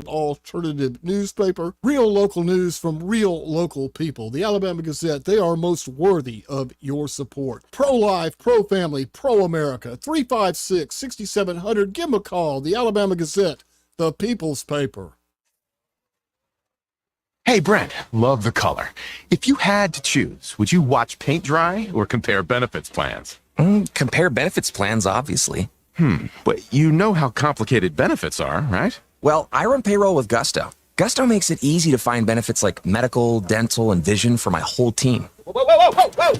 alternative newspaper, real local news from real local people. The Alabama Gazette, they are most worthy of your support. Pro-life, pro-family, pro-America, 356-6700. Give them a call. The Alabama Gazette, the people's paper. Hey, Brent, love the color. If you had to choose, would you watch paint dry or compare benefits plans? Compare benefits plans, obviously. But you know how complicated benefits are, right? Well, I run payroll with Gusto. Gusto makes it easy to find benefits like medical, dental, and vision for my whole team. Whoa!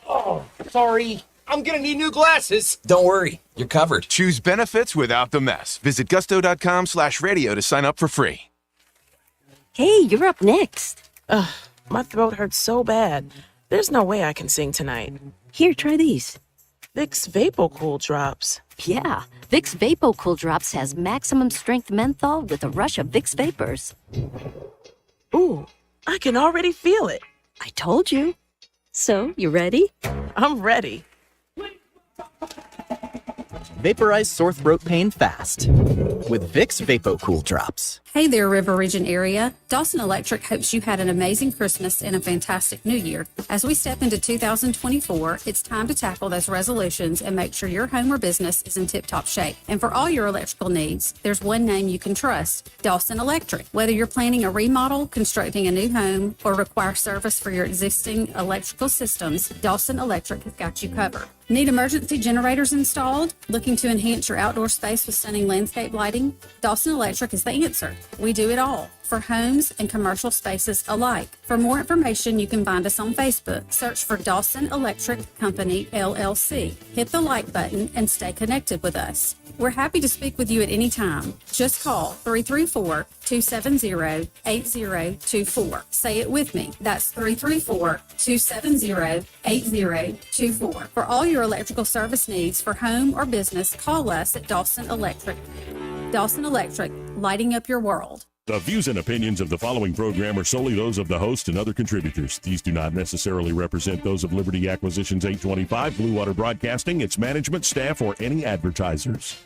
Oh, sorry. I'm gonna need new glasses. Don't worry, you're covered. Choose benefits without the mess. Visit gusto.com/radio to sign up for free. Hey, you're up next. My throat hurts so bad. There's no way I can sing tonight. Here, try these. Vicks VapoCool drops. Yeah, Vicks VapoCool Drops has maximum strength menthol with a rush of Vicks Vapors. Ooh, I can already feel it. I told you. So, you ready? I'm ready. Vaporize sore throat pain fast with Vicks VapoCool Drops. Hey there, River Region area. Dawson Electric hopes you had an amazing Christmas and a fantastic New Year. As we step into 2024, it's time to tackle those resolutions and make sure your home or business is in tip-top shape. And for all your electrical needs, there's one name you can trust, Dawson Electric. Whether you're planning a remodel, constructing a new home, or require service for your existing electrical systems, Dawson Electric has got you covered. Need emergency generators installed? Looking to enhance your outdoor space with stunning landscape lighting? Dawson Electric is the answer. We do it all for homes and commercial spaces alike. For more information, you can find us on Facebook. Search for Dawson Electric Company, LLC. Hit the like button and stay connected with us. We're happy to speak with you at any time. Just call 334-270-8024. Say it with me. That's 334-270-8024. For all your electrical service needs for home or business, call us at Dawson Electric. Dawson Electric, lighting up your world. The views and opinions of the following program are solely those of the host and other contributors. These do not necessarily represent those of Liberty Acquisitions 825, Blue Water Broadcasting, its management, staff, or any advertisers.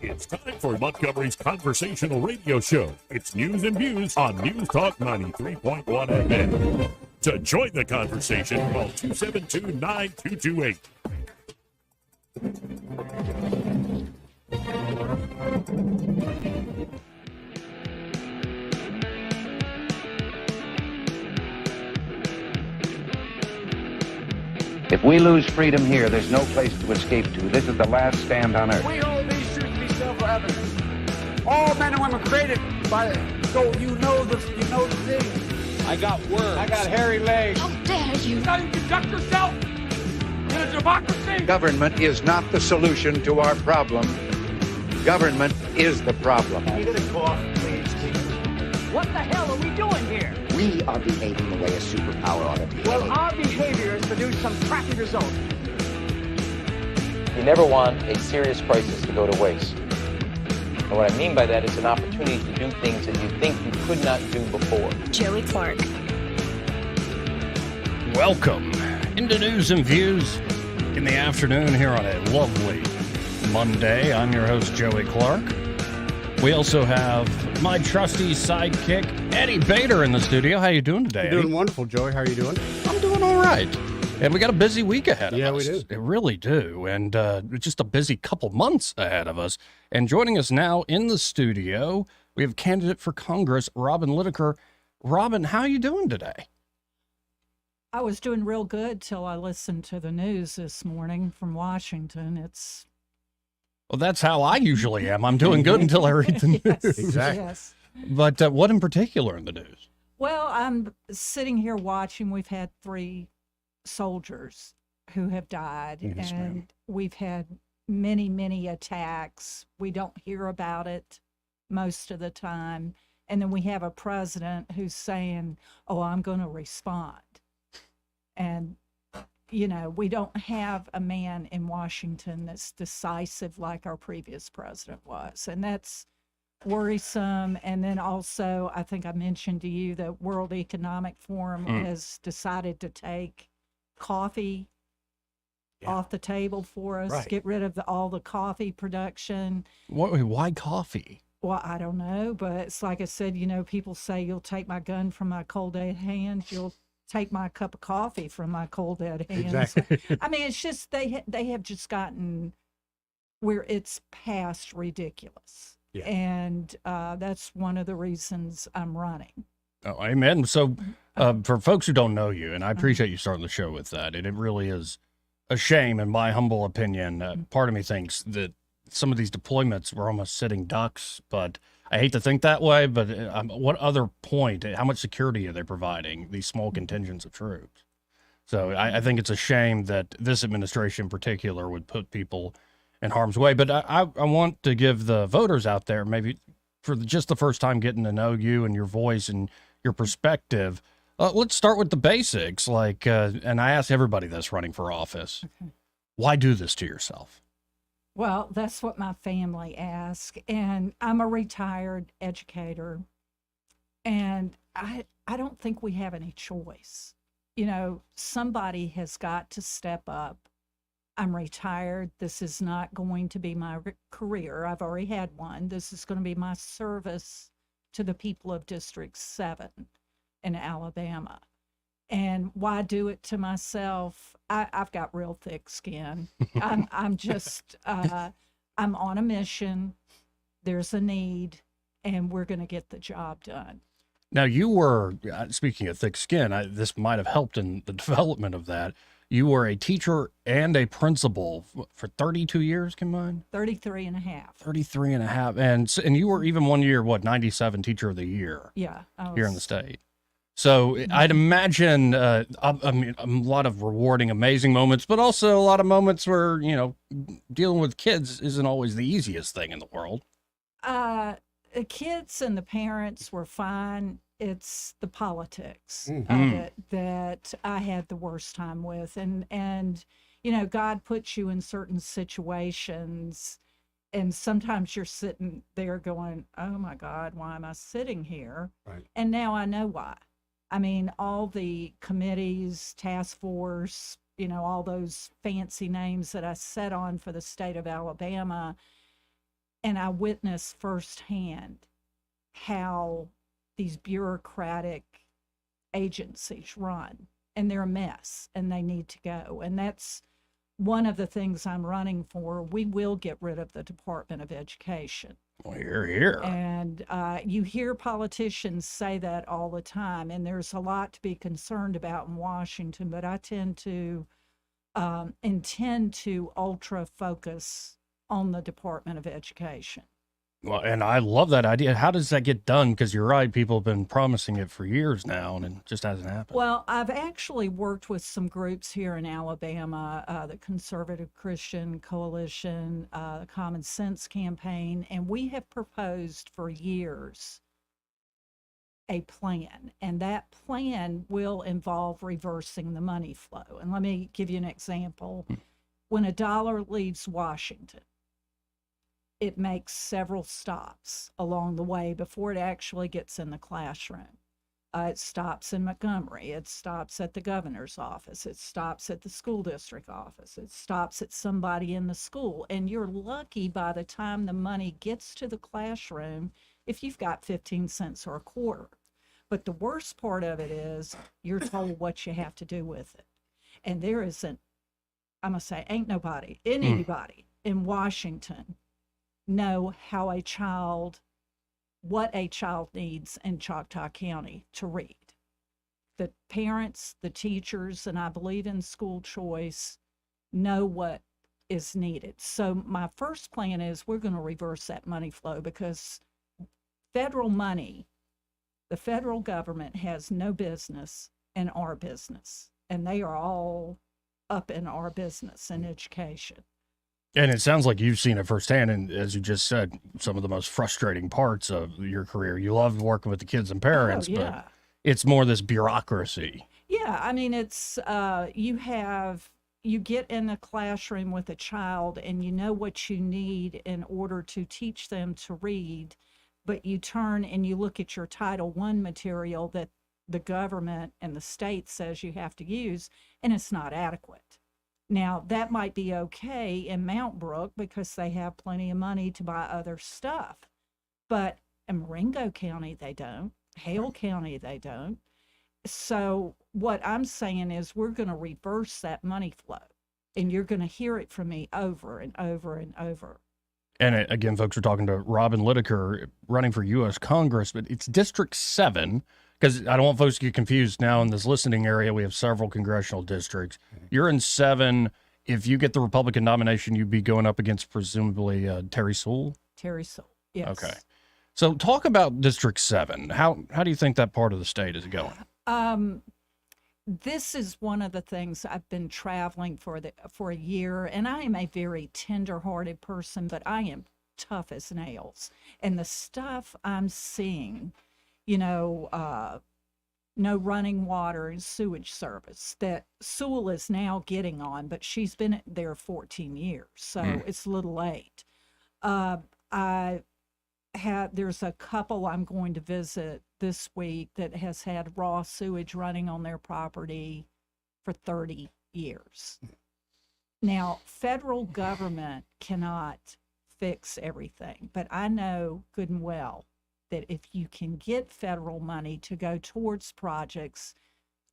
It's time for Montgomery's conversational radio show. It's news and views on News Talk 93.1 FM. To join the conversation, call 272-9228. If we lose freedom here, there's no place to escape to. This is the last stand on earth. We hold these truths to be self-evident. All men and women created by it. So you know the thing. I got words. I got hairy legs. How dare you? How do you conduct yourself in a democracy? Government is not the solution to our problem. Government is the problem. Get a cough, please. What the hell are we doing here? We are behaving the way a superpower ought to behave. Well, our behavior has produced some crappy results. You never want a serious crisis to go to waste. And what I mean by that is an opportunity to do things that you think you could not do before. Joey Clark. Welcome into News and Views in the afternoon here on a lovely Monday. I'm your host, Joey Clark. We also have my trusty sidekick, Eddie Bader, in the studio. How you doing today, Eddie? Doing wonderful, Joey. How are you doing? I'm doing all right. And we got a busy week ahead of us. Yeah, we do. It really do. And just a busy couple months ahead of us. And joining us now in the studio, we have candidate for Congress, Robin Litaker. Robin, how are you doing today? I was doing real good till I listened to the news this morning from Washington. Well, that's how I usually am. I'm doing good until I read the Yes, news. Exactly. Yes. But what in particular in the news? Well, I'm sitting here watching. We've had 3 soldiers who have died, Yes, and ma'am. we've had many, many attacks. We don't hear about it most of the time. And then we have a president who's saying, oh, I'm going to respond. And, you know, we don't have a man in Washington that's decisive like our previous president was. And that's worrisome. And then also, I think I mentioned to you that World Economic Forum has decided to take coffee off the table for us, Right. get rid of all the coffee production. Why coffee? Well, I don't know, but it's like I said, people say you'll take my gun from my cold dead hands, you'll take my cup of coffee from my cold dead hands. Exactly. I mean, it's just they have just gotten where it's past ridiculous. Yeah. And that's one of the reasons I'm running. Oh, amen. So, for folks who don't know you, and I appreciate you starting the show with that, and it really is a shame, in my humble opinion. Part of me thinks that some of these deployments were almost sitting ducks, but I hate to think that way. But what other point? How much security are they providing these small contingents of troops? So I think it's a shame that this administration in particular would put people in harm's way. But I want to give the voters out there, maybe for just the first time getting to know you and your voice and your perspective, let's start with the basics. Like, and I ask everybody this running for office, why do this to yourself? Well, that's what my family asked. And I'm a retired educator. And I don't think we have any choice. Somebody has got to step up. I'm retired. This is not going to be my career. I've already had one. This is going to be my service to the people of District 7 in Alabama. And why do it to myself? I've got real thick skin. I'm just, I'm on a mission. There's a need, and we're going to get the job done. Now, you were, speaking of thick skin, this might have helped in the development of that. You were a teacher and a principal for 32 years combined? 33 and a half. 33 and a half. And you were even one year, 97 Teacher of the Year? Yeah. Here in the state. So I'd imagine, I mean, a lot of rewarding, amazing moments, but also a lot of moments where, dealing with kids isn't always the easiest thing in the world. The kids and the parents were fine. It's the politics of it that I had the worst time with. And God puts you in certain situations, and sometimes you're sitting there going, oh my God, why am I sitting here? Right. And now I know why. I mean, all the committees, task force, all those fancy names that I sat on for the state of Alabama, and I witnessed firsthand how these bureaucratic agencies run, and they're a mess, and they need to go. And that's one of the things I'm running for. We will get rid of the Department of Education. Well, here. And you hear politicians say that all the time, and there's a lot to be concerned about in Washington, but I tend to intend to ultra focus on the Department of Education. Well, and I love that idea. How does that get done? Because you're right, people have been promising it for years now, and it just hasn't happened. Well, I've actually worked with some groups here in Alabama, the Conservative Christian Coalition, the Common Sense Campaign, and we have proposed for years a plan, and that plan will involve reversing the money flow. And let me give you an example. When a dollar leaves Washington, it makes several stops along the way before it actually gets in the classroom. It stops in Montgomery. It stops at the governor's office. It stops at the school district office. It stops at somebody in the school. And you're lucky by the time the money gets to the classroom if you've got 15 cents or a quarter. But the worst part of it is you're told what you have to do with it. And there isn't, I'm going to say, ain't nobody, anybody in Washington know what a child needs in Choctaw County to read. The parents, the teachers, and I believe in school choice, know what is needed. So my first plan is we're going to reverse that money flow, because federal money, the federal government has no business in our business, and they are all up in our business and education. And it sounds like you've seen it firsthand, and as you just said, some of the most frustrating parts of your career. You love working with the kids and parents, but it's more this bureaucracy. Yeah, I mean, it's you get in a classroom with a child and you know what you need in order to teach them to read, but you turn and you look at your Title I material that the government and the state says you have to use, and it's not adequate. Now, that might be okay in Mount Brook because they have plenty of money to buy other stuff. But in Marengo County, they don't. Hale County, they don't. So what I'm saying is we're going to reverse that money flow, and you're going to hear it from me over and over and over. And again, folks, we're talking to Robin Lideker, running for U.S. Congress, but it's District 7, because I don't want folks to get confused. Now in this listening area, we have several congressional districts. You're in 7. If you get the Republican nomination, you'd be going up against presumably Terry Sewell? Terry Sewell, yes. Okay. So talk about District 7. How do you think that part of the state is going? This is one of the things I've been traveling for a year, and I am a very tender-hearted person, but I am tough as nails. And the stuff I'm seeing, no running water and sewage service that Sewell is now getting on, but she's been there 14 years, so it's a little late. There's a couple I'm going to visit this week that has had raw sewage running on their property for 30 years. Now, federal government cannot fix everything, but I know good and well that if you can get federal money to go towards projects,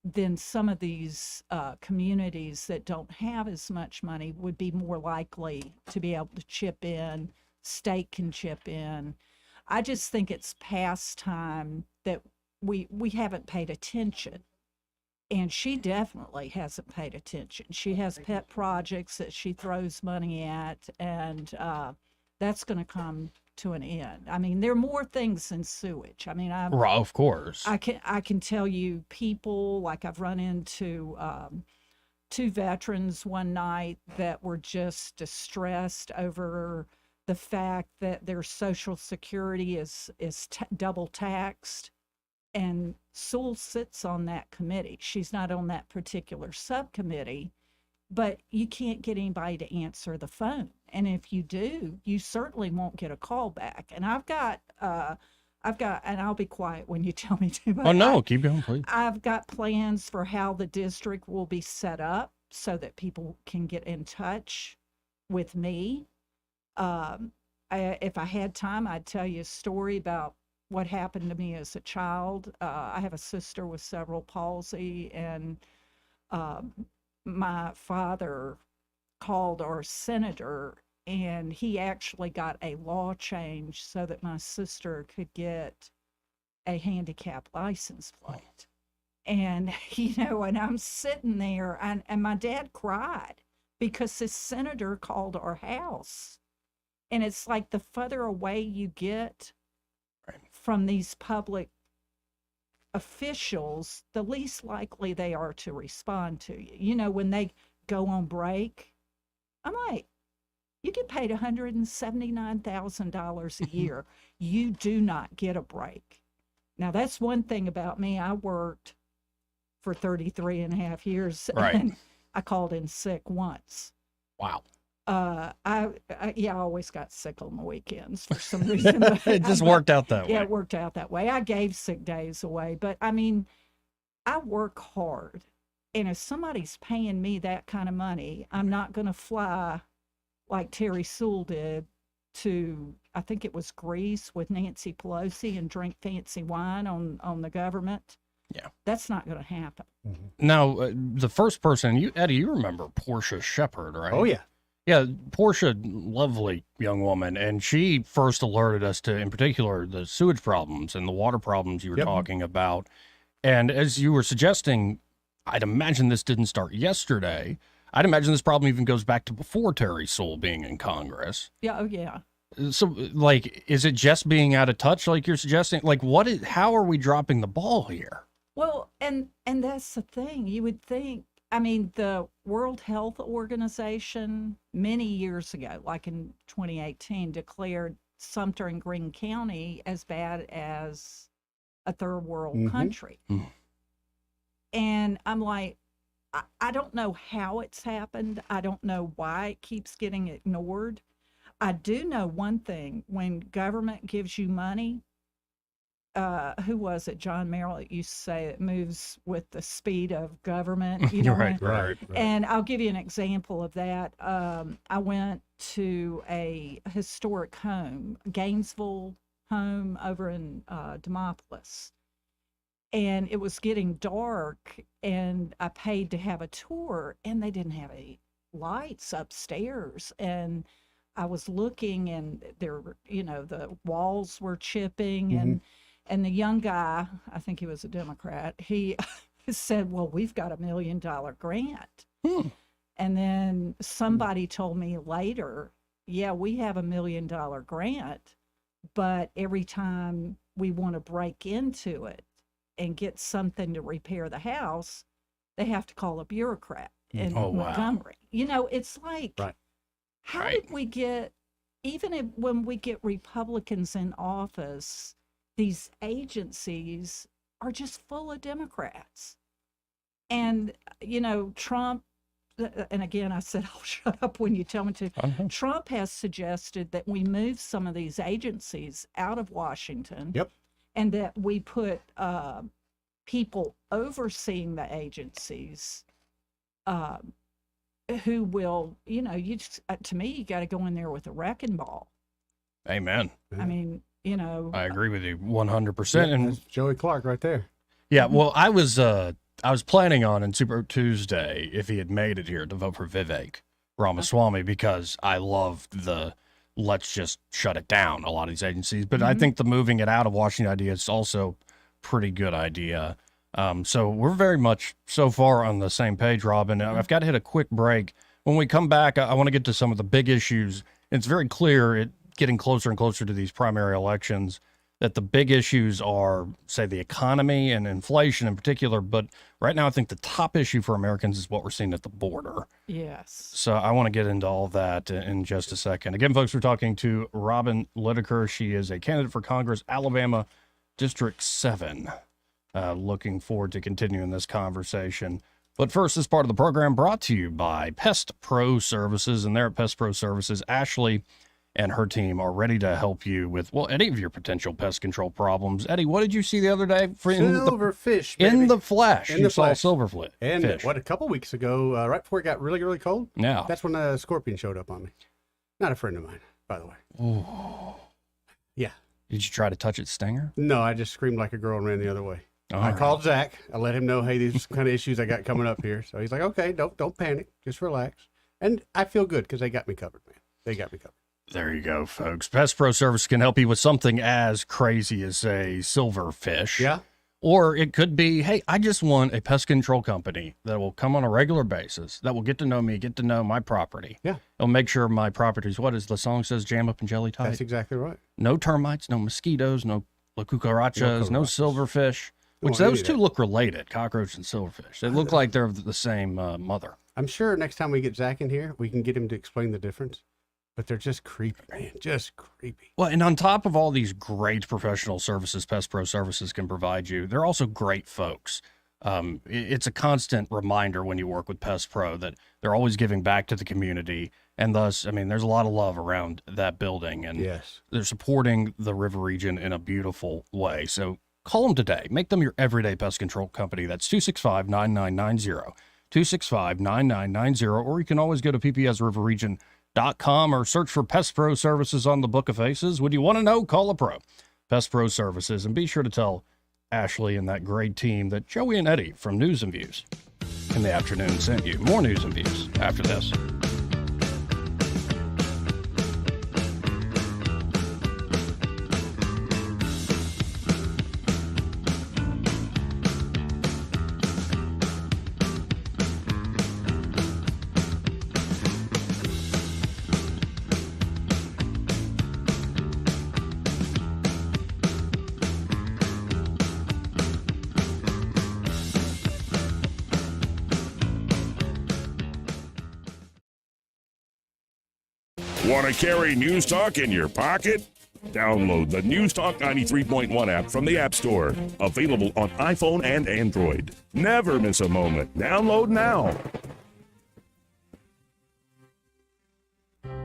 then some of these communities that don't have as much money would be more likely to be able to chip in. State can chip in. I just think it's past time that we haven't paid attention. And she definitely hasn't paid attention. She has pet projects that she throws money at, and that's going to come to an end. I mean, there are more things than sewage. I mean, of course. I can tell you people, like I've run into 2 veterans one night that were just distressed over the fact that their Social Security is double taxed, and Sewell sits on that committee. She's not on that particular subcommittee, but you can't get anybody to answer the phone. And if you do, you certainly won't get a call back. And I've got, and I'll be quiet when you tell me to. But Oh, no, keep going, please. I've got plans for how the district will be set up so that people can get in touch with me. If I had time, I'd tell you a story about what happened to me as a child. I have a sister with cerebral palsy, and my father called our senator, and he actually got a law change so that my sister could get a handicap license plate. And, and I'm sitting there, and my dad cried because this senator called our house. And it's like the further away you get from these public officials, the least likely they are to respond to you. When they go on break, I'm like, you get paid $179,000 a year. You do not get a break. Now, that's one thing about me. I worked for 33 and a half years, and I called in sick once. Wow. I always got sick on the weekends for some reason. It just worked out that way. Yeah, it worked out that way. I gave sick days away, but I mean, I work hard. And if somebody's paying me that kind of money, I'm not going to fly like Terry Sewell did to, I think it was Greece with Nancy Pelosi, and drink fancy wine on the government. Yeah. That's not going to happen. Now, the first person, Eddie, you remember Portia Shepard, right? Oh, yeah. Yeah, Portia, lovely young woman, and she first alerted us to, in particular, the sewage problems and the water problems you were talking about. And as you were suggesting, I'd imagine this didn't start yesterday. I'd imagine this problem even goes back to before Terry Sewell being in Congress. Yeah, oh yeah. So, is it just being out of touch, like you're suggesting? How are we dropping the ball here? Well, and that's the thing. You would think, I mean, the World Health Organization many years ago, like in 2018, declared Sumter and Greene County as bad as a third world country. And I'm like, I don't know how it's happened. I don't know why it keeps getting ignored. I do know one thing: when government gives you money, who was it? John Merrill used to say it moves with the speed of government. You know, Right. And I'll give you an example of that. I went to a historic home, Gainesville home over in Demopolis, and it was getting dark, and I paid to have a tour, and they didn't have any lights upstairs, and I was looking, and there, the walls were chipping, and the young guy, I think he was a Democrat, he said, well, we've got $1 million grant. And then somebody told me later, yeah, we have $1 million grant, but every time we want to break into it and get something to repair the house, they have to call a bureaucrat in Montgomery. It's like, how did we get, even when we get Republicans in office, these agencies are just full of Democrats. And, Trump, and again, I said, I'll shut up when you tell me to. Trump has suggested that we move some of these agencies out of Washington. Yep. And that we put people overseeing the agencies who will, to me, you got to go in there with a wrecking ball. Amen. I mean, I agree with you 100%. And that's Joey Clark right there. Yeah, well, I was planning on in Super Tuesday, if he had made it here, to vote for Vivek Ramaswamy, because I love the let's just shut it down, a lot of these agencies. But I think the moving it out of Washington idea is also pretty good idea. So we're very much so far on the same page, Robin. I've got to hit a quick break. When we come back, I want to get to some of the big issues. It's very clear, getting closer and closer to these primary elections, that the big issues are, say, the economy and inflation in particular. But right now, I think the top issue for Americans is what we're seeing at the border. Yes. So I want to get into all that in just a second. Again, folks, we're talking to Robin Lytaker. She is a candidate for Congress, Alabama District 7. Looking forward to continuing this conversation. But first, this part of the program brought to you by Pest Pro Services. And there at Pest Pro Services, Ashley and her team are ready to help you with, any of your potential pest control problems. Eddie, what did you see the other day? Silverfish, in the flesh. You saw silverfish. And a couple weeks ago, right before it got really, really cold? Yeah. That's when a scorpion showed up on me. Not a friend of mine, by the way. Ooh. Yeah. Did you try to touch its stinger? No, I just screamed like a girl and ran the other way. I called Zach. I let him know, hey, these kind of issues I got coming up here. So he's like, okay, don't panic. Just relax. And I feel good because they got me covered, man. They got me covered. There you go, folks. Pest Pro Service can help you with something as crazy as a silverfish. Yeah. Or it could be, hey, I just want a pest control company that will come on a regular basis, that will get to know me, get to know my property. Yeah. It'll make sure my property's, what is the song says, jam up and jelly tight. That's exactly right. No termites, no mosquitoes, no cucarachas, no silverfish, which want any those of two that. look related, cockroach and silverfish. They look like they're the same mother. I'm sure next time we get Zach in here, we can get him to explain the difference. But they're just creepy, man. Just creepy. Well, and on top of all these great professional services Pest Pro Services can provide you, they're also great folks. It's a constant reminder when you work with Pest Pro that they're always giving back to the community. And thus, there's a lot of love around that building. And yes, they're supporting the river region in a beautiful way. So call them today. Make them your everyday pest control company. That's 265-9990. 265-9990. Or you can always go to ppsriverregion.com or search for Pest Pro Services on the Book of Faces. When you want to know, call a pro. Pest Pro Services. And be sure to tell Ashley and that great team that Joey and Eddie from News and Views in the afternoon sent you. More News and Views after this. Want to carry News Talk in your pocket? Download the News Talk 93.1 app from the App Store. Available on iPhone and Android. Never miss a moment. Download now.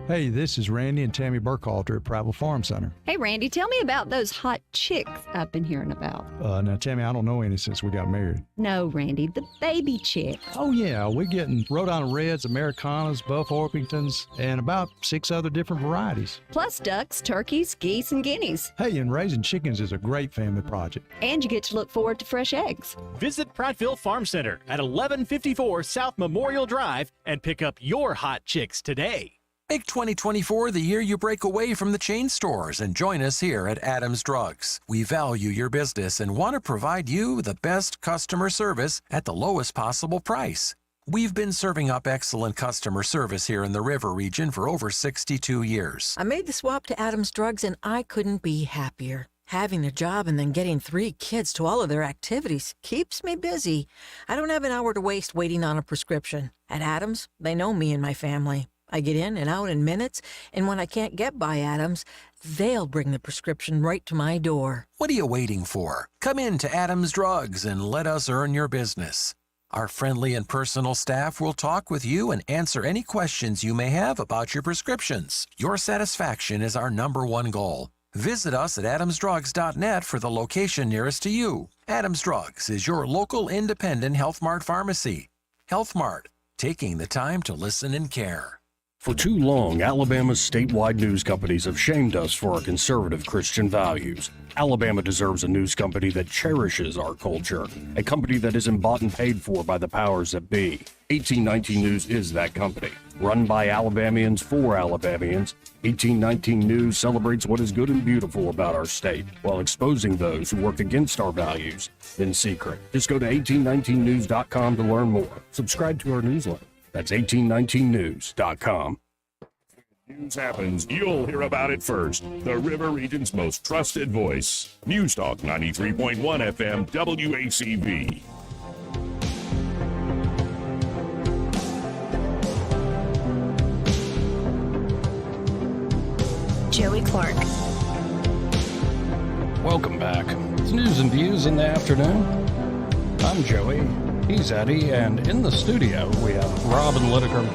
Hey, this is Randy and Tammy Burkhalter at Prattville Farm Center. Hey, Randy, tell me about those hot chicks I've been hearing about. Now, Tammy, I don't know any since we got married. No, Randy, the baby chick. Oh, yeah, we're getting Rhode Island Reds, Americanas, Buff Orpingtons, and about 6 other different varieties. Plus ducks, turkeys, geese, and guineas. Hey, and raising chickens is a great family project. And you get to look forward to fresh eggs. Visit Prattville Farm Center at 1154 South Memorial Drive and pick up your hot chicks today. Make 2024 the year you break away from the chain stores and join us here at Adams Drugs. We value your business and want to provide you the best customer service at the lowest possible price. We've been serving up excellent customer service here in the River region for over 62 years. I made the swap to Adams Drugs and I couldn't be happier. Having a job and then getting 3 kids to all of their activities keeps me busy. I don't have an hour to waste waiting on a prescription. At Adams, they know me and my family. I get in and out in minutes, and when I can't get by Adams, they'll bring the prescription right to my door. What are you waiting for? Come in to Adams Drugs and let us earn your business. Our friendly and personal staff will talk with you and answer any questions you may have about your prescriptions. Your satisfaction is our #1 goal. Visit us at adamsdrugs.net for the location nearest to you. Adams Drugs is your local independent Health Mart pharmacy. Health Mart, taking the time to listen and care. For too long, Alabama's statewide news companies have shamed us for our conservative Christian values. Alabama deserves a news company that cherishes our culture, a company that isn't bought and paid for by the powers that be. 1819 News is that company. Run by Alabamians for Alabamians, 1819 News celebrates what is good and beautiful about our state, while exposing those who work against our values in secret. Just go to 1819news.com to learn more. Subscribe to our newsletter. That's 1819news.com. News happens, you'll hear about it first. The River Region's most trusted voice. News Talk 93.1 FM WACV. Joey Clark. Welcome back. It's News and Views in the afternoon. I'm Joey. He's Eddie, and in the studio we have Robin Lideker.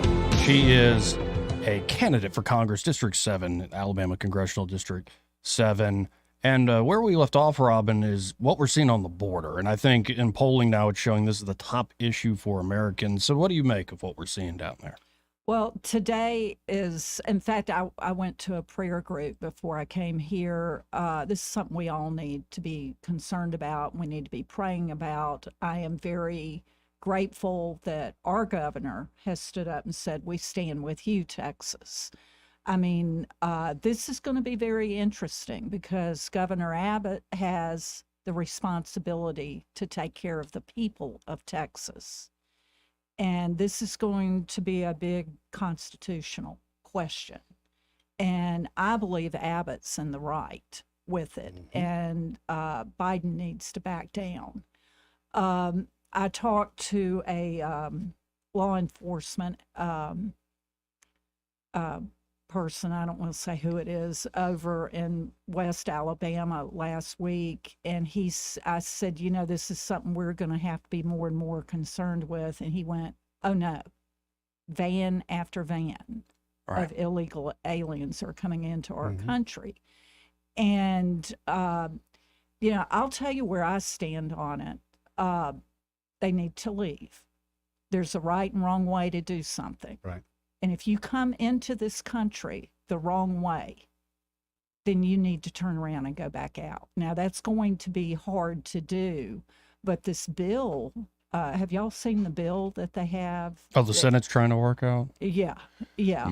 She is a candidate for Congress, District 7, Alabama Congressional District 7. And where we left off, Robin, is what we're seeing on the border. And I think in polling now it's showing this is the top issue for Americans. So what do you make of what we're seeing down there? Well, today is, in fact, I went to a prayer group before I came here. This is something we all need to be concerned about. We need to be praying about. I am very grateful that our governor has stood up and said, we stand with you, Texas. I mean, this is going to be very interesting because Governor Abbott has the responsibility to take care of the people of Texas. And this is going to be a big constitutional question. And I believe Abbott's in the right with it. And Biden needs to back down. I talked to a law enforcement person, I don't want to say who it is, over in West Alabama last week. And I said, you know, this is something we're going to have to be more and more concerned with. And he went, oh no, van after van of illegal aliens are coming into our country. And, you know, I'll tell you where I stand on it. They need to leave. There's a right and wrong way to do something. Right. And if you come into this country the wrong way, then you need to turn around and go back out. Now, that's going to be hard to do, but this bill, have y'all seen the bill that they have? Oh, the Senate's trying to work out? Yeah.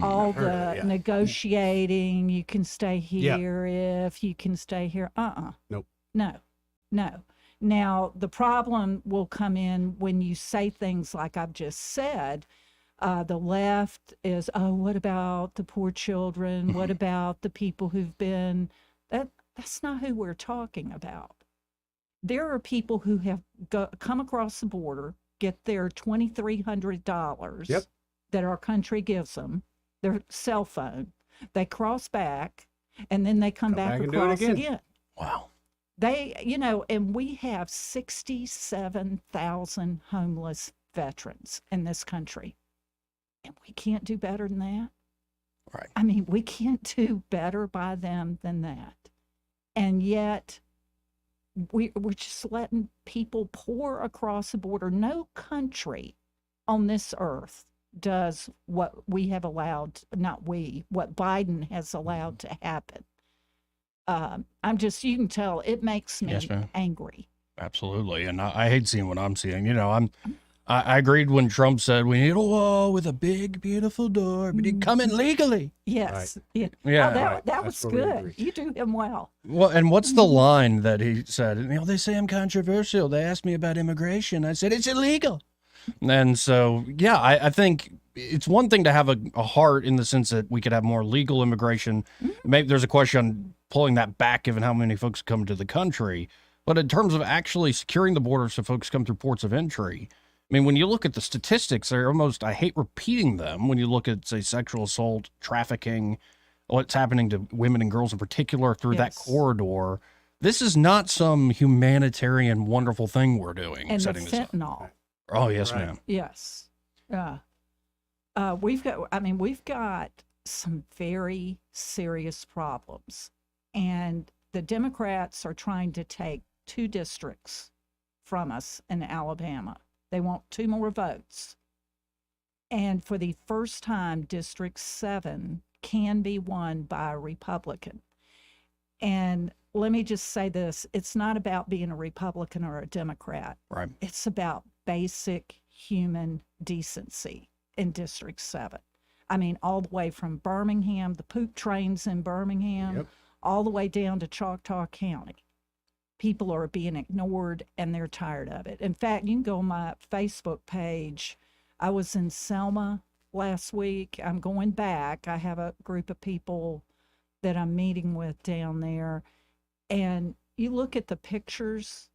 All the negotiating, you can stay here if you can stay here. Nope. No. Now, the problem will come in when you say things like I've just said. The left is, oh, what about the poor children? What about the people who've been, that's not who we're talking about. There are people who have come across the border, get their $2,300 that our country gives them, their cell phone, they cross back, and then they come back across again. Wow. They, you know, and we have 67,000 homeless veterans in this country. And we can't do better than that. Right. I mean, we can't do better by them than that. And yet, we're just letting people pour across the border. No country on this earth does what we have allowed, not we, what Biden has allowed to happen. I'm just, you can tell it makes me Yes, ma'am. angry. Absolutely. And I hate seeing what I'm seeing. You know, I agreed when Trump said we need a wall with a big, beautiful door, but he'd come in legally. Yes. Yeah. Yeah. Oh, that, Right. that was That's where we good. agree. You do him well. Well, and what's the line that he said? You know, they say I'm controversial. They asked me about immigration. I said, it's illegal. And so, yeah, I think it's one thing to have a heart in the sense that we could have more legal immigration. Maybe there's a question on pulling that back given how many folks come to the country. But in terms of actually securing the border so folks come through ports of entry, I mean, when you look at the statistics, they're almost, I hate repeating them, when you look at, say, sexual assault, trafficking, what's happening to women and girls in particular through that corridor. This is not some humanitarian, wonderful thing we're doing. And the setting this up. fentanyl. Oh, yes, ma'am. Yes. We've got some very serious problems. And the Democrats are trying to take 2 districts from us in Alabama. They want 2 more votes. And for the first time, District 7 can be won by a Republican. And let me just say this, it's not about being a Republican or a Democrat. Right. It's about basic human decency in District 7. I mean, all the way from Birmingham, the poop trains in Birmingham, all the way down to Choctaw County. People are being ignored and they're tired of it. In fact, you can go on my Facebook page. I was in Selma last week. I'm going back. I have a group of people that I'm meeting with down there. And you look at the pictures,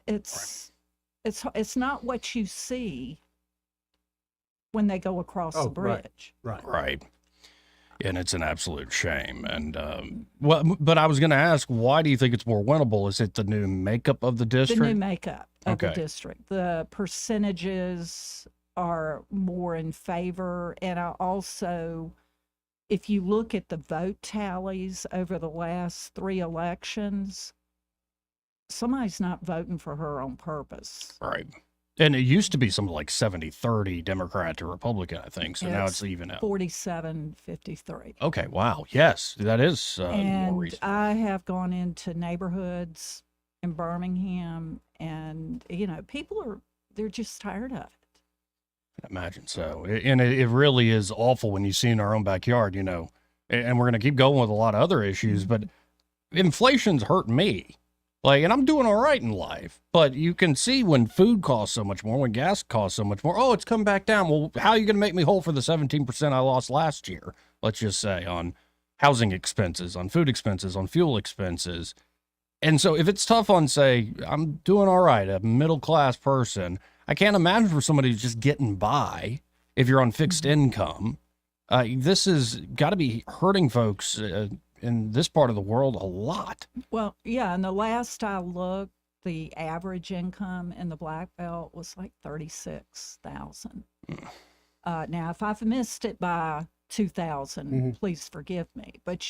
it's not what you see when they go across the bridge. Right. And it's an absolute shame. And, but I was going to ask, why do you think it's more winnable? Is it the new makeup of the district? The new makeup of the Okay. district. The percentages are more in favor. And I also, if you look at the vote tallies over the last 3 elections, somebody's not voting for her on purpose. Right. And it used to be something like 70-30 Democrat to Republican, I think. So now it's even out. 47-53. Okay. Wow. Yes, that is more And recent. I have gone into neighborhoods in Birmingham, and people they're just tired of it. Imagine so. And it really is awful when you see in our own backyard, and we're going to keep going with a lot of other issues, but inflation's hurt me. And I'm doing all right in life, but you can see when food costs so much more, when gas costs so much more, oh, it's come back down. Well, how are you going to make me whole for the 17% I lost last year? Let's just say on housing expenses, on food expenses, on fuel expenses. And so if it's tough on, say, I'm doing all right, a middle-class person, I can't imagine for somebody who's just getting by if you're on fixed income. This has got to be hurting folks in this part of the world a lot. Well, yeah, and the last I looked, the average income in the Black Belt was like $36,000. Now, if I've missed it by 2,000, please forgive me. But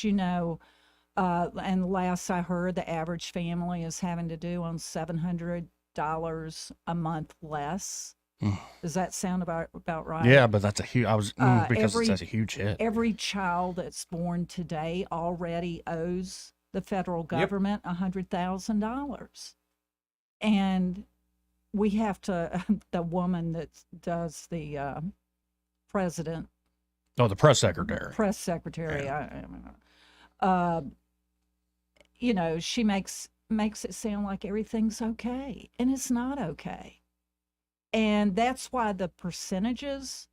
and last I heard, the average family is having to do on $700 a month less. Does that sound about right? Yeah, but that's a huge. Because that's a huge hit. Every child that's born today already owes the federal government $100,000, and we have to. The woman that does the president. Oh, the press secretary. Press secretary. Yeah. She makes it sound like everything's okay, and it's not okay. And that's why the percentages,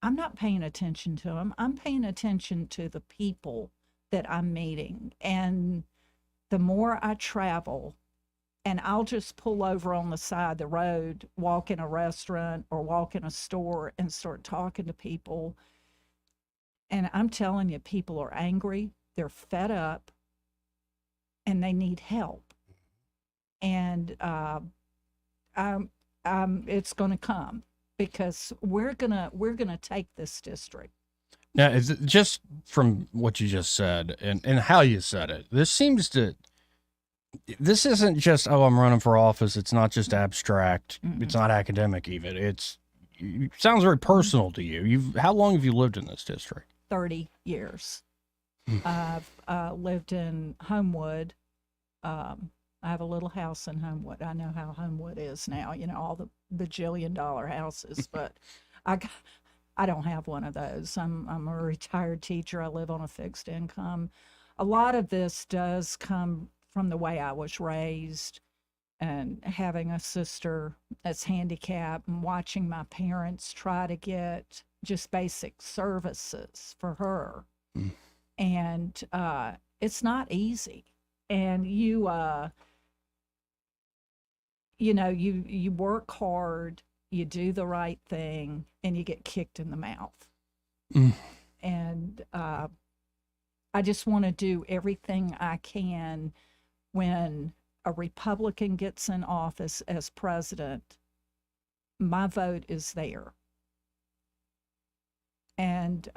I'm not paying attention to them. I'm paying attention to the people that I'm meeting. And the more I travel, and I'll just pull over on the side of the road, walk in a restaurant or walk in a store and start talking to people. And I'm telling you, people are angry, they're fed up, and they need help. And it's going to come because we're gonna take this district. Now, just from what you just said and how you said it, this isn't just, oh, I'm running for office. It's not just abstract. It's not academic even. It sounds very personal to you. How long have you lived in this district? 30 years. I've lived in Homewood. I have a little house in Homewood. I know how Homewood is now, all the bajillion-dollar houses, but I don't have one of those. I'm a retired teacher. I live on a fixed income. A lot of this does come from the way I was raised and having a sister that's handicapped and watching my parents try to get just basic services for her. And it's not easy. And you work hard, you do the right thing, and you get kicked in the mouth. And I just want to do everything I can when a Republican gets in office as president. My vote is there. And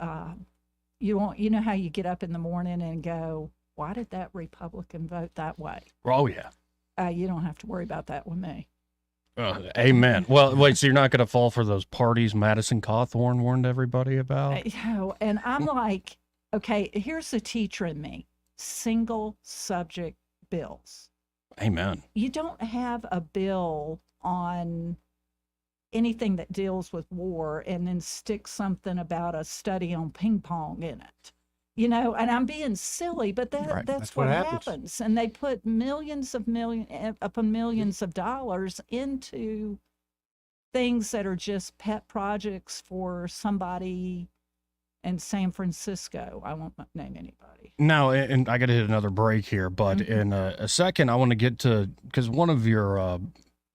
you know how you get up in the morning and go, why did that Republican vote that way? Oh, yeah. You don't have to worry about that with me. Amen. Well, wait, so you're not going to fall for those parties Madison Cawthorn warned everybody about? And I'm like, okay, here's the teacher in me. Single subject bills. Amen. You don't have a bill on anything that deals with war and then stick something about a study on ping pong in it. And I'm being silly, but that's what happens. And they put millions upon millions of dollars into things that are just pet projects for somebody in San Francisco. I won't name anybody. No, and I got to hit another break here, but in a second, I want to get to, because one of your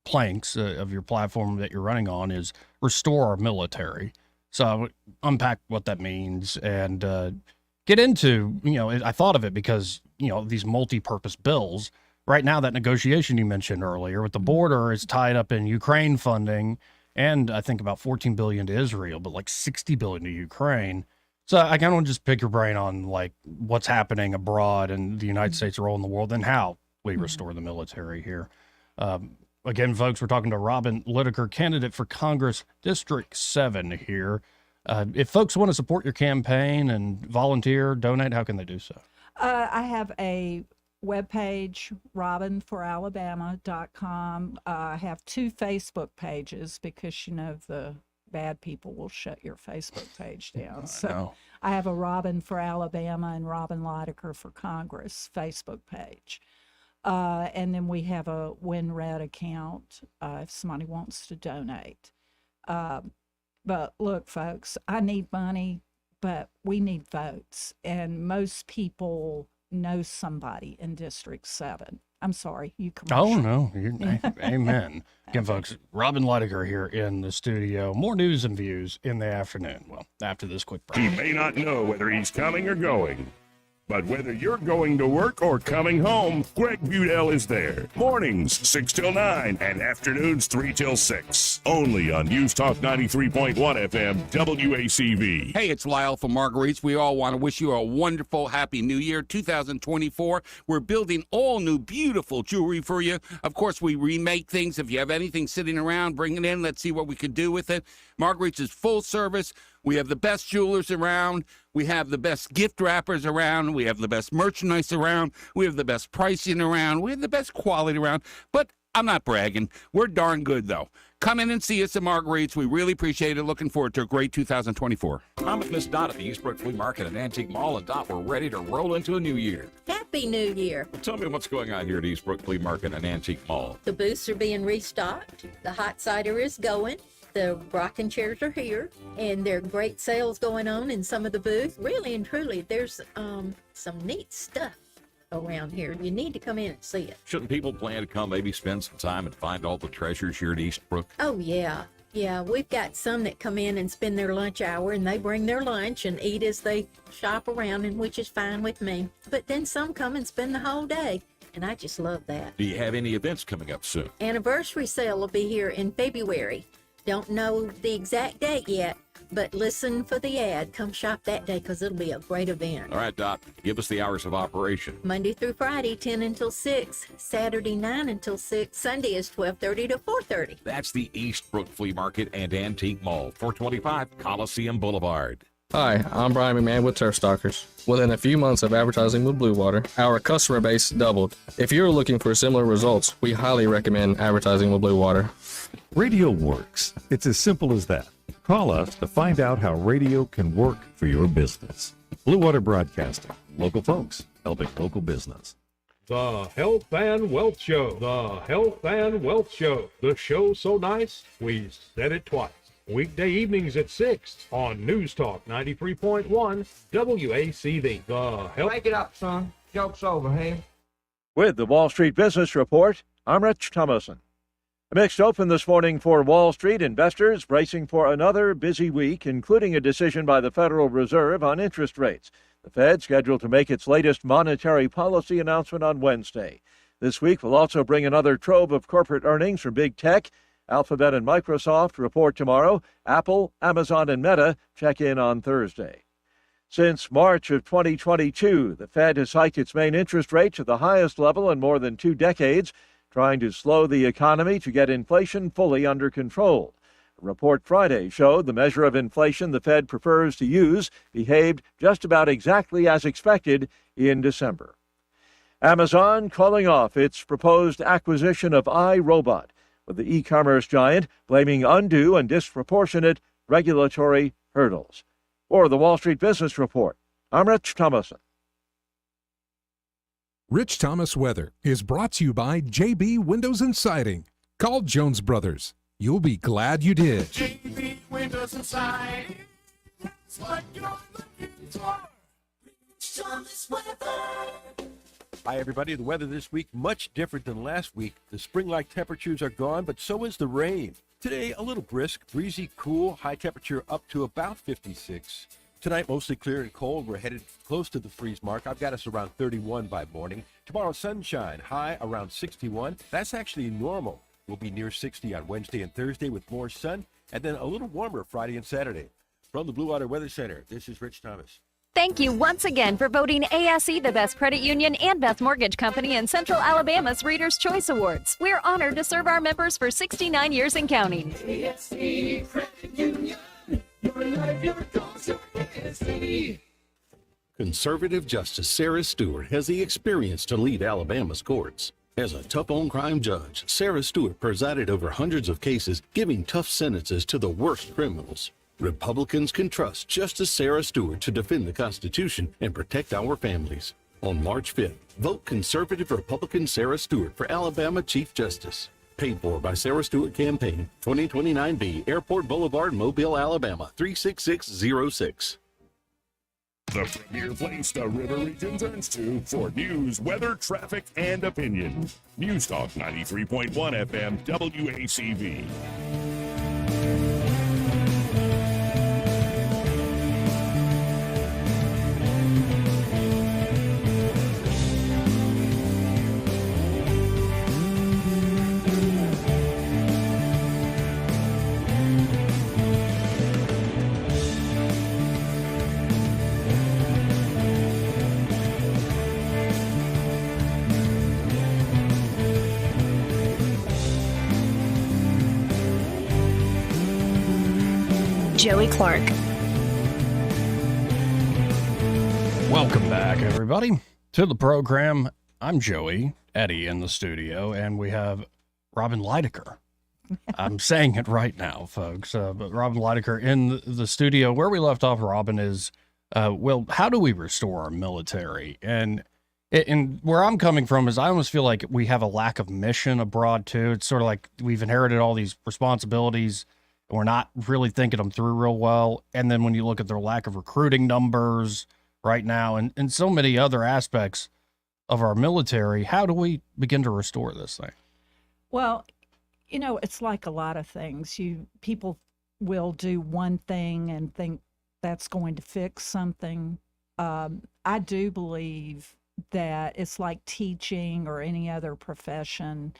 planks of your platform that you're running on is restore our military. So I would unpack what that means and get into, I thought of it because, these multi-purpose bills. Right now, that negotiation you mentioned earlier with the border is tied up in Ukraine funding, and I think about $14 billion to Israel, but like $60 billion to Ukraine. So I kind of want to just pick your brain on like what's happening abroad and the United States' role in the world and how we restore the military here. Again, folks, we're talking to Robin Litaker, candidate for Congress District 7 here. If folks want to support your campaign and volunteer, donate, how can they do so? I have a webpage, robinforalabama.com. I have 2 Facebook pages because, the bad people will shut your Facebook page down. So I have a Robin for Alabama and Robin Litaker for Congress Facebook page. And then we have a WinRed account if somebody wants to donate. But look, folks, I need money, but we need votes. And most people know somebody in District 7. I'm sorry, you commercial. Oh, no. Amen. Again, folks, Robin Litaker here in the studio. More news and views in the afternoon. Well, after this quick break. He may not know whether he's coming or going, but whether you're going to work or coming home, Greg Budell is there. Mornings, 6 till 9, and afternoons, 3 till 6. Only on News Talk 93.1 FM, WACV. Hey, it's Lyle from Marguerite's. We all want to wish you a wonderful, happy new year, 2024. We're building all new, beautiful jewelry for you. Of course, we remake things. If you have anything sitting around, bring it in. Let's see what we could do with it. Marguerite's is full service. We have the best jewelers around. We have the best gift wrappers around. We have the best merchandise around. We have the best pricing around. We have the best quality around. But I'm not bragging. We're darn good, though. Come in and see us at Marguerite's. We really appreciate it. Looking forward to a great 2024. I'm with Miss Dot at the Eastbrook Flea Market and Antique Mall, and Dot, we're ready to roll into a new year. Happy New Year. Tell me what's going on here at Eastbrook Flea Market and Antique Mall. The booths are being restocked. The hot cider is going. The rocking chairs are here, and there are great sales going on in some of the booths. Really and truly, there's some neat stuff around here. You need to come in and see it. Shouldn't people plan to come maybe spend some time and find all the treasures here at Eastbrook? Oh, yeah. Yeah, we've got some that come in and spend their lunch hour, and they bring their lunch and eat as they shop around, and which is fine with me. But then some come and spend the whole day, and I just love that. Do you have any events coming up soon? Anniversary sale will be here in February. Don't know the exact date yet, but listen for the ad. Come shop that day because it'll be a great event. All right, Doc, give us the hours of operation. Monday through Friday, 10 until 6. Saturday, 9 until 6. Sunday is 12:30 to 4:30. That's the Eastbrook Flea Market and Antique Mall, 425 Coliseum Boulevard. Hi, I'm Brian McMahon with Turf Stalkers. Within a few months of advertising with Blue Water, our customer base doubled. If you're looking for similar results, we highly recommend advertising with Blue Water. Radio works. It's as simple as that. Call us to find out how radio can work for your business. Blue Water Broadcasting. Local folks helping local business. The Health and Wealth Show. The Health and Wealth Show. The show so nice, we said it twice. Weekday evenings at 6 on News Talk 93.1 WACV. The Health. Make it up, son. Joke's over, hey? With the Wall Street Business Report, I'm Rich Thomason. A mixed open this morning for Wall Street investors bracing for another busy week, including a decision by the Federal Reserve on interest rates. The Fed scheduled to make its latest monetary policy announcement on Wednesday. This week will also bring another trove of corporate earnings from big tech. Alphabet and Microsoft report tomorrow. Apple, Amazon, and Meta check in on Thursday. Since March of 2022, the Fed has hiked its main interest rate to the highest level in more than 2 decades, trying to slow the economy to get inflation fully under control. A report Friday showed the measure of inflation the Fed prefers to use behaved just about exactly as expected in December. Amazon calling off its proposed acquisition of iRobot, with the e-commerce giant blaming undue and disproportionate regulatory hurdles. For the Wall Street Business Report, I'm Rich Thomason. Rich Thomas Weather is brought to you by JB Windows and Siding. Call Jones Brothers. You'll be glad you did. JB Windows and Siding. That's what you're looking for. Rich Thomas Weather. Hi, everybody. The weather this week, much different than last week. The spring-like temperatures are gone, but so is the rain. Today, a little brisk, breezy, cool, high temperature up to about 56. Tonight, mostly clear and cold. We're headed close to the freeze mark. I've got us around 31 by morning. Tomorrow, sunshine, high around 61. That's actually normal. We'll be near 60 on Wednesday and Thursday with more sun, and then a little warmer Friday and Saturday. From the Blue Water Weather Center, this is Rich Thomas. Thank you once again for voting ASE the best credit union and best mortgage company in Central Alabama's Reader's Choice Awards. We're honored to serve our members for 69 years and counting. ASE Credit Union. Your life, your goals, your ASE. Conservative Justice Sarah Stewart has the experience to lead Alabama's courts. As a tough-on-crime judge, Sarah Stewart presided over hundreds of cases, giving tough sentences to the worst criminals. Republicans can trust Justice Sarah Stewart to defend the Constitution and protect our families. On March 5th, vote Conservative Republican Sarah Stewart for Alabama Chief Justice. Paid for by Sarah Stewart Campaign, 2029B, Airport Boulevard, Mobile, Alabama, 36606. The premier place the river region turns to for news, weather, traffic, and opinion. News Talk 93.1 FM WACV. Joey Clark. Welcome back, everybody, to the program. I'm Joey, Eddie in the studio, and we have Robin Lydecker. I'm saying it right now, folks, but Robin Lydecker in the studio. Where we left off, Robin, is, well, how do we restore our military? And where I'm coming from is I almost feel like we have a lack of mission abroad, too. It's sort of like we've inherited all these responsibilities, and we're not really thinking them through real well. And then when you look at their lack of recruiting numbers right now and so many other aspects of our military, how do we begin to restore this thing? Well, you know, it's like a lot of things. People will do one thing and think that's going to fix something. I do believe that it's like teaching or any other profession.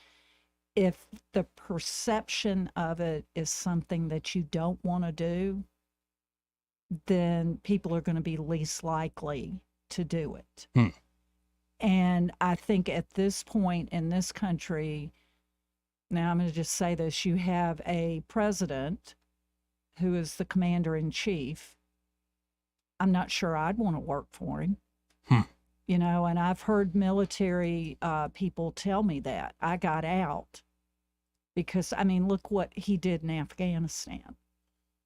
if the perception of it is something that you don't want to do, then people are going to be least likely to do it. And I think at this point in this country, now I'm going to just say this, you have a president who is the commander in chief. I'm not sure I'd want to work for him. You know, and I've heard military people tell me that. I got out because, I mean, look what he did in Afghanistan.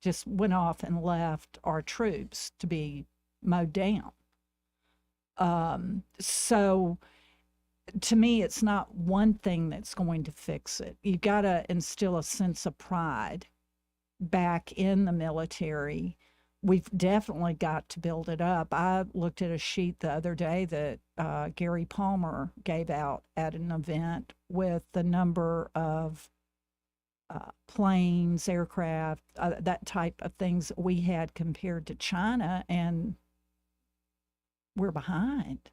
Just went off and left our troops to be mowed down. So to me, it's not one thing that's going to fix it. You got to instill a sense of pride back in the military. We've definitely got to build it up. I looked at a sheet the other day that Gary Palmer gave out at an event with the number of planes, aircraft, that type of things that we had compared to China, and we're behind.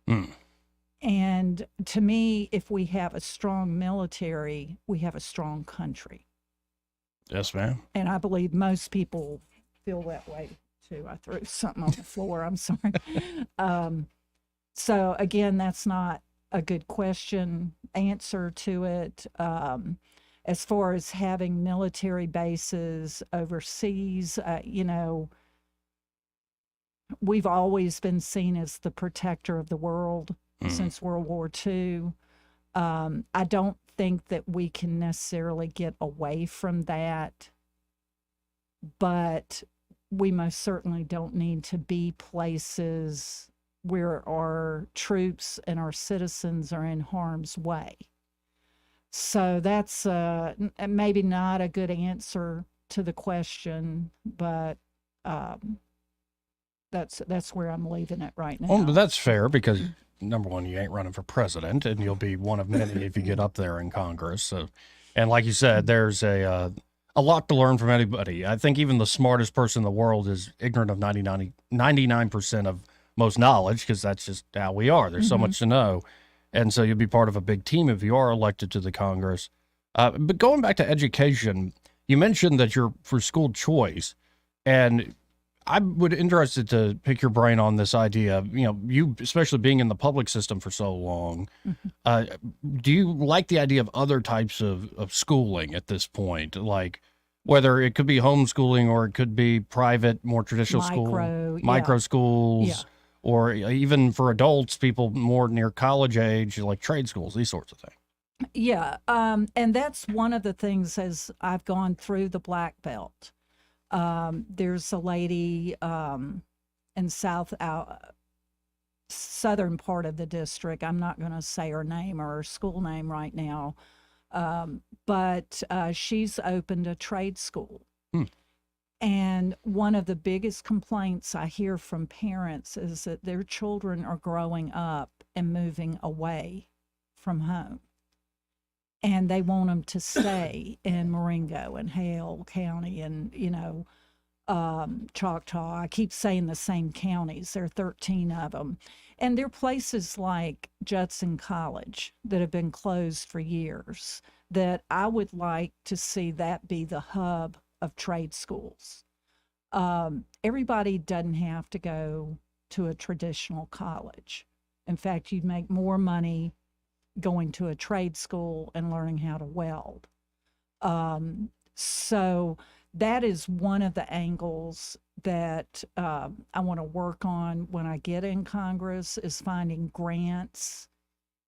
And to me, if we have a strong military, we have a strong country. Yes, ma'am. And I believe most people feel that way too. I threw something on the floor. I'm sorry. So again, that's not a good answer to it. As far as having military bases overseas, you know, we've always been seen as the protector of the world since World War II. I don't think that we can necessarily get away from that, but we most certainly don't need to be places where our troops and our citizens are in harm's way. So that's maybe not a good answer to the question, but that's where I'm leaving it right now. Well, but that's fair because, number one, you ain't running for president, and you'll be one of many if you get up there in Congress. So, and like you said, there's a lot to learn from anybody. I think even the smartest person in the world is ignorant of 99% of most knowledge, because that's just how we are. There's so much to know. And so you'll be part of a big team if you are elected to the Congress. But going back to education, you mentioned that you're for school choice, and I would interested to pick your brain on this idea. You know, you especially being in the public system for so long, do you like the idea of other types of schooling at this point? Like whether it could be homeschooling or it could be private, more traditional micro schools, or even for adults, people more near college age, like trade schools, these sorts of things. Yeah, and that's one of the things as I've gone through the Black Belt. There's a lady in southern part of the district. I'm not going to say her name or her school name right now, but she's opened a trade school. And one of the biggest complaints I hear from parents is that their children are growing up and moving away from home. And they want them to stay in Marengo and Hale County and, you know, Choctaw. I keep saying the same counties. There are 13 of them. And there are places like Judson College that have been closed for years that I would like to see that be the hub of trade schools. Everybody doesn't have to go to a traditional college. In fact, you'd make more money going to a trade school and learning how to weld. So that is one of the angles that I want to work on when I get in Congress, is finding grants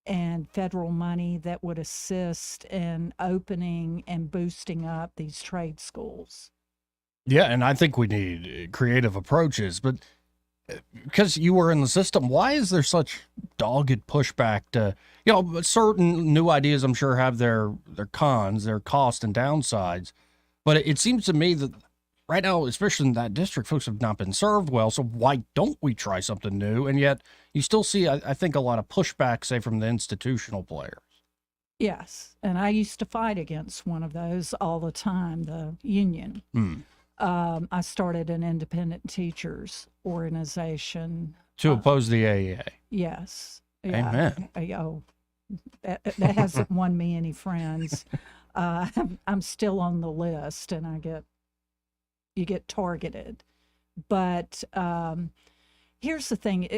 and federal money that would assist in opening and boosting up these trade schools. Yeah, and I think we need creative approaches, but because you were in the system, why is there such dogged pushback to, you know, certain new ideas I'm sure have their cons, their costs and downsides, but it seems to me that right now, especially in that district, folks have not been served well, so why don't we try something new? And yet you still see, I think, a lot of pushback, say, from the institutional players. Yes, and I used to fight against one of those all the time, the union. I started an independent teachers organization. To oppose the AEA. Yes. Amen. that hasn't won me any friends. I'm still on the list, and you get targeted. But here's the thing: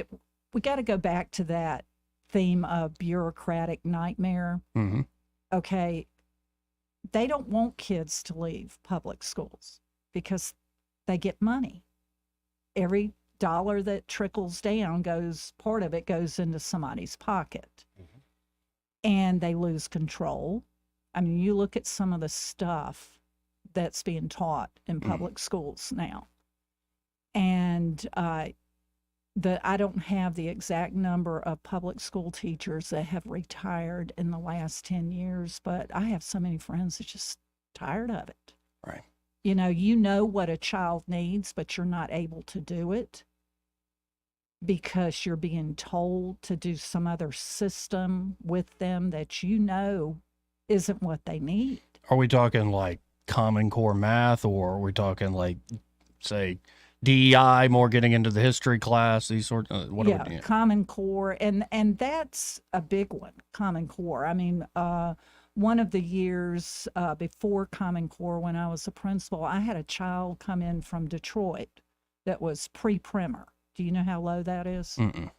we got to go back to that theme of bureaucratic nightmare. Mm-hmm. Okay, they don't want kids to leave public schools because they get money. Every dollar that trickles down part of it goes into somebody's pocket. Mm-hmm. And they lose control. I mean, you look at some of the stuff that's being taught in public schools now. And I don't have the exact number of public school teachers that have retired in the last 10 years, but I have so many friends that just tired of it. Right. You know what a child needs, but you're not able to do it because you're being told to do some other system with them that isn't what they need. Are we talking like Common Core math, or are we talking like, say, DEI, more getting into the history class, these sorts of whatever? Common Core, and that's a big one, Common Core. I mean, one of the years before Common Core, when I was a principal, I had a child come in from Detroit that was pre-primer. Do you know how low that is? Mm-mm.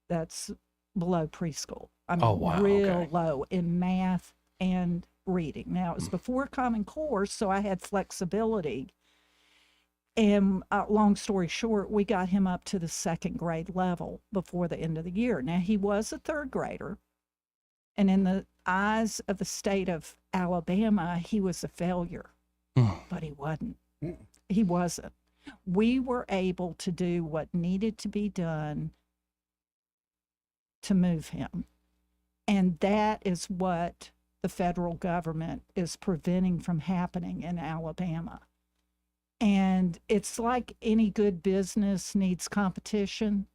That's below preschool. I mean, oh, wow. Real low in math and reading. Now, it was before Common Core, so I had flexibility. And long story short, we got him up to the 2nd grade level before the end of the year. Now, he was a 3rd grader. And in the eyes of the state of Alabama, he was a failure. But he wasn't. He wasn't. We were able to do what needed to be done to move him. And that is what the federal government is preventing from happening in Alabama. And it's like any good business needs competition.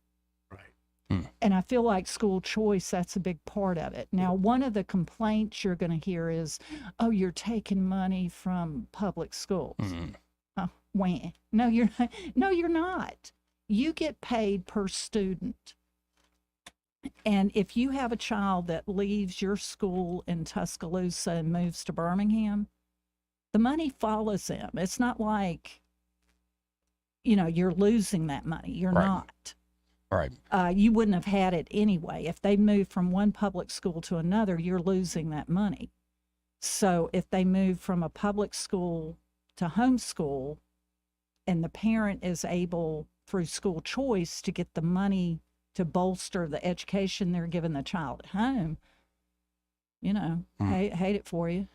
Right. And I feel like school choice, that's a big part of it. Now, one of the complaints you're going to hear is, oh, you're taking money from public schools. When? No, you're not. No, you're not. You get paid per student. And if you have a child that leaves your school in Tuscaloosa and moves to Birmingham, the money follows them. It's not like, you're losing that money. You're not. Right. You wouldn't have had it anyway. If they move from one public school to another, you're losing that money. So if they move from a public school to homeschool, and the parent is able, through school choice, to get the money to bolster the education they're giving the child at home, hate it for you.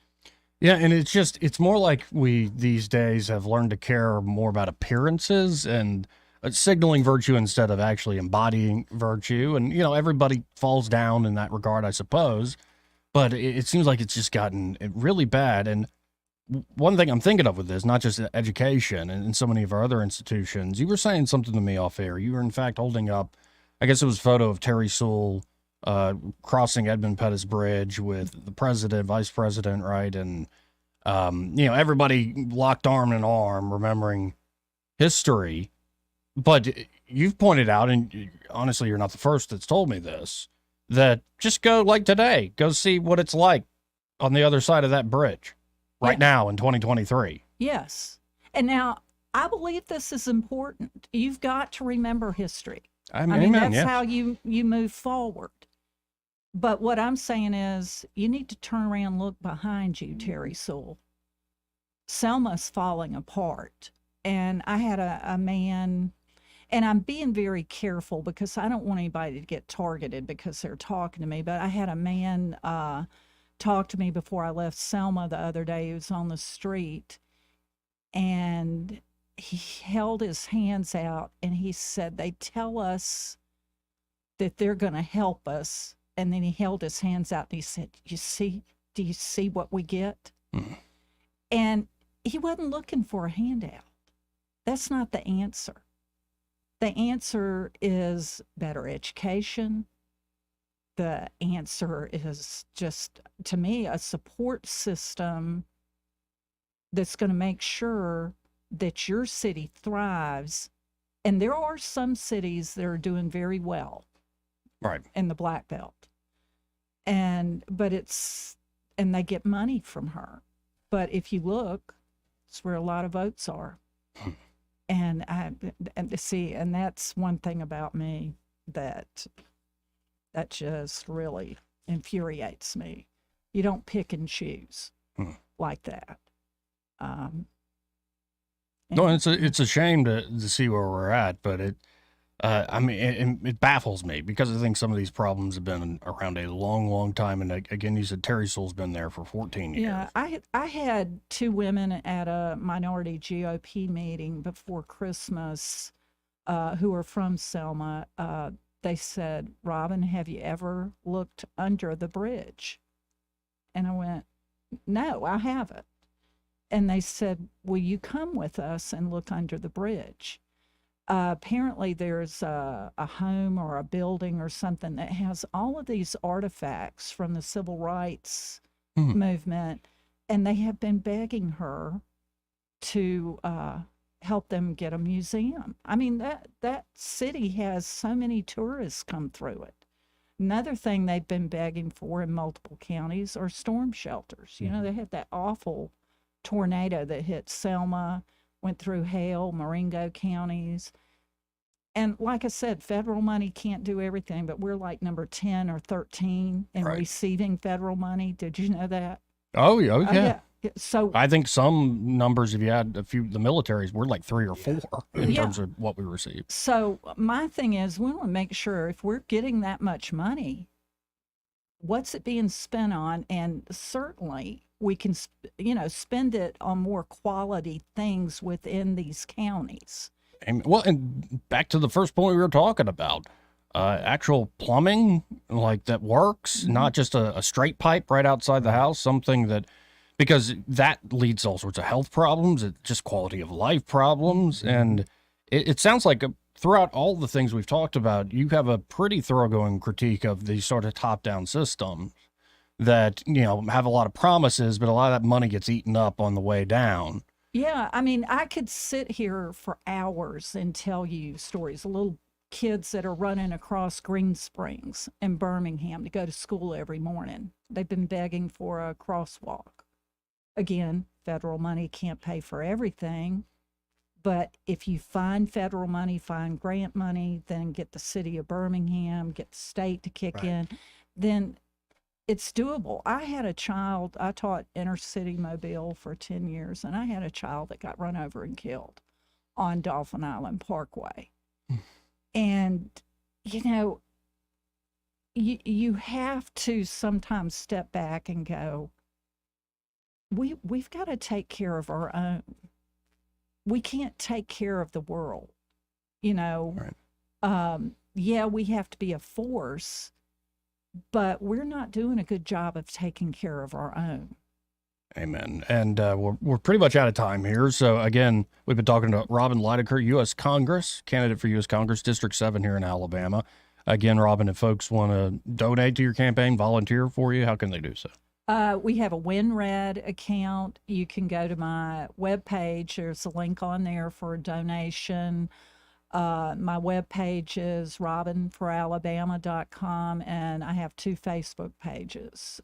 Yeah, and it's more like we these days have learned to care more about appearances and signaling virtue instead of actually embodying virtue. And, everybody falls down in that regard, I suppose. But it seems like it's just gotten really bad. And one thing I'm thinking of with this, not just education and so many of our other institutions, you were saying something to me off air. You were, in fact, holding up, I guess it was a photo of Terry Sewell crossing Edmund Pettus Bridge with the president, vice president, right? And, everybody locked arm in arm, remembering history. But you've pointed out, and honestly, you're not the first that's told me this, that just go like today, go see what it's like on the other side of that bridge right now in 2023. Yes. And now I believe this is important. You've got to remember history. I mean, that's how you move forward. But what I'm saying is you need to turn around and look behind you, Terry Sewell. Selma's falling apart. And I had a man, and I'm being very careful because I don't want anybody to get targeted because they're talking to me, but I had a man talk to me before I left Selma the other day. He was on the street, and he held his hands out, and he said, they tell us that they're going to help us. And then he held his hands out, and he said, do you see what we get? And he wasn't looking for a handout. That's not the answer. The answer is better education. The answer is just, to me, a support system that's going to make sure that your city thrives. And there are some cities that are doing very well, right, in the Black Belt. but and they get money from her. But if you look, it's where a lot of votes are. And and that's one thing about me that just really infuriates me. You don't pick and choose like that. No, it's a shame to see where we're at, but it baffles me because I think some of these problems have been around a long, long time. And again, you said Terry Soul's been there for 14 years. Yeah, I had two women at a minority GOP meeting before Christmas who are from Selma. They said, "Robin, have you ever looked under the bridge?" And I went, "No, I haven't." And they said, "Will you come with us and look under the bridge?" Apparently there's a home or a building or something that has all of these artifacts from the civil rights movement, and they have been begging her to help them get a museum. I mean, that city has so many tourists come through it. Another thing they've been begging for in multiple counties are storm shelters. You know, they had that awful tornado that hit Selma, went through Hale, Marengo counties. And like I said, federal money can't do everything, but we're like number 10 or 13 in receiving federal money. Did you know that? Oh, yeah. So I think some numbers, if you add a few, the militaries, we're like 3 or 4 in terms of what we receive. So my thing is, we want to make sure if we're getting that much money, what's it being spent on? And certainly we can, spend it on more quality things within these counties. Well, and back to the first point we were talking about, actual plumbing like that works, not just a straight pipe right outside the house, something that, because that leads to all sorts of health problems, it's just quality of life problems. And it sounds like throughout all the things we've talked about, you have a pretty thoroughgoing critique of these sort of top-down systems that, have a lot of promises, but a lot of that money gets eaten up on the way down. Yeah, I mean, I could sit here for hours and tell you stories. Little kids that are running across Green Springs in Birmingham to go to school every morning. They've been begging for a crosswalk. Again, federal money can't pay for everything, but if you find federal money, find grant money, then get the city of Birmingham, get the state to kick in, then it's doable. I had a child, I taught inner city Mobile for 10 years, and I had a child that got run over and killed on Dolphin Island Parkway. And, you have to sometimes step back and go, we've got to take care of our own. We can't take care of the world, Yeah, we have to be a force, but we're not doing a good job of taking care of our own. Amen. And we're pretty much out of time here. So again, we've been talking to Robin Lydecker, U.S. Congress, candidate for U.S. Congress, District 7 here in Alabama. Again, Robin, if folks want to donate to your campaign, volunteer for you, how can they do so? We have a WinRed account. You can go to my webpage. There's a link on there for a donation. My webpage is robinforalabama.com, and I have 2 Facebook pages,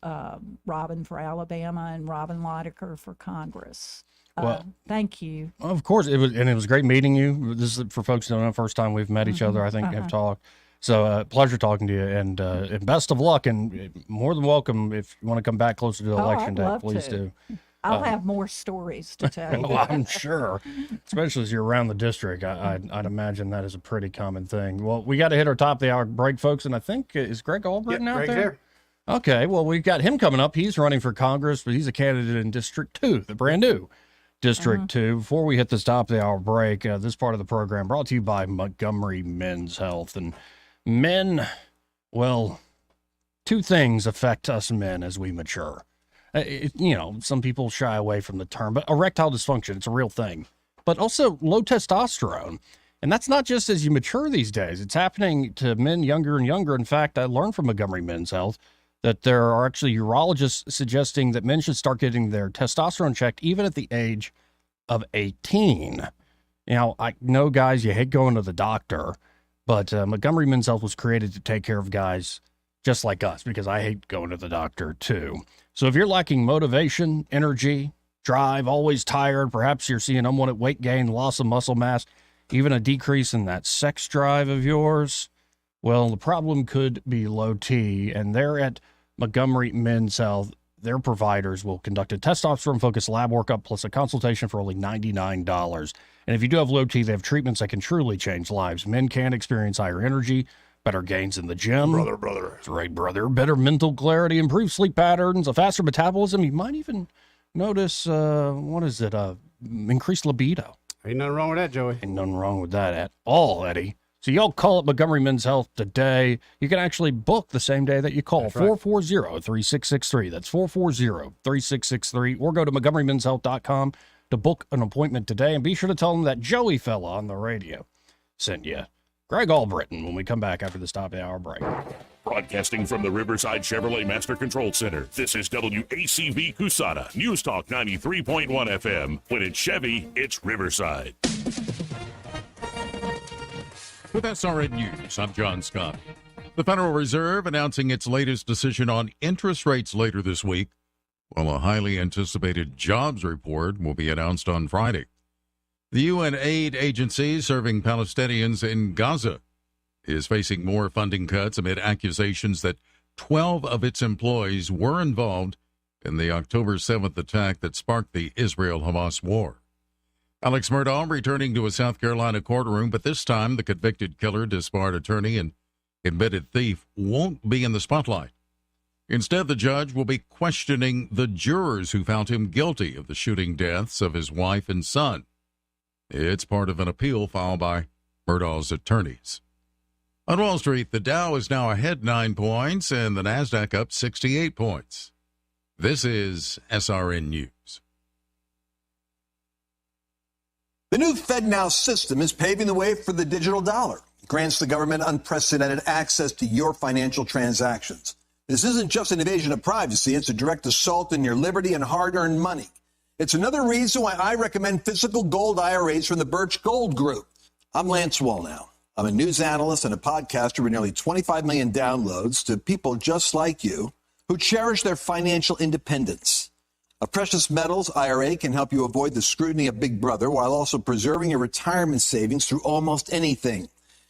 Robin for Alabama and Robin Lydecker for Congress. Well, thank you. Of course, it was great meeting you. This is for folks who don't know, first time we've met each other, I think, have talked. So pleasure talking to you, and best of luck, and more than welcome if you want to come back closer to election day, please do. I'll have more stories to tell you. Well, I'm sure, especially as you're around the district. I'd imagine that is a pretty common thing. Well, we got to hit our top of the hour break, folks, and I think, is Greg Albritton out Greg's there? Okay, well, we've got him coming up. He's running for Congress, but he's a candidate in District 2, the brand new District 2. Before we hit this top of the hour break, this part of the program brought to you by Montgomery Men's Health. And men, well, 2 things affect us men as we mature. Some people shy away from the term, but erectile dysfunction, it's a real thing. But also low testosterone. And that's not just as you mature these days. It's happening to men younger and younger. In fact, I learned from Montgomery Men's Health that there are actually urologists suggesting that men should start getting their testosterone checked even at the age of 18. Now, I know, guys, you hate going to the doctor, but Montgomery Men's Health was created to take care of guys just like us, because I hate going to the doctor too. So if you're lacking motivation, energy, drive, always tired, perhaps you're seeing unwanted weight gain, loss of muscle mass, even a decrease in that sex drive of yours, well, the problem could be low T, and they're at Montgomery Men's Health. Their providers will conduct a testosterone-focused lab workup plus a consultation for only $99. And if you do have low T, they have treatments that can truly change lives. Men can experience higher energy, better gains in the gym. Brother. That's right, brother. Better mental clarity, improved sleep patterns, a faster metabolism. You might even notice, increased libido. Ain't nothing wrong with that, Joey. Ain't nothing wrong with that at all, Eddie. So y'all call up Montgomery Men's Health today. You can actually book the same day that you call, 440-3663. That's 440-3663. Or go to montgomerymenshealth.com to book an appointment today. And be sure to tell them that Joey fella on the radio sent you. Greg Albritton when we come back after this top of the hour break. Broadcasting from the Riverside Chevrolet Master Control Center, this is WACV Cusana, News Talk 93.1 FM. When it's Chevy, it's Riverside. With SRN News, I'm John Scott. The Federal Reserve announcing its latest decision on interest rates later this week, while a highly anticipated jobs report will be announced on Friday. The UN aid agency serving Palestinians in Gaza is facing more funding cuts amid accusations that 12 of its employees were involved in the October 7th attack that sparked the Israel-Hamas war. Alex Murdaugh returning to a South Carolina courtroom, but this time the convicted killer, disbarred attorney, and embedded thief won't be in the spotlight. Instead, the judge will be questioning the jurors who found him guilty of the shooting deaths of his wife and son. It's part of an appeal filed by Murdaugh's attorneys. On Wall Street, the Dow is now ahead 9 points and the Nasdaq up 68 points. This is SRN News. The new FedNow system is paving the way for the digital dollar. It grants the government unprecedented access to your financial transactions. This isn't just an invasion of privacy, it's a direct assault on your liberty and hard-earned money. It's another reason why I recommend physical gold IRAs from the Birch Gold Group. I'm Lance Wallnow. I'm a news analyst and a podcaster with nearly 25 million downloads to people just like you who cherish their financial independence. A precious metals IRA can help you avoid the scrutiny of Big Brother while also preserving your retirement savings through almost anything,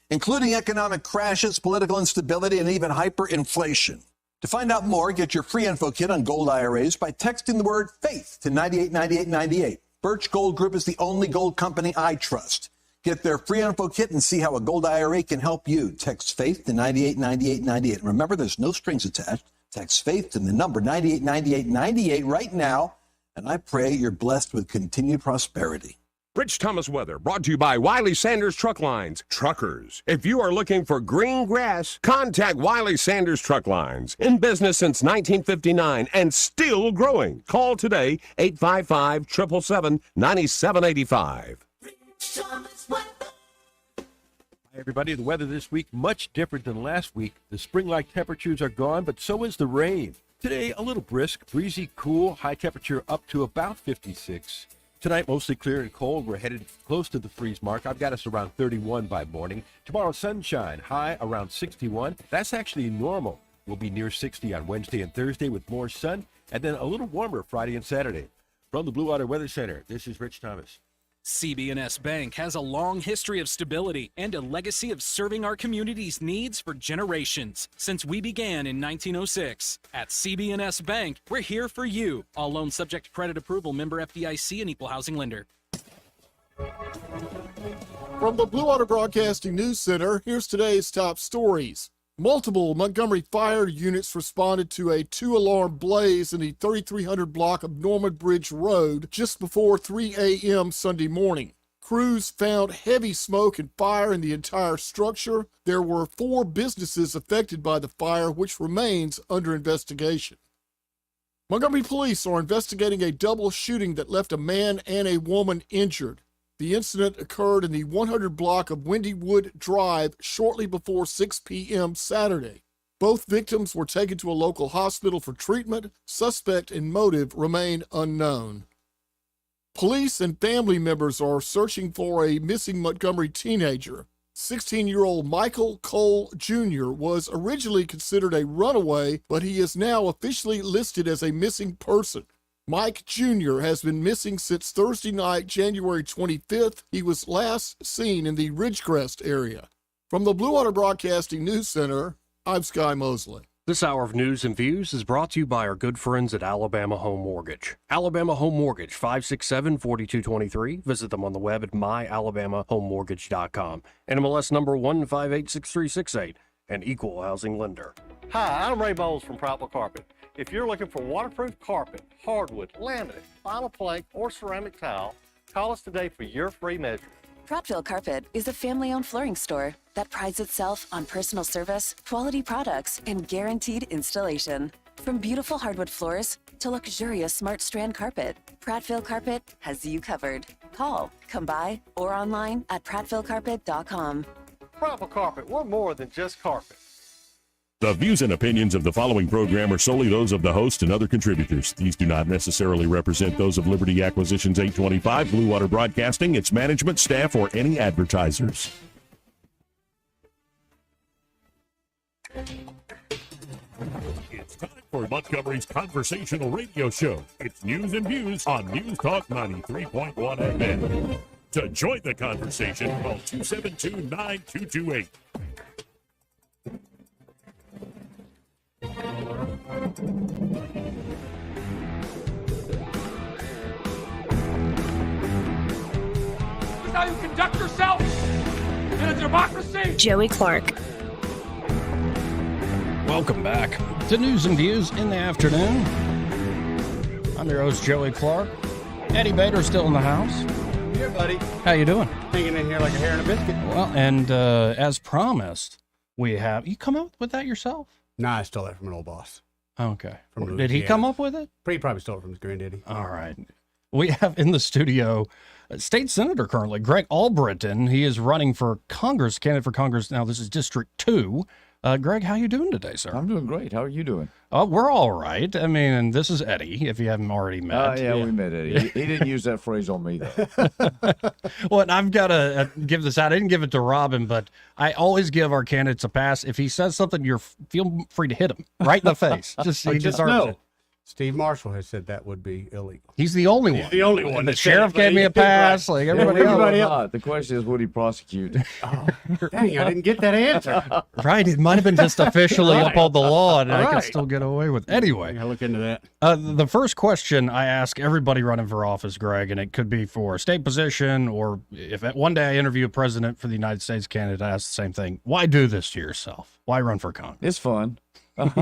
including economic crashes, political instability, and even hyperinflation. To find out more, get your free info kit on gold IRAs by texting the word FAITH to 989898. Birch Gold Group is the only gold company I trust. Get their free info kit and see how a gold IRA can help you. Text FAITH to 989898. Remember, there's no strings attached. Text FAITH to the number 989898 right now, and I pray you're blessed with continued prosperity. Rich Thomas weather brought to you by Wiley Sanders Truck Lines. Truckers, if you are looking for green grass, contact Wiley Sanders Truck Lines. In business since 1959 and still growing. Call today, 855-777-9785. Hi, everybody. The weather this week, much different than last week. The spring-like temperatures are gone, but so is the rain. Today, a little brisk, breezy, cool, high temperature up to about 56. Tonight, mostly clear and cold. We're headed close to the freeze mark. I've got us around 31 by morning. Tomorrow, sunshine, high around 61. That's actually normal. We'll be near 60 on Wednesday and Thursday with more sun, and then a little warmer Friday and Saturday. From the Blue Water Weather Center, this is Rich Thomas. CB&S Bank has a long history of stability and a legacy of serving our community's needs for generations since we began in 1906. At CB&S Bank, we're here for you. All loans subject to credit approval, member FDIC and equal housing lender. From the Blue Water Broadcasting News Center, here's today's top stories. Multiple Montgomery fire units responded to a 2-alarm blaze in the 3300 block of Norman Bridge Road just before 3 a.m. Sunday morning. Crews found heavy smoke and fire in the entire structure. There were 4 businesses affected by the fire, which remains under investigation. Montgomery police are investigating a double shooting that left a man and a woman injured. The incident occurred in the 100 block of Windywood Drive shortly before 6 p.m. Saturday. Both victims were taken to a local hospital for treatment. Suspect and motive remain unknown. Police and family members are searching for a missing Montgomery teenager. 16-year-old Michael Cole Jr. was originally considered a runaway, but he is now officially listed as a missing person. Mike Jr. has been missing since Thursday night, January 25th. He was last seen in the Ridgecrest area. From the Blue Water Broadcasting News Center, I'm Sky Mosley. This hour of news and views is brought to you by our good friends at Alabama Home Mortgage. Alabama Home Mortgage, 567-4223. Visit them on the web at myalabamahomemortgage.com. NMLS number 1586368, an equal housing lender. Hi, I'm Ray Bowles from Prattville Carpet. If you're looking for waterproof carpet, hardwood, laminate, vinyl plank, or ceramic tile, call us today for your free measure. Prattville Carpet is a family-owned flooring store that prides itself on personal service, quality products, and guaranteed installation. From beautiful hardwood floors to luxurious smart strand carpet, Prattville Carpet has you covered. Call, come by, or online at prattvillecarpet.com. Prattville Carpet, we're more than just carpet. The views and opinions of the following program are solely those of the host and other contributors. These do not necessarily represent those of Liberty Acquisitions 825, Blue Water Broadcasting, its management, staff, or any advertisers. It's time for Montgomery's conversational radio show. It's news and views on News Talk 93.1 FM. To join the conversation, call 272-9228. This is how you conduct yourself in a democracy. Joey Clark. Welcome back to News and Views in the afternoon. I'm your host, Joey Clark. Eddie Bader's still in the house. Here, buddy. How you doing? Hanging in here like a hair in a biscuit. Well, and as promised, we have... You come up with that yourself? Nah, I stole that from an old boss. Okay. From Did he come up with it? He probably stole it from his granddaddy. All right. We have in the studio state senator currently, Greg Albritton. He is running for Congress, candidate for Congress. Now, this is District 2. Greg, how you doing today, sir? I'm doing great. How are you doing? We're all right. I mean, and this is Eddie, if you haven't already met. Yeah, we met Eddie. He didn't use that phrase on me, though. Well, and I've got to give this out. I didn't give it to Robin, but I always give our candidates a pass. If he says something, feel free to hit him right in the face. Just know. Steve Marshall has said that would be illegal. He's the only one. He's the only one. The sheriff gave me a pass. Like everybody else. The question is, would he prosecute? Dang, I didn't get that answer. Right. It might have been just officially uphold the law, and I could still get away with it. Anyway. I'll look into that. The first question I ask everybody running for office, Greg, and it could be for a state position, or if one day I interview a president for the United States candidate, I ask the same thing. Why do this to yourself? Why run for Congress? It's fun. All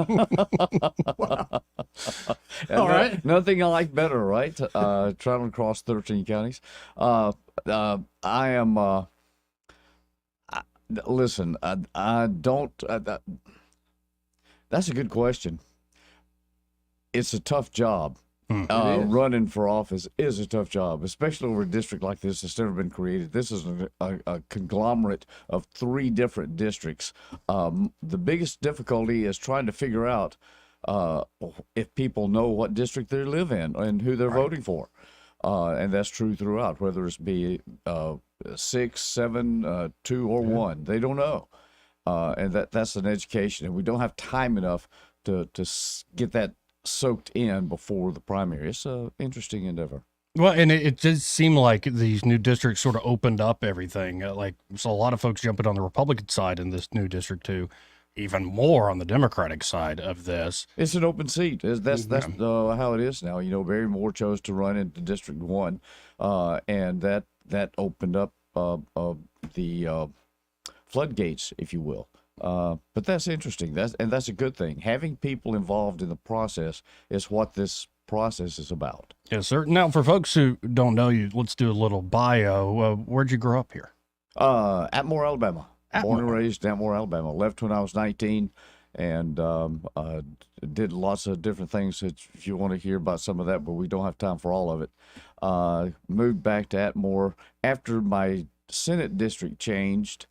right. Nothing I like better, right? Traveling across 13 counties. I am. Listen, I don't. That's a good question. It's a tough job. Running for office is a tough job, especially over a district like this that's never been created. This is a conglomerate of 3 different districts. The biggest difficulty is trying to figure out if people know what district they live in and who they're voting for. And that's true throughout, whether it's be 6, 7, 2, or 1. They don't know. And that's an education. And we don't have time enough to get that soaked in before the primary. It's an interesting endeavor. Well, and it does seem like these new districts sort of opened up everything. So a lot of folks jumping on the Republican side in this new district too, even more on the Democratic side of this. It's an open seat. That's how it is now. You know, Barry Moore chose to run into District 1, and that opened up the floodgates, if you will. But that's interesting. That's a good thing. Having people involved in the process is what this process is about. Yes, sir. Now, for folks who don't know you, let's do a little bio. Where'd you grow up here? Atmore, Alabama. Born and raised in Atmore, Alabama. Left when I was 19, and did lots of different things. If you want to hear about some of that, but we don't have time for all of it. Moved back to Atmore after my Senate district changed.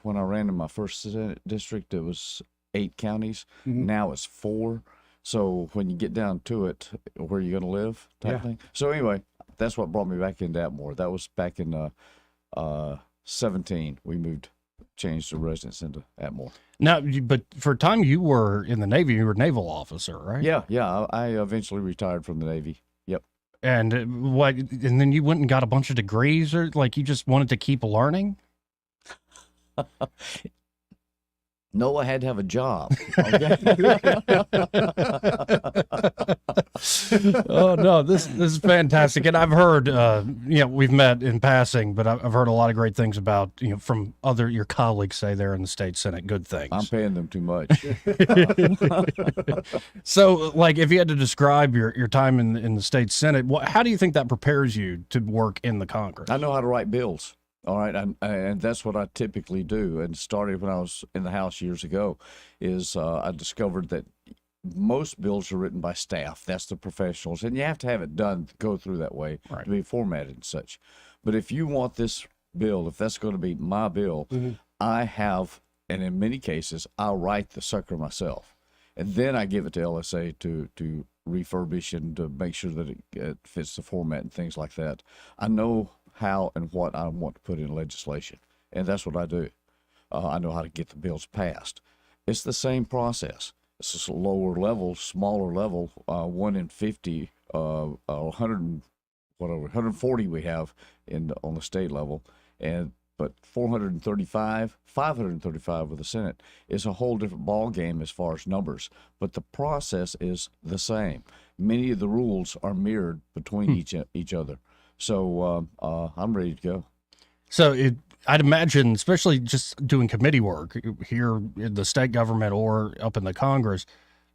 When I ran in my first Senate district, it was 8 counties. Now it's 4. So when you get down to it, where you going to live type thing. So anyway, that's what brought me back into Atmore. That was back in 17, we changed the residence into Atmore. Now, but for a time you were in the Navy, you were a naval officer, right? Yeah. I eventually retired from the Navy. Yep. And and then you went and got a bunch of degrees, or like you just wanted to keep learning? No, I had to have a job. Okay? Oh no, this is fantastic, and I've heard, we've met in passing, but I've heard a lot of great things about from your colleagues, say there in the state Senate, good things. I'm paying them too much. So, like, if you had to describe your time in the state Senate, how do you think that prepares you to work in the Congress? I know how to write bills. All right, and that's what I typically do. And started when I was in the House years ago, is I discovered that most bills are written by staff. That's the professionals, and you have to have it done, go through that way to be formatted and such. But if you want this bill, if that's going to be my bill, I have, and in many cases, I'll write the sucker myself, and then I give it to LSA to refurbish and to make sure that it fits the format and things like that. I know how and what I want to put in legislation, and that's what I do. I know how to get the bills passed. It's the same process. It's just a lower level, smaller level, 1 in 50, 100, whatever, 140 we have on the state level, but 435, 535 with the Senate is a whole different ball game as far as numbers. But the process is the same. Many of the rules are mirrored between each other. So I'm ready to go. So I'd imagine, especially just doing committee work here in the state government or up in the Congress,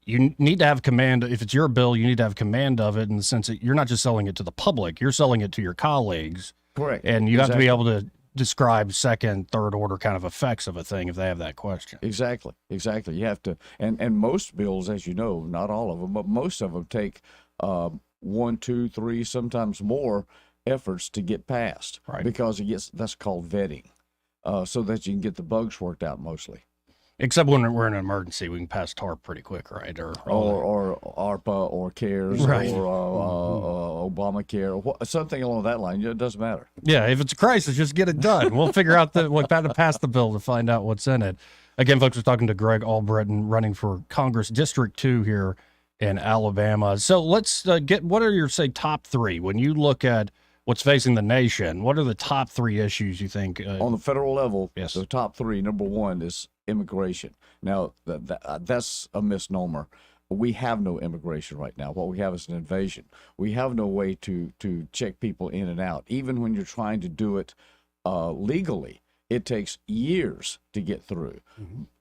you need to have command. If it's your bill, you need to have command of it in the sense that you're not just selling it to the public, you're selling it to your colleagues. Correct. And you have to be able to describe second, third order kind of effects of a thing if they have that question. Exactly. You have to, and most bills, as you know, not all of them, but most of them take 1, 2, 3, sometimes more efforts to get passed, because that's called vetting, so that you can get the bugs worked out mostly. Except when we're in an emergency, we can pass TARP pretty quick, right? Or ARPA or CARES or Obamacare or something along that line. It doesn't matter. Yeah, if it's a crisis, just get it done. We'll figure out how to pass the bill to find out what's in it. Again, folks, we're talking to Greg Albritton, running for Congress District 2 here in Alabama. So let's what are your, say, top 3 when you look at what's facing the nation? What are the top 3 issues you think? On the federal level, yes, the top 3, number 1 is immigration. Now, that's a misnomer. We have no immigration right now. What we have is an invasion. We have no way to check people in and out. Even when you're trying to do it legally, it takes years to get through,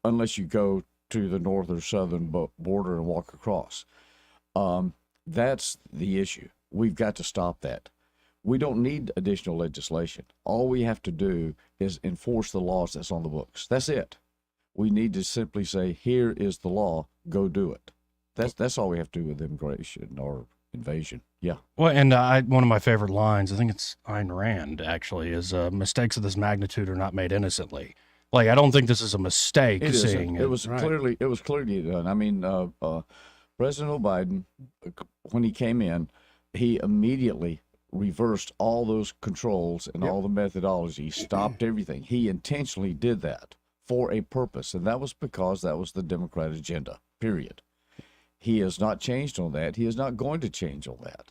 unless you go to the north or southern border and walk across. That's the issue. We've got to stop that. We don't need additional legislation. All we have to do is enforce the laws that's on the books. That's it. We need to simply say, here is the law, go do it. That's all we have to do with immigration or invasion. Yeah. Well, and one of my favorite lines, I think it's Ayn Rand, actually, is mistakes of this magnitude are not made innocently. Like, I don't think this is a mistake. It was clearly done. I mean, President Biden, when he came in, he immediately reversed all those controls and all the methodology, stopped everything. He intentionally did that for a purpose, and that was because that was the Democrat agenda, period. He has not changed on that. He is not going to change on that.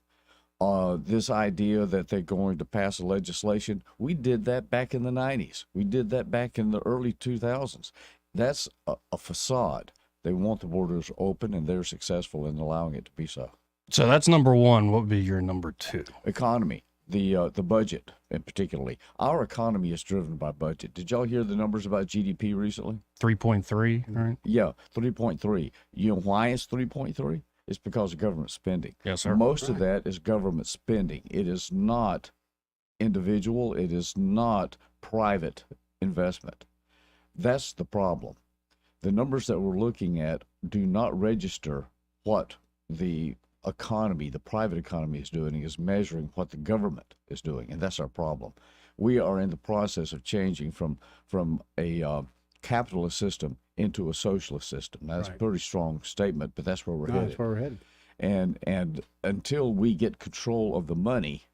This idea that they're going to pass a legislation, we did that back in the 90s. We did that back in the early 2000s. That's a facade. They want the borders open, and they're successful in allowing it to be so. So that's number 1. What would be your number 2? Economy, the budget, and particularly our economy is driven by budget. Did y'all hear the numbers about GDP recently? 3.3, right? Yeah, 3.3. You know why it's 3.3? It's because of government spending. Yes, sir. Most of that is government spending. It is not individual. It is not private investment. That's the problem. The numbers that we're looking at do not register what the economy, the private economy is doing, is measuring what the government is doing, and that's our problem. We are in the process of changing from a capitalist system into a socialist system. Now, that's a pretty strong statement, but that's where we're headed. That's where we're headed. And until we get control of the money,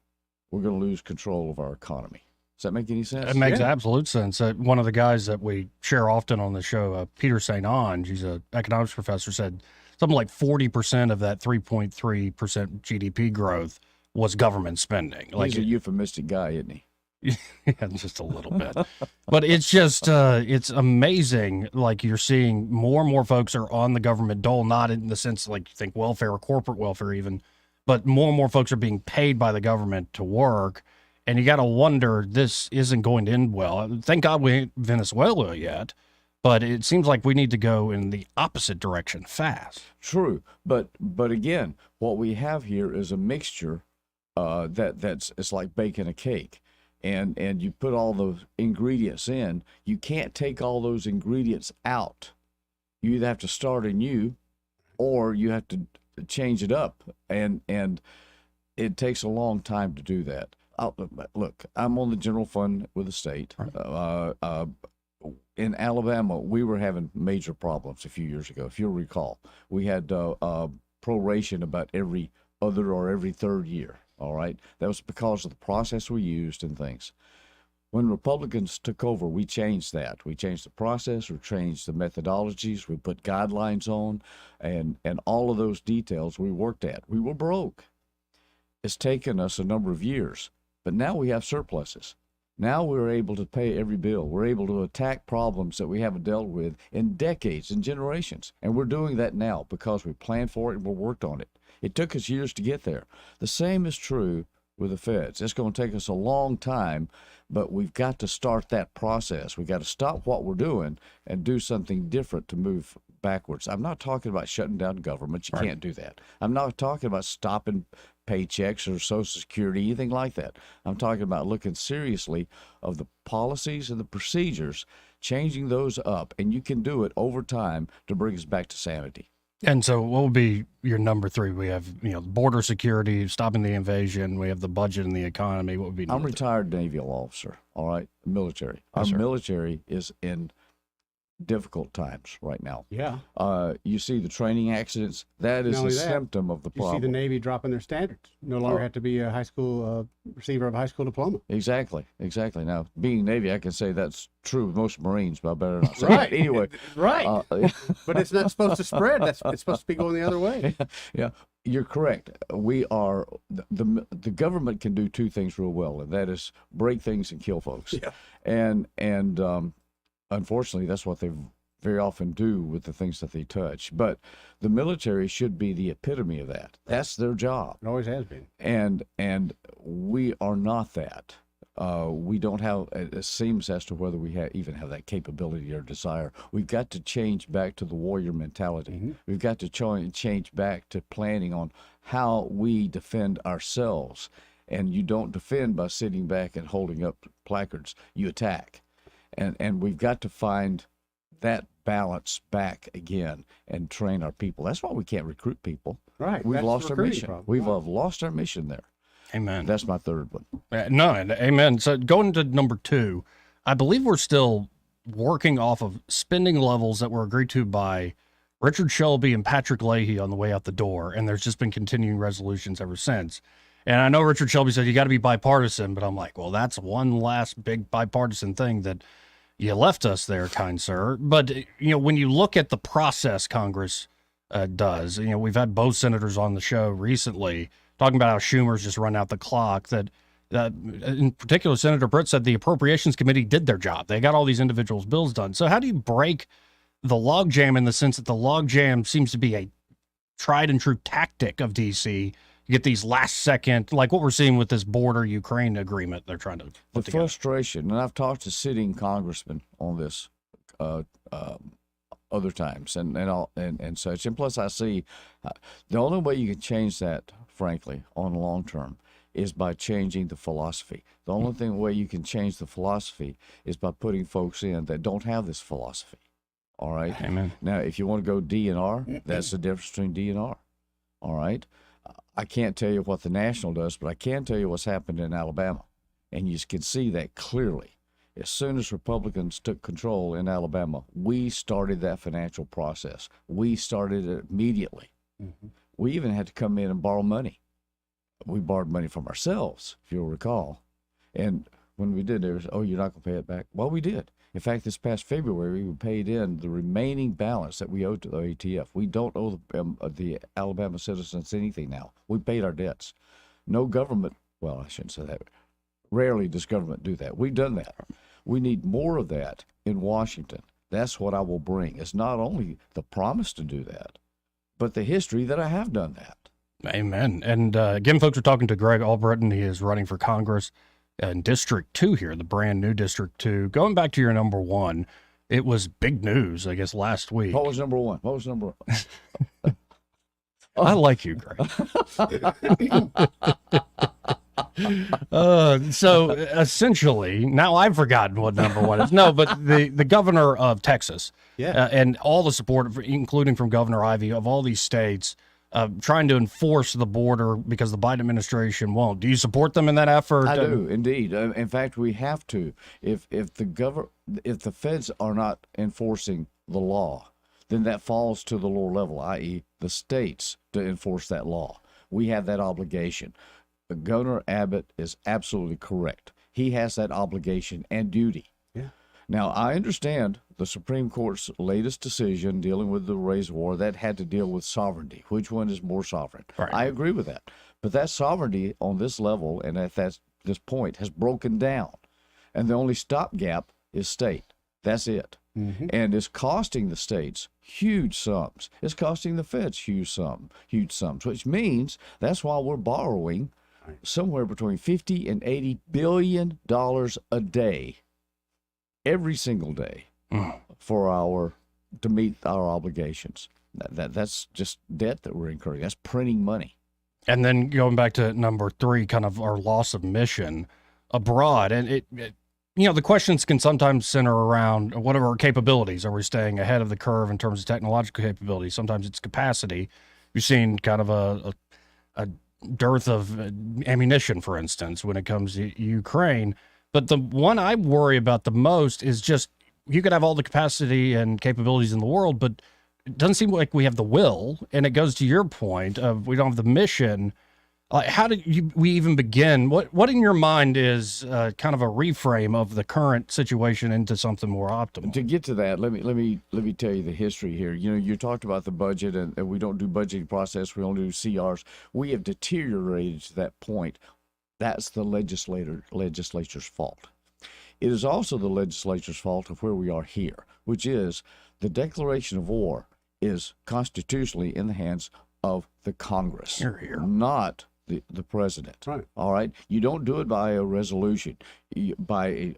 we're going to lose control of our economy. Does that make any sense? It makes absolute sense. One of the guys that we share often on the show, Peter St. Onge, he's an economics professor, said something like 40% of that 3.3% GDP growth was government spending. He's a euphemistic guy, isn't he? Yeah, just a little bit. But it's just, it's amazing. Like, you're seeing more and more folks are on the government dole, not in the sense like you think welfare or corporate welfare even, but more and more folks are being paid by the government to work. And you got to wonder, this isn't going to end well. Thank God we ain't Venezuela yet, but it seems like we need to go in the opposite direction fast. True, but again, what we have here is a mixture that's it's like baking a cake, and you put all those ingredients in. You can't take all those ingredients out. You either have to start anew, or you have to change it up, and it takes a long time to do that. Look, I'm on the general fund with the state. In Alabama, we were having major problems a few years ago. If you'll recall, we had proration about every other or every third year. All right, that was because of the process we used and things. When Republicans took over, we changed that. We changed the process, we changed the methodologies, we put guidelines on, and all of those details we worked at. We were broke. It's taken us a number of years. But now we have surpluses. Now we're able to pay every bill. We're able to attack problems that we haven't dealt with in decades and generations. And we're doing that now because we planned for it and we worked on it. It took us years to get there. The same is true with the feds. It's going to take us a long time, but we've got to start that process. We've got to stop what we're doing and do something different to move backwards. I'm not talking about shutting down government. You can't do that. I'm not talking about stopping paychecks or Social Security, anything like that. I'm talking about looking seriously of the policies and the procedures, changing those up, and you can do it over time to bring us back to sanity. And so what would be your number three? We have, border security, stopping the invasion. We have the budget and the economy. What would be I'm a retired naval officer, all right, military. Our military is in difficult times right now. Yeah. You see the training accidents. That is a symptom of the problem. You see the Navy dropping their standards. No longer have to be a high school receiver of a high school diploma. Exactly. Now, being Navy, I can say that's true with most Marines, but I better not say that. Anyway. Right. But it's not supposed to spread. It's supposed to be going the other way. Yeah. You're correct. We are the government can do two things real well, and that is break things and kill folks. Yeah. And unfortunately, that's what they very often do with the things that they touch. But the military should be the epitome of that. That's their job. It always has been. And we are not that. We don't have, it seems as to whether we even have that capability or desire. We've got to change back to the warrior mentality. Mm-hmm. We've got to change back to planning on how we defend ourselves. And you don't defend by sitting back and holding up placards. You attack. And we've got to find that balance back again and train our people. That's why we can't recruit people. Right. We've lost our mission. We've lost our mission there. Amen. That's my third one. No, amen. So going to number two, I believe we're still working off of spending levels that were agreed to by Richard Shelby and Patrick Leahy on the way out the door. And there's just been continuing resolutions ever since. And I know Richard Shelby said you got to be bipartisan, but I'm like, well, that's one last big bipartisan thing that you left us there, kind sir. But, when you look at the process Congress does, we've had both senators on the show recently talking about how Schumer's just run out the clock, that in particular, Senator Britt said the Appropriations Committee did their job. They got all these individuals' bills done. So how do you break the logjam in the sense that the logjam seems to be a tried and true tactic of D.C., get these last second, like what we're seeing with this border Ukraine agreement they're trying to put together. Frustration, and I've talked to sitting congressmen on this other times and such, and plus I see the only way you can change that, frankly, on long term is by changing the philosophy. The only way you can change the philosophy is by putting folks in that don't have this philosophy. All right? Amen. Now, if you want to go DNR, that's the difference between DNR. All right? I can't tell you what the National does, but I can tell you what's happened in Alabama. And you can see that clearly. As soon as Republicans took control in Alabama, we started that financial process. We started it immediately. Mm-hmm. We even had to come in and borrow money. We borrowed money from ourselves, if you'll recall. And when we did, there was, oh, you're not going to pay it back. Well, we did. In fact, this past February, we paid in the remaining balance that we owed to the ATF. We don't owe the Alabama citizens anything now. We paid our debts. No government, well, I shouldn't say that. Rarely does government do that. We've done that. We need more of that in Washington. That's what I will bring. It's not only the promise to do that, but the history that I have done that. Amen. And again, folks, we're talking to Greg Albritton. He is running for Congress in District 2 here, the brand new District 2. Going back to your number one, it was big news, I guess, last week. What was number one? I like you, Greg. So essentially, now I've forgotten what number one is. No, but the governor of Texas, and all the support, including from Governor Ivey, of all these states, trying to enforce the border because the Biden administration won't. Do you support them in that effort? I do, indeed. In fact, we have to. If the feds are not enforcing the law, then that falls to the lower level, i.e., the states, to enforce that law. We have that obligation. Governor Abbott is absolutely correct. He has that obligation and duty. Yeah. Now, I understand the Supreme Court's latest decision dealing with the race war, that had to deal with sovereignty. Which one is more sovereign? Right. I agree with that. But that sovereignty on this level and at this point has broken down. And the only stopgap is state. That's it. Mm-hmm. And it's costing the states huge sums. It's costing the feds huge sums, which means that's why we're borrowing somewhere between $50 and $80 billion a day, every single day, to meet our obligations. That's just debt that we're incurring. That's printing money. And then going back to number three, kind of our loss of mission abroad, and it the questions can sometimes center around what are our capabilities? Are we staying ahead of the curve in terms of technological capabilities? Sometimes it's capacity. We've seen kind of a dearth of ammunition, for instance, when it comes to Ukraine. But the one I worry about the most is just, you could have all the capacity and capabilities in the world, but it doesn't seem like we have the will. And it goes to your point of we don't have the mission. How did we even begin? What in your mind is kind of a reframe of the current situation into something more optimal? To get to that, let me tell you the history here. You talked about the budget, and we don't do budgeting process. We only do CRs. We have deteriorated to that point. That's the legislature's fault. It is also the legislature's fault of where we are here, which is the declaration of war is constitutionally in the hands of the Congress, not the president. Right. All right. You don't do it by a resolution, by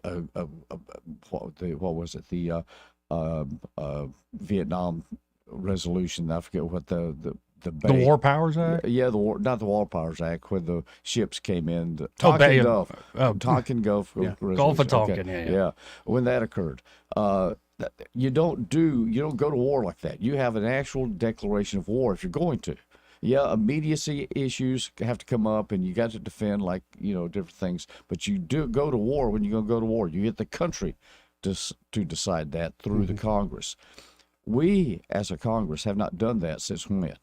what was it? The Vietnam resolution. I forget what the War Powers Act. Yeah, not the War Powers Act, when the ships came in. The Tonkin Gulf. Tonkin Gulf. Yeah. Gulf of Tonkin. Okay. Yeah. When that occurred. You don't go to war like that. You have an actual declaration of war if you're going to. Yeah, immediacy issues have to come up, and you got to defend, like, different things. But you do go to war when you're going to go to war. You get the country to decide that through the Congress. We, as a Congress, have not done that since when?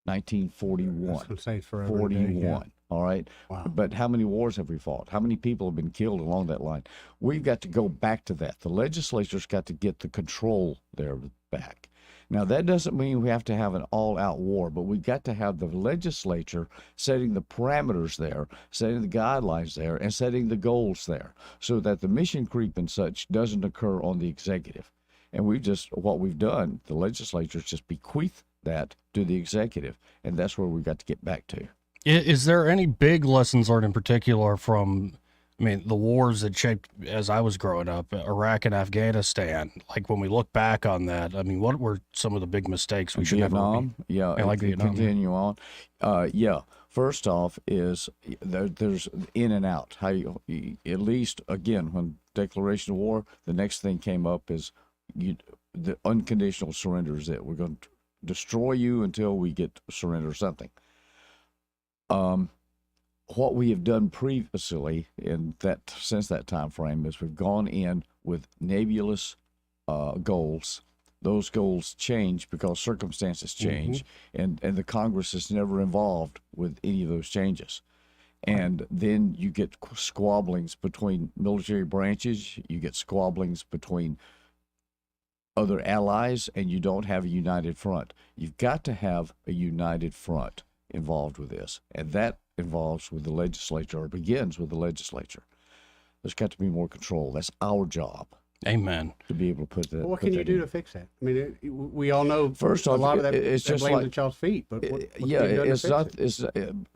1941. I was gonna say it's forever 41. yeah. All right. Wow. But how many wars have we fought? How many people have been killed along that line? We've got to go back to that. The legislature's got to get the control there back. Now, that doesn't mean we have to have an all-out war, but we've got to have the legislature setting the parameters there, setting the guidelines there, and setting the goals there, so that the mission creep and such doesn't occur on the executive. And what we've done, the legislature's just bequeathed that to the executive, and that's where we've got to get back to. Is there any big lessons learned in particular from, the wars that shaped, as I was growing up, Iraq and Afghanistan? Like, when we look back on that, what were some of the big mistakes we should Vietnam, never be? Like Vietnam. Continue on. First off is there's in and out. At least, again, when declaration of war, the next thing came up is the unconditional surrender is it. We're going to destroy you until we get surrender something. What we have done previously since that time frame is we've gone in with nebulous goals. Those goals change because circumstances change, and the Congress is never involved with any of those changes. And then you get squabblings between military branches, you get squabblings between other allies, and you don't have a united front. You've got to have a united front involved with this, and that involves with the legislature, or begins with the legislature. There's got to be more control. That's our job. Amen. To be able to put that. Well, what can you do to fix that? I mean, we all know first a off, lot of that. It's just blames like at y'all's feet, but what yeah, can be done to it's fix not. it? It's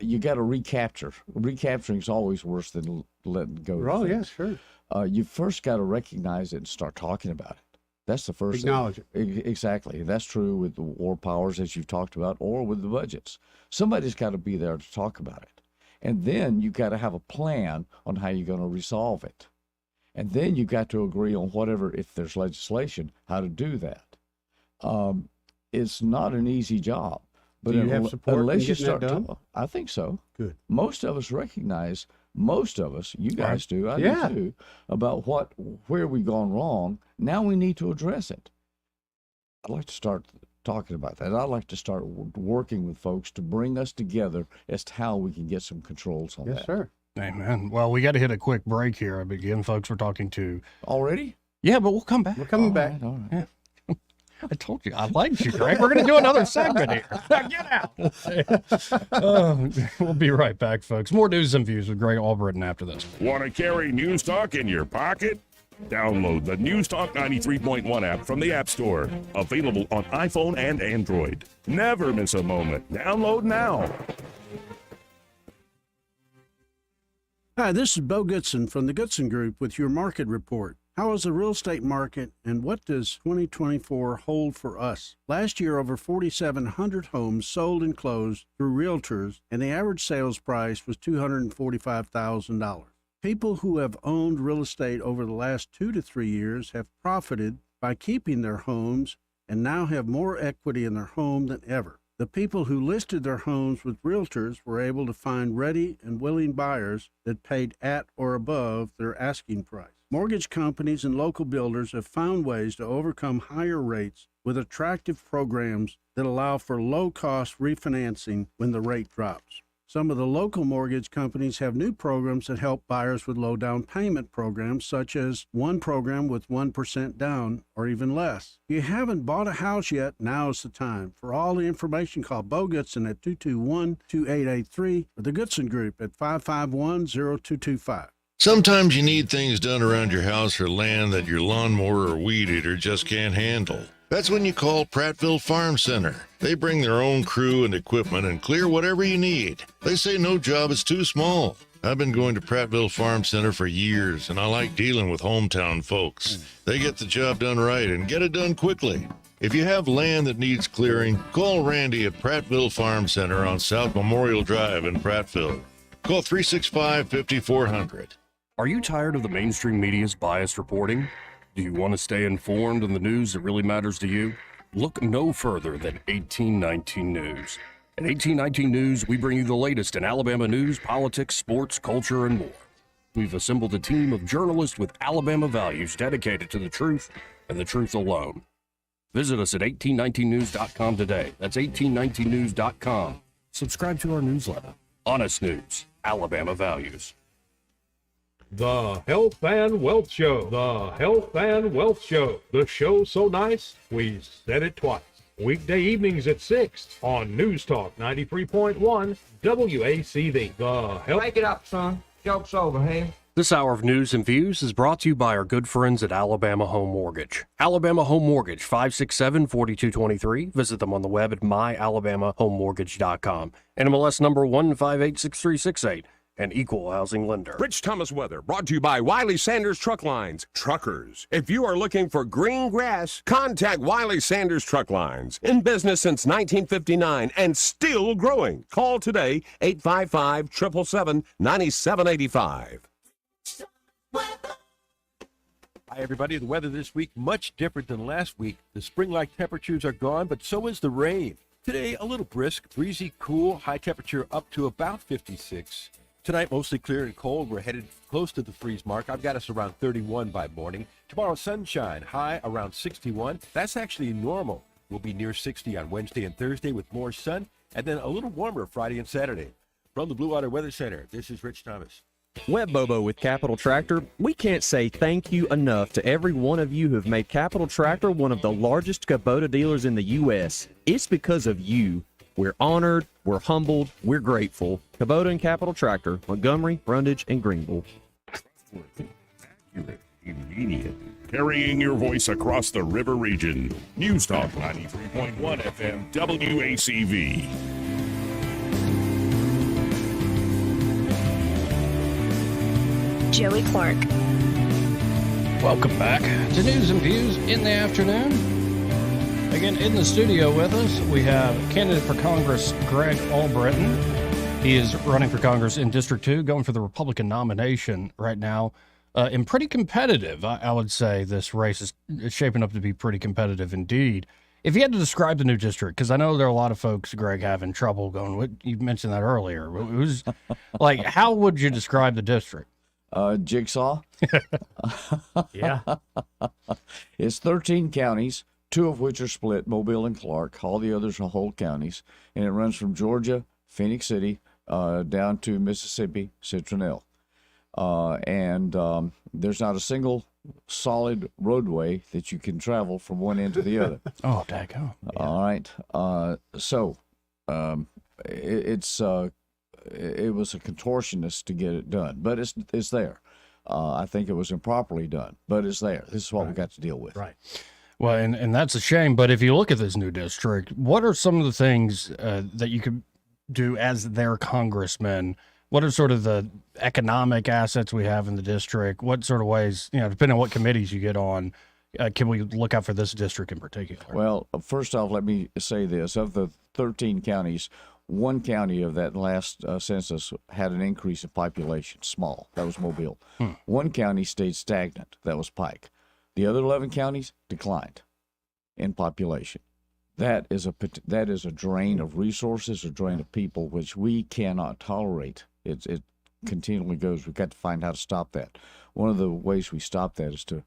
you got to recapture. Recapturing is always worse than letting go. Oh, of yeah, things. sure. You first got to recognize it and start talking about it. That's the first Acknowledge thing. Exactly. And that's true with the war powers, as you've talked about, or with the budgets. Somebody's got to be there to talk about it. And then you got to have a plan on how you're going to resolve it. And then you got to agree on whatever, if there's legislation, how to do that. It's not an easy job. But Do you have support unless in you getting start, that done? I think so. Good. Most of us recognize, most of us, you guys do, I Yeah. do too, about where we've gone wrong. Now we need to address it. I'd like to start talking about that. I'd like to start working with folks to bring us together as to how we can get some controls on that. Yes, sir. Amen. Well, we got to hit a quick break here. Again, folks, we're talking to. Already? Yeah, but we'll come back. We're coming back. All right. Yeah. I told you, I liked you, Greg. We're going to do another segment here. Get out. We'll be right back, folks. More news and views with Greg Albritton after this. Want to carry News Talk in your pocket? Download the News Talk 93.1 app from the App Store. Available on iPhone and Android. Never miss a moment. Download now. Hi, this is Bo Goodson from the Goodson Group with your market report. How is the real estate market and what does 2024 hold for us? Last year, over 4,700 homes sold and closed through realtors, and the average sales price was $245,000. People who have owned real estate over the last 2 to 3 years have profited by keeping their homes and now have more equity in their home than ever. The people who listed their homes with realtors were able to find ready and willing buyers that paid at or above their asking price. Mortgage companies and local builders have found ways to overcome higher rates with attractive programs that allow for low-cost refinancing when the rate drops. Some of the local mortgage companies have new programs that help buyers with low down payment programs, such as one program with 1% down or even less. If you haven't bought a house yet, now is the time. For all the information, call Bo Goodson at 221-2883 or the Goodson Group at 551-0225. Sometimes you need things done around your house or land that your lawnmower or weed eater just can't handle. That's when you call Prattville Farm Center. They bring their own crew and equipment and clear whatever you need. They say no job is too small. I've been going to Prattville Farm Center for years, and I like dealing with hometown folks. They get the job done right and get it done quickly. If you have land that needs clearing, call Randy at Prattville Farm Center on South Memorial Drive in Prattville. Call 365-5400. Are you tired of the mainstream media's biased reporting? Do you want to stay informed on the news that really matters to you? Look no further than 1819 News. At 1819 News, we bring you the latest in Alabama news, politics, sports, culture, and more. We've assembled a team of journalists with Alabama values dedicated to the truth and the truth alone. Visit us at 1819news.com today. That's 1819news.com. Subscribe to our newsletter. Honest News, Alabama Values. The Health and Wealth Show. The Health and Wealth Show. The show so nice, we said it twice. Weekday evenings at 6 on News Talk 93.1 WACD. The Health. Make it up, son. Joke's over, hey? This hour of news and views is brought to you by our good friends at Alabama Home Mortgage. Alabama Home Mortgage, 567-4223. Visit them on the web at myalabamahomemortgage.com. NMLS number 1586368. An equal housing lender. Rich Thomas weather brought to you by Wiley Sanders Truck Lines. Truckers, if you are looking for green grass, contact Wiley Sanders Truck Lines. In business since 1959 and still growing. Call today, 855-777-9785. Hi, everybody. The weather this week, much different than last week. The spring-like temperatures are gone, but so is the rain. Today, a little brisk, breezy, cool, high temperature up to about 56. Tonight, mostly clear and cold. We're headed close to the freeze mark. I've got us around 31 by morning. Tomorrow, sunshine, high around 61. That's actually normal. We'll be near 60 on Wednesday and Thursday with more sun, and then a little warmer Friday and Saturday. From the Blue Water Weather Center, this is Rich Thomas. Web Bobo with Capital Tractor. We can't say thank you enough to every one of you who have made Capital Tractor one of the largest Kubota dealers in the U.S. It's because of you. We're honored, we're humbled, we're grateful. Kubota and Capital Tractor, Montgomery, Brundage, and Greenville. Accurate, immediate. Carrying your voice across the river region. News Talk 93.1 FM WACV. Joey Clark. Welcome back to News and Views in the afternoon. Again, in the studio with us, we have candidate for Congress, Greg Albritton. He is running for Congress in District 2, going for the Republican nomination right now. And pretty competitive, I would say this race is shaping up to be pretty competitive indeed. If you had to describe the new district, because I know there are a lot of folks, Greg, having trouble going, you mentioned that earlier. It was like, how would you describe the district? Jigsaw. Yeah. It's 13 counties, 2 of which are split, Mobile and Clark. All the others are whole counties. And it runs from Georgia, Phoenix City, down to Mississippi, Citronelle. And there's not a single solid roadway that you can travel from one end to the other. Oh, daggone. Yeah. All right. It was a contortionist to get it done, but it's there. I think it was improperly done, but it's there. This is what we got to deal with. Right. Well, and that's a shame. But if you look at this new district, what are some of the things that you could do as their congressman? What are sort of the economic assets we have in the district? What sort of ways, depending on what committees you get on, can we look out for this district in particular? Well, first off, let me say this. Of the 13 counties, one county of that last census had an increase in population, small. That was Mobile. One county stayed stagnant. That was Pike. The other 11 counties declined in population. That is a drain of resources, a drain of people, which we cannot tolerate. It continually goes. We've got to find how to stop that. One of the ways we stop that is to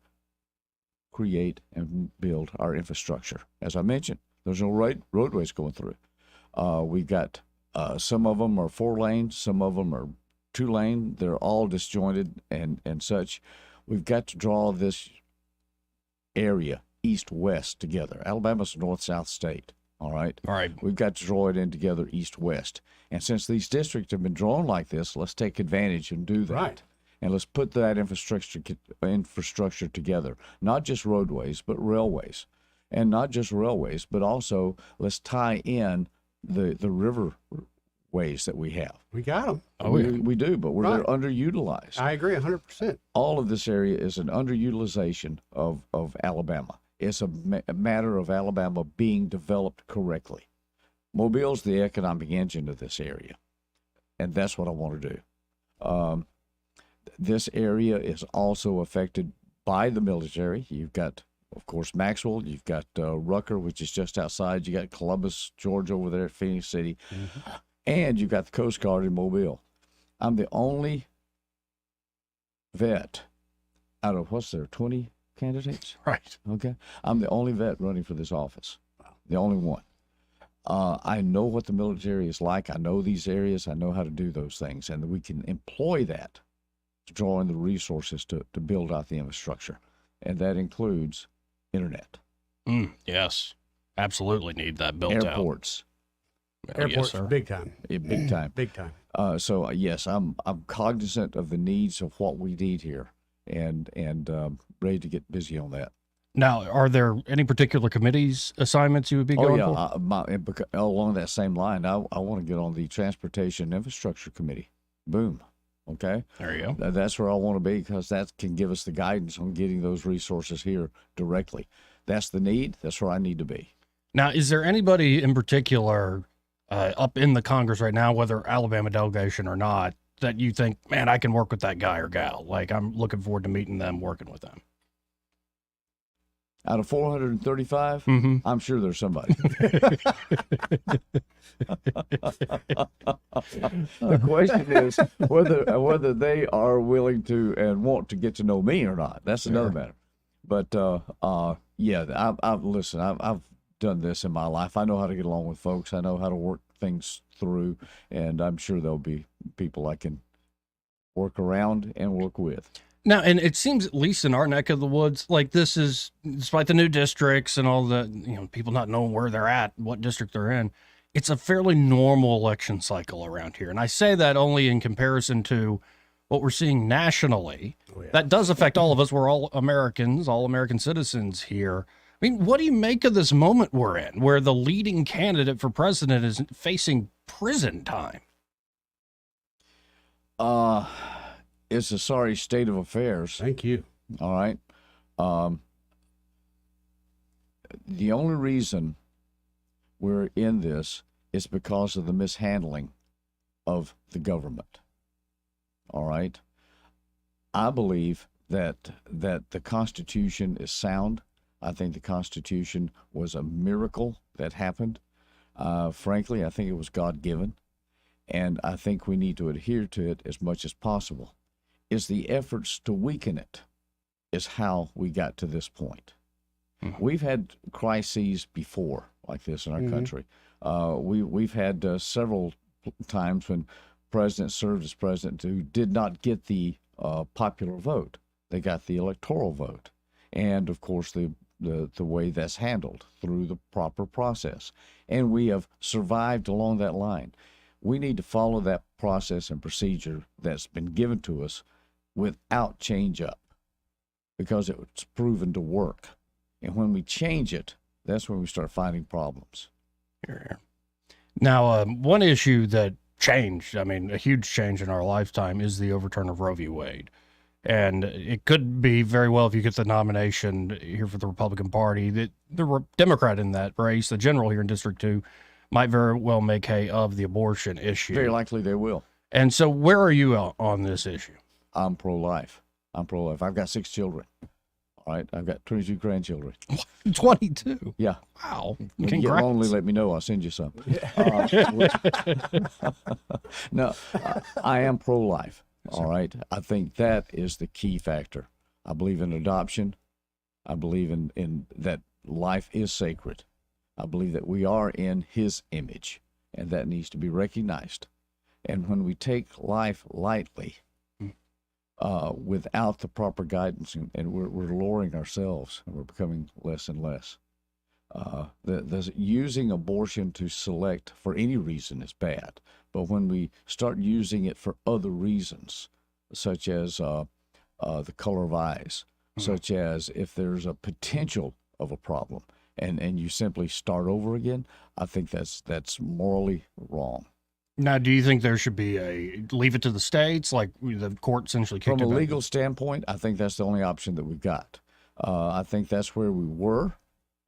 create and build our infrastructure. As I mentioned, there's no roadways going through. We've got some of them are 4 lanes, some of them are 2 lane. They're all disjointed and such. We've got to draw this area east-west together. Alabama's a north-south state. All right. All right. We've got to draw it in together east-west. And since these districts have been drawn like this, let's take advantage and do that. Right. And let's put that infrastructure together. Not just roadways, but railways. And not just railways, but also let's tie in the river ways that we have. We got them. We do, but they're underutilized. I agree 100%. All of this area is an underutilization of Alabama. It's a matter of Alabama being developed correctly. Mobile's the economic engine of this area, and that's what I want to do. This area is also affected by the military. You've got, of course, Maxwell. You've got Rucker, which is just outside. You got Columbus, Georgia, over there at Phoenix City. Mm-hmm. And you've got the Coast Guard in Mobile. I'm the only vet out of, 20 candidates? Right. Okay. I'm the only vet running for this office. Wow. The only one. I know what the military is like. I know these areas. I know how to do those things. And we can employ that to draw in the resources to build out the infrastructure. And that includes internet. Yes. Absolutely need that built out. Airports. Airports, yes, big time. Yeah, big time. Big time. So yes, I'm cognizant of the needs of what we need here, and ready to get busy on that. Now, are there any particular committees assignments you would be going for? Along that same line, I want to get on the Transportation Infrastructure Committee. Boom. Okay. There you go. That's where I want to be, because that can give us the guidance on getting those resources here directly. That's the need. That's where I need to be. Now, is there anybody in particular up in the Congress right now, whether Alabama delegation or not, that you think, man, I can work with that guy or gal? Like, I'm looking forward to meeting them, working with them. Out of 435, I'm sure there's somebody. The question is whether they are willing to and want to get to know me or not. That's another matter. But yeah, I've done this in my life. I know how to get along with folks. I know how to work things through, and I'm sure there'll be people I can work around and work with. Now, and it seems, at least in our neck of the woods, like this is, despite the new districts and all the, people not knowing where they're at, what district they're in, it's a fairly normal election cycle around here. And I say that only in comparison to what we're seeing nationally. That does affect all of us. We're all Americans, all American citizens here. I mean, what do you make of this moment we're in, where the leading candidate for president is facing prison time? It's a sorry state of affairs. Thank you. All right. The only reason we're in this is because of the mishandling of the government. All right. I believe that the Constitution is sound. I think the Constitution was a miracle that happened. Frankly, I think it was God-given, and I think we need to adhere to it as much as possible. It's the efforts to weaken it is how we got to this point. Mm-hmm. We've had crises before like this in our country. We've had several times when presidents served as president who did not get the popular vote. They got the electoral vote. And, of course, the way that's handled through the proper process. And we have survived along that line. We need to follow that process and procedure that's been given to us without change up, because it's proven to work. And when we change it, that's when we start finding problems. Here. Now, one issue that changed, I mean, a huge change in our lifetime, is the overturn of Roe v. Wade. And it could be very well, if you get the nomination here for the Republican Party, that the Democrat in that race, the general here in District 2, might very well make hay of the abortion issue. Very likely they will. And so where are you on this issue? I'm pro-life. I'm pro-life. I've got 6 children. All right. I've got 22 grandchildren. 22? Yeah. Wow. When you Congrats. get lonely, let me know. I'll send you some. No, I am pro-life. All right. I think that is the key factor. I believe in adoption. I believe in that life is sacred. I believe that we are in His image, and that needs to be recognized. And when we take life lightly, without the proper guidance, and we're lowering ourselves, and we're becoming less and less. Using abortion to select for any reason is bad, but when we start using it for other reasons, such as the color of eyes, such as if there's a potential of a problem, and you simply start over again, I think that's morally wrong. Now, do you think there should be leave it to the states, like the court essentially kicked it From a back? legal standpoint, I think that's the only option that we've got. I think that's where we were,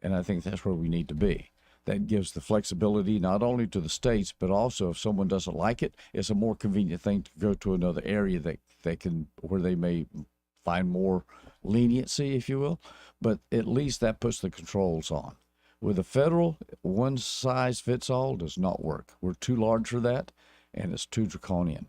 and I think that's where we need to be. That gives the flexibility not only to the states, but also if someone doesn't like it, it's a more convenient thing to go to another area where they may find more leniency, if you will. But at least that puts the controls on. With the federal, one size fits all does not work. We're too large for that, and it's too draconian,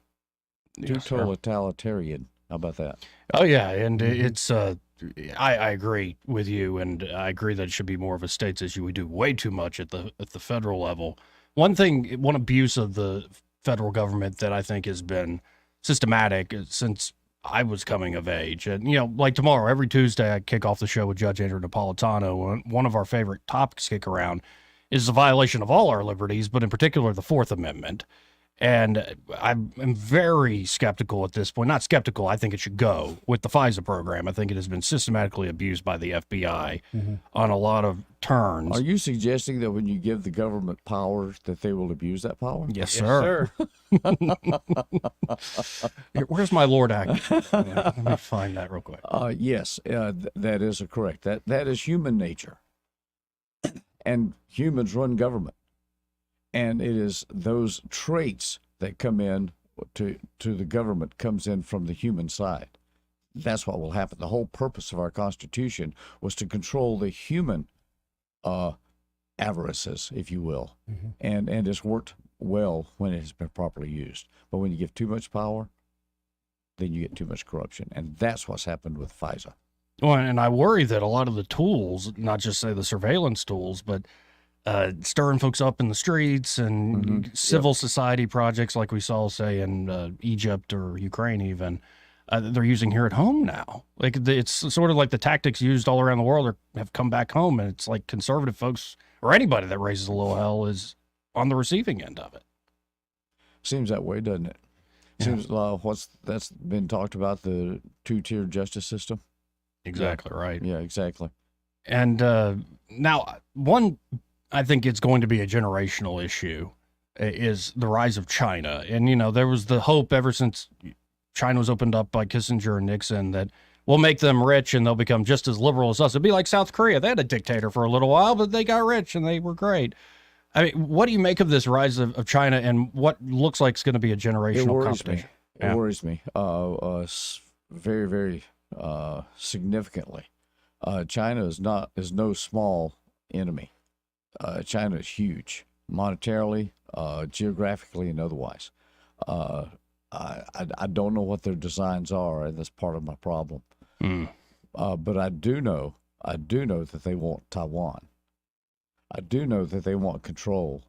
too totalitarian. How about that? Oh, yeah, and it's I agree with you, and I agree that it should be more of a states issue. We do way too much at the federal level. One abuse of the federal government that I think has been systematic since I was coming of age. And, like tomorrow, every Tuesday, I kick off the show with Judge Andrew Napolitano. One of our favorite topics kick around is the violation of all our liberties, but in particular, the Fourth Amendment. And I'm very skeptical at this point. Not skeptical, I think it should go with the FISA program. I think it has been systematically abused by the FBI on a lot of turns. Are you suggesting that when you give the government power that they will abuse that power? Yes, sir. Where's my Lord Act? Let me find that real quick. Yes, that is correct. That is human nature. And humans run government. And it is those traits that come in to the government comes in from the human side. That's what will happen. The whole purpose of our Constitution was to control the human avarices, if you will. And it's worked well when it has been properly used. But when you give too much power, then you get too much corruption. And that's what's happened with FISA. Well, and I worry that a lot of the tools, not just say the surveillance tools, but stirring folks up in the streets and civil society projects like we saw, say, in Egypt or Ukraine even. They're using here at home now. Like it's sort of like the tactics used all around the world have come back home, and it's like conservative folks or anybody that raises a little hell is on the receiving end of it. Seems that way, doesn't it? Seems that's been talked about, the two-tier justice system. Exactly right. Yeah, exactly. And now, one, I think it's going to be a generational issue, is the rise of China. And, you know, there was the hope ever since China was opened up by Kissinger and Nixon that we'll make them rich and they'll become just as liberal as us. It'd be like South Korea. They had a dictator for a little while, but they got rich and they were great. I mean, what do you make of this rise of China and what looks like it's going to be a generational competition? It worries me. Very, very significantly. China is no small enemy. China is huge, monetarily, geographically, and otherwise. I don't know what their designs are, and that's part of my problem. But I do know that they want Taiwan. I do know that they want control.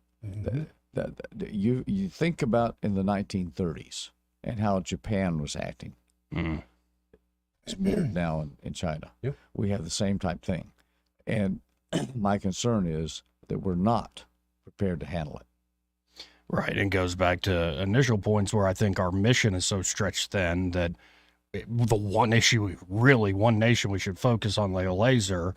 That you think about in the 1930s and how Japan was acting. It's mirrored now in China. We have the same type thing. And my concern is that we're not prepared to handle it. Right. And goes back to initial points where I think our mission is so stretched thin that the one issue, one nation we should focus on, like a laser.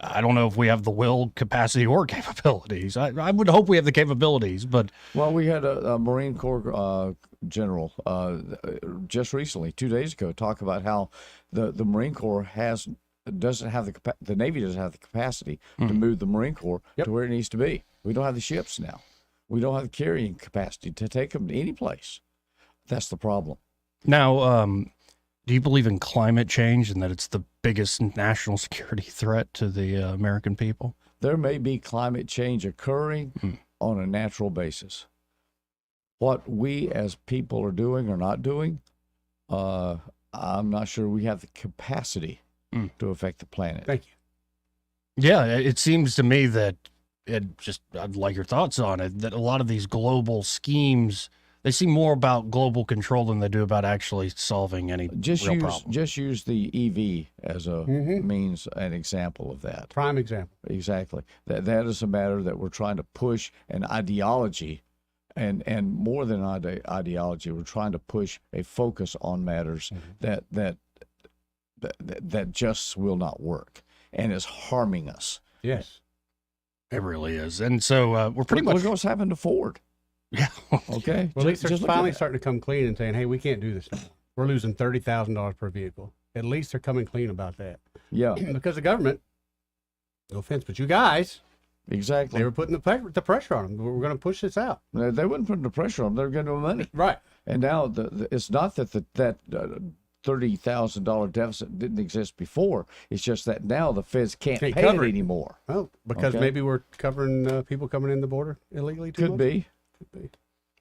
I don't know if we have the will, capacity, or capabilities. I would hope we have the capabilities, but... Well, we had a Marine Corps general just recently, 2 days ago, talk about how the Marine Corps doesn't have the Navy doesn't have the capacity to move the Marine Corps to where it needs to be. We don't have the ships now. We don't have the carrying capacity to take them to any place. That's the problem. Now, do you believe in climate change and that it's the biggest national security threat to the American people? There may be climate change occurring on a natural basis. What we as people are doing or not doing, I'm not sure we have the capacity to affect the planet. Thank you. Yeah, it seems to me that I'd like your thoughts on it, that a lot of these global schemes, they seem more about global control than they do about actually solving any real problem. Just use the EV as a means, an example of that. Prime example. Exactly. That is a matter that we're trying to push an ideology, and more than ideology, we're trying to push a focus on matters that just will not work and is harming us. Yes. It really is. And so we're pretty much... Look what's happened to Ford. Yeah. Okay. Well, at least they're finally starting to come clean and saying, hey, we can't do this anymore. We're losing $30,000 per vehicle. At least they're coming clean about that. Yeah. Because the government, no offense, but you guys... Exactly. They were putting the pressure on them. We're going to push this out. They wouldn't put the pressure on them. They were getting the money. Right. And now it's not that that $30,000 deficit didn't exist before. It's just that now the feds can't pay cover it it anymore. Oh, because maybe we're covering people coming in the border illegally too much? Could be.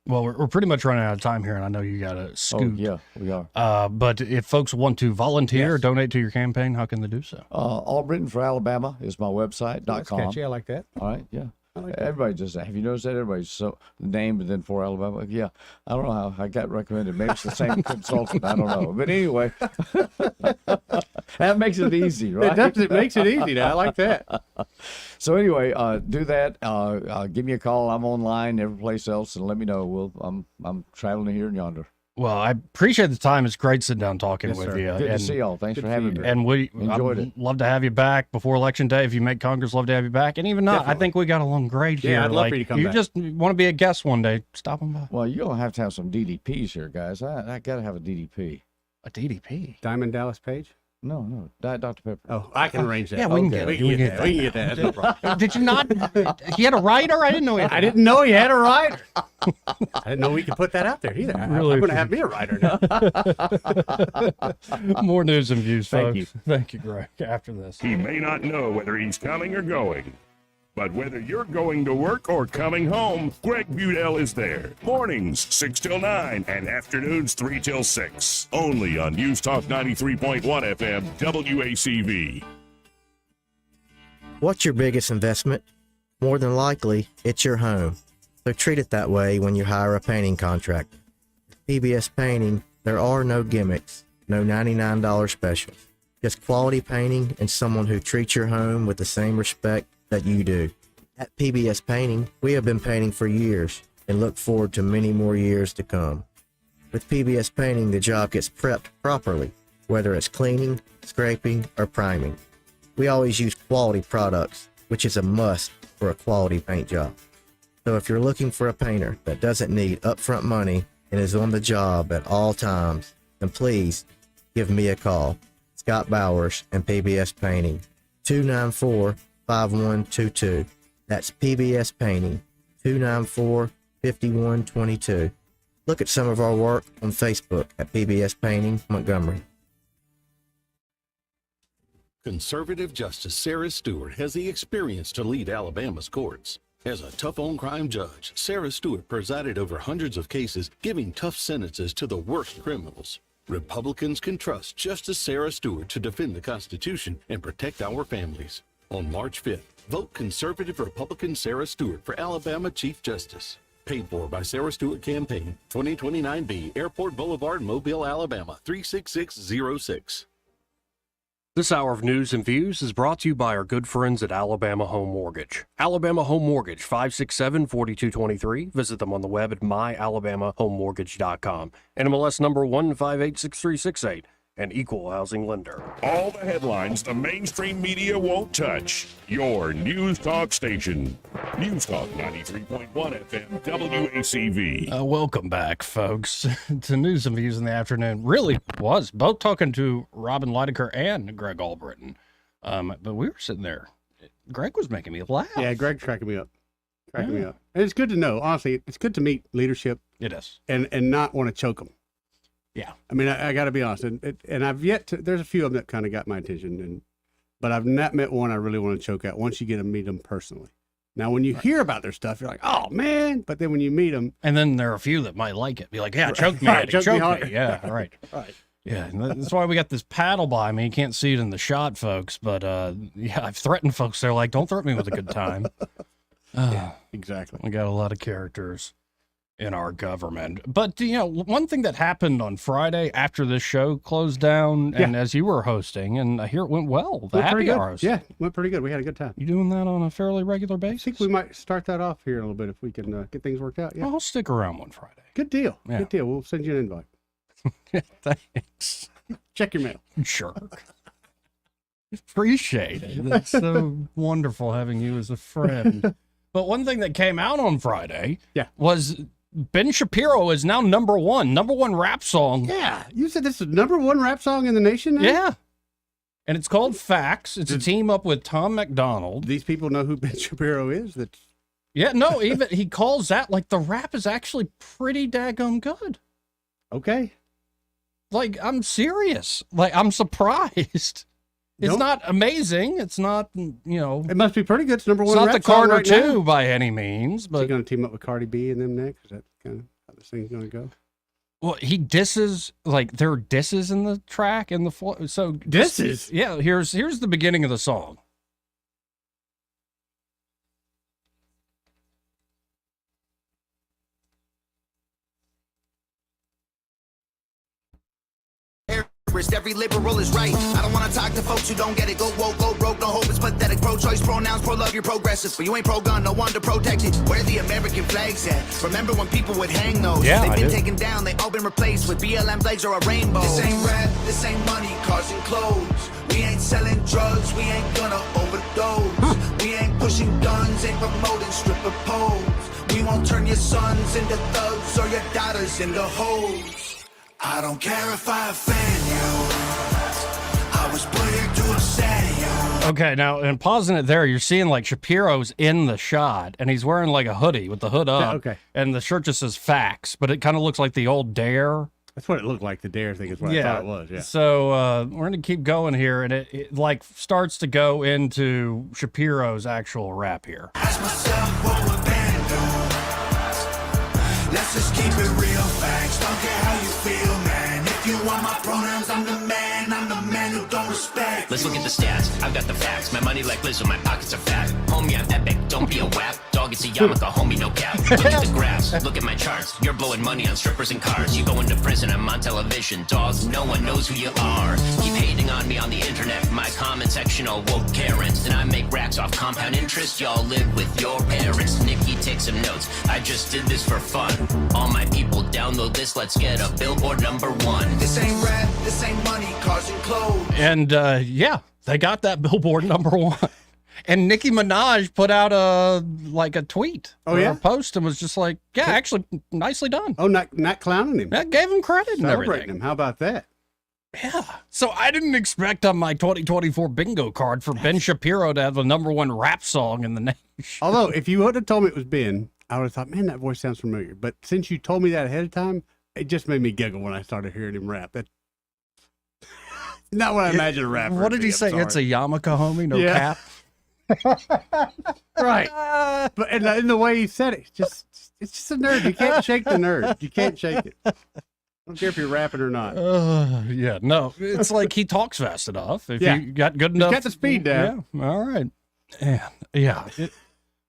Well, we're pretty much running out of time here, and I know you got to scoot. Oh, yeah, we are. But if folks want to volunteer or donate to your campaign, how can they do so? All Britain for Alabama is my website, That's .com. catchy. I like that. All right, yeah. I like that. Everybody does that. Have you noticed that? Everybody's so named and then for Alabama. Yeah. I don't know how I got recommended. Maybe it's the same consultant. I don't know. But anyway, that makes it easy, right? It makes it easy. Now. I like that. So anyway, do that. Give me a call. I'm online every place else, and let me know. I'm traveling here and yonder. Well, I appreciate the time. It's great sitting down talking with you. Good to see y'all. Thanks for having me. And we enjoyed it. Love to have you back before Election Day. If you make Congress, love to have you back. And even not, Definitely. I think we got along great here. Yeah, I'd love for you to come back. You just want to be a guest one day, stop on by. Well, you're going to have some DDPs here, guys. I got to have a DDP. A DDP? Diamond Dallas Page? No, Diet Dr. Pepper. Oh, I can arrange that. Yeah, we can get it. We can get that. That's no problem. Did you not? He had a writer? I didn't know he had I didn't know he had a writer. I didn't know we could put that out there either. Really I'm going to have me a writer now. More news and views, Thank folks. you. Thank you, Greg. After this. He may not know whether he's coming or going, but whether you're going to work or coming home, Greg Budell is there. Mornings 6 till 9 and afternoons 3 till 6. Only on News Talk 93.1 FM WACV. What's your biggest investment? more than likely, it's your home. So treat it that way when you hire a painting contractor. With PBS Painting, there are no gimmicks, no $99 specials. Just quality painting and someone who treats your home with the same respect that you do. At PBS Painting, we have been painting for years and look forward to many more years to come. With PBS Painting, the job gets prepped properly, whether it's cleaning, scraping, or priming. We always use quality products, which is a must for a quality paint job. So if you're looking for a painter that doesn't need upfront money and is on the job at all times, then please give me a call. Scott Bowers and PBS Painting, 294-5122. That's PBS Painting, 294-5122. Look at some of our work on Facebook at PBS Painting Montgomery. Conservative Justice Sarah Stewart has the experience to lead Alabama's courts. As a tough-on-crime judge, Sarah Stewart presided over hundreds of cases, giving tough sentences to the worst criminals. Republicans can trust Justice Sarah Stewart to defend the Constitution and protect our families. On March 5th, vote conservative Republican Sarah Stewart for Alabama Chief Justice. Paid for by Sarah Stewart Campaign, 2029B, Airport Boulevard, Mobile, Alabama, 36606. This hour of news and views is brought to you by our good friends at Alabama Home Mortgage. Alabama Home Mortgage, 567-4223. Visit them on the web at myalabamahomemortgage.com. NMLS number 1586368. An equal housing lender. All the headlines the mainstream media won't touch. Your News Talk station. News Talk 93.1 FM WACV. Welcome back, folks, to News and Views in the Afternoon. Really was both talking to Robin Lydecker and Greg Albritton. But we were sitting there. Greg was making me laugh. Yeah, Greg's cracking me up. Me up. And it's good to know, honestly, it's good to meet leadership. It is. And not want to choke them. Yeah. I mean, I got to be honest. And I've yet to, there's a few of them that kind of got my attention. But I've not met one I really want to choke out once you get to meet them personally. Now, when you hear about their stuff, you're like, oh, man. But then when you meet them. And then there are a few that might like it. Be like, yeah, choke me. Right, choke me me. hard. Yeah, right. Right. Yeah, and that's why we got this paddle by me. You can't see it in the shot, folks. But, yeah, I've threatened folks. They're like, don't threaten me with a good time. Yeah, exactly. We got a lot of characters in our government. But, you know, one thing that happened on Friday after this show closed down, and as you were hosting, and I hear it went well, the happy hours. Yeah, went pretty good. We had a good time. You doing that on a fairly regular basis? I think we might start that off here in a little bit if we can get things worked out. Yeah, I'll stick around one Friday. Good deal. Yeah. Good deal. We'll send you an invite. Thanks. Check your mail. Sure. Appreciate it. It's so wonderful having you as a friend. But one thing that came out on Friday was Ben Shapiro is now number one rap song. Yeah. You said this is number one rap song in the nation now? Yeah. And it's called Facts. It's a team up with Tom McDonald. These people know who Ben Shapiro is? Yeah, no, even he calls that, like, the rap is actually pretty daggum good. Okay. Like, I'm serious. Like, I'm surprised. It's not amazing. It's not, you know. It must be pretty good. It's number one It's not rap the Carter song right 2 now. by any means. But Is he going to team up with Cardi B and them next? Is that kind of how this thing's going to go? Well, he disses, like, there are disses in the track and the flow. So disses? Yeah, here's the beginning of the song. Every liberal is right. I don't want to talk to folks who don't get it. Go woke, go broke, no hope, it's pathetic. Pro-choice, pronouns, pro-love, you're progressive. But you ain't pro-gun, no one to protect it. Where the American flags at? Remember when people would hang those? Yeah, They've I been do. taken down, they all been replaced with BLM flags or a rainbow. This ain't rap, this ain't money, cars and clothes. We ain't selling drugs, we ain't gonna overdose. We ain't pushing guns, ain't promoting stripper poles. We won't turn your sons into thugs or your daughters into hoes. I don't care if I offend you. I was put here to upset you. Okay, now, and pausing it there, you're seeing, like, Shapiro's in the shot, and he's wearing, like, a hoodie with the hood up. Yeah, okay. And the shirt just says Facts, but it kind of looks like the old Dare. That's what it looked like. The Dare thing is what I thought it was. Yeah. So we're going to keep going here, and it, like, starts to go into Shapiro's actual rap here. Ask myself what would Ben do? Let's just keep it real facts. Don't care how you feel, man. If you want my pronouns, I'm the man who don't respect. let's look at the stats. I've got the facts. My money like Lizzo, my pockets are fat. Homie, I'm epic. Don't be a whack. Dog, it's a yarmulke, homie, no cap. Look at the graphs. Look at my charts. You're blowing money on strippers and cars. You go into prison, I'm on television. Dogs, no one knows who you are. Keep hating on me on the internet. My comment section all woke Karens. And I make racks off compound interest. Y'all live with your parents. Nikki, take some notes. I just did this for fun. All my people download this. Let's get a Billboard #1. This ain't rap, this ain't money, cars and clothes. And yeah, they got that Billboard #1. And Nicki Minaj put out a tweet or a post and was just like, yeah, actually nicely done. Oh, not clowning him. That gave him credit and Celebrating everything. him. How about that? Yeah. So I didn't expect on my 2024 bingo card for Ben Shapiro to have the #1 rap song in the nation. Although, if you would have told me it was Ben, I would have thought, man, that voice sounds familiar. But since you told me that ahead of time, it just made me giggle when I started hearing him rap. That's not what I imagine a rapper. What did he say? It's a yarmulke, homie, no cap. Right. But and in the way he said it, it's just a nerd. You can't shake the nerd. You can't shake it. I don't care if you're rapping or not. Yeah, no, it's like he talks fast enough. If Yeah. you got good enough, Got the speed down. Yeah, all right. Yeah.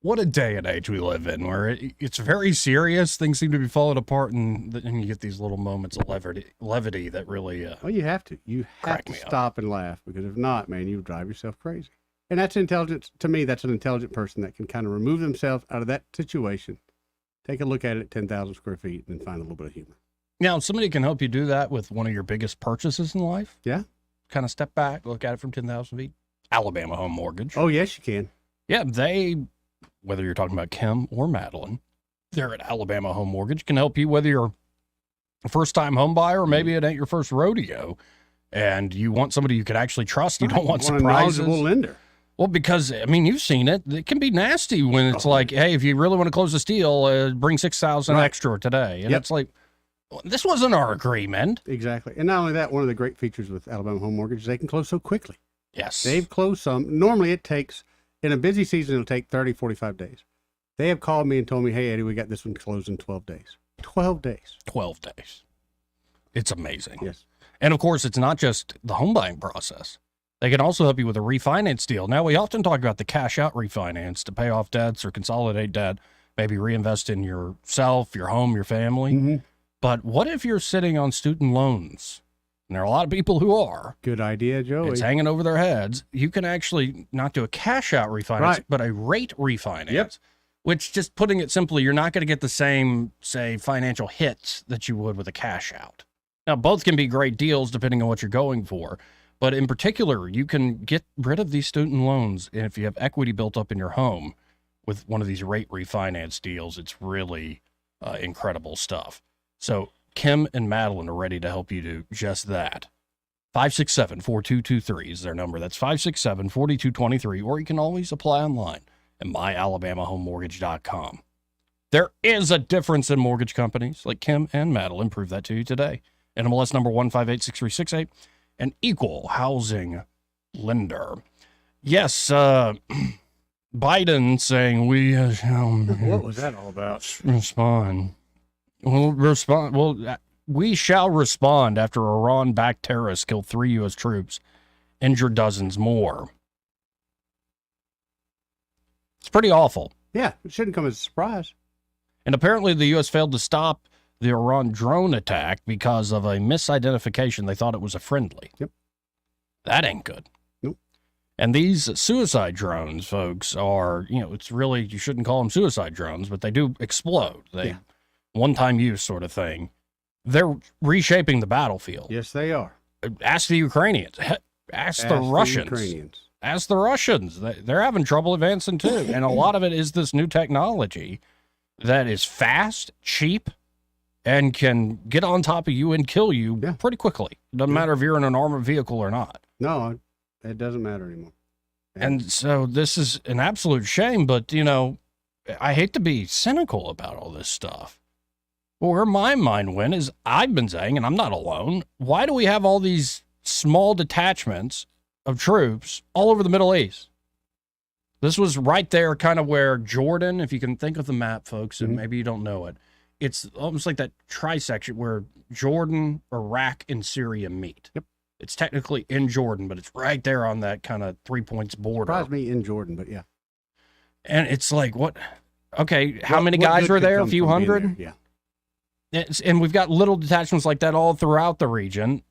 What a day and age we live in, where it's very serious. Things seem to be falling apart, and you get these little moments of levity that really. Well, you have to. You have to stop and laugh, because if not, man, you drive yourself crazy. And that's intelligent. To me, that's an intelligent person that can kind of remove themselves out of that situation, take a look at it at 10,000 square feet, and then find a little bit of humor. Now, somebody can help you do that with one of your biggest purchases in life. Yeah. Kind of step back, look at it from 10,000 feet. Alabama Home Mortgage. Oh, yes, you can. Yeah, they, whether you're talking about Kim or Madeline, they're at Alabama Home Mortgage, can help you whether you're a first-time home buyer or maybe it ain't your first rodeo, and you want somebody you could actually trust. You don't want a surprises. knowledgeable lender. Well, because, I mean, you've seen it. It can be nasty when it's like, hey, if you really want to close this deal, bring $6,000 extra today. And it's like, well, this wasn't our agreement. Exactly. And not only that, one of the great features with Alabama Home Mortgage is they can close so quickly. Yes. They've closed some. Normally it takes, in a busy season, it'll take 30, 45 days. They have called me and told me, hey, Eddie, we got this one closed in 12 days. 12 days. 12 days. It's amazing. Yes. And, of course, it's not just the home buying process. They can also help you with a refinance deal. Now, we often talk about the cash out refinance to pay off debts or consolidate debt, maybe reinvest in yourself, your home, your family. Mm-hmm. But what if you're sitting on student loans? And there are a lot of people who are. Good idea, Joey. It's hanging over their heads. You can actually not do a cash out refinance, but a rate refinance. Yep. Which, just putting it simply, you're not going to get the same, say, financial hits that you would with a cash out. Now, both can be great deals depending on what you're going for. But in particular, you can get rid of these student loans if you have equity built up in your home with one of these rate refinance deals. It's really incredible stuff. So Kim and Madeline are ready to help you do just that. 567-4223 is their number. That's 567-4223, or you can always apply online at myalabamahomemortgage.com. There is a difference in mortgage companies, like Kim and Madeline prove that to you today. NMLS number 1586368. An equal housing lender. Yes, Biden saying we what was that all about? Respond. We shall respond after Iran-backed terrorists killed 3 U.S. troops, injured dozens more. It's pretty awful. Yeah, it shouldn't come as a surprise. And apparently the U.S. failed to stop the Iran drone attack because of a misidentification. They thought it was a friendly. Yep. That ain't good. Nope. And these suicide drones, folks, are, it's really, you shouldn't call them suicide drones, but they do explode. They one-time use sort of thing. They're reshaping the battlefield. Yes, they are. Ask the Ukrainians. Ask the Russians. Ukrainians. Ask the Russians. They're having trouble advancing too. And a lot of it is this new technology that is fast, cheap, and can get on top of you and kill you pretty quickly. Doesn't matter if you're in an armored vehicle or not. No, it doesn't matter anymore. And so this is an absolute shame, but, I hate to be cynical about all this stuff. But where my mind went is I've been saying, and I'm not alone, why do we have all these small detachments of troops all over the Middle East? This was right there kind of where Jordan, if you can think of the map, folks, and maybe you don't know it, it's almost like that trisection where Jordan, Iraq, and Syria meet. Yep. It's technically in Jordan, but it's right there on that kind of 3 points border. Surprised me in Jordan, but yeah. And it's like, what? Okay, how What- many what guys good were could there? A come few from being hundred? there? Yeah. And we've got little detachments like that all throughout the region.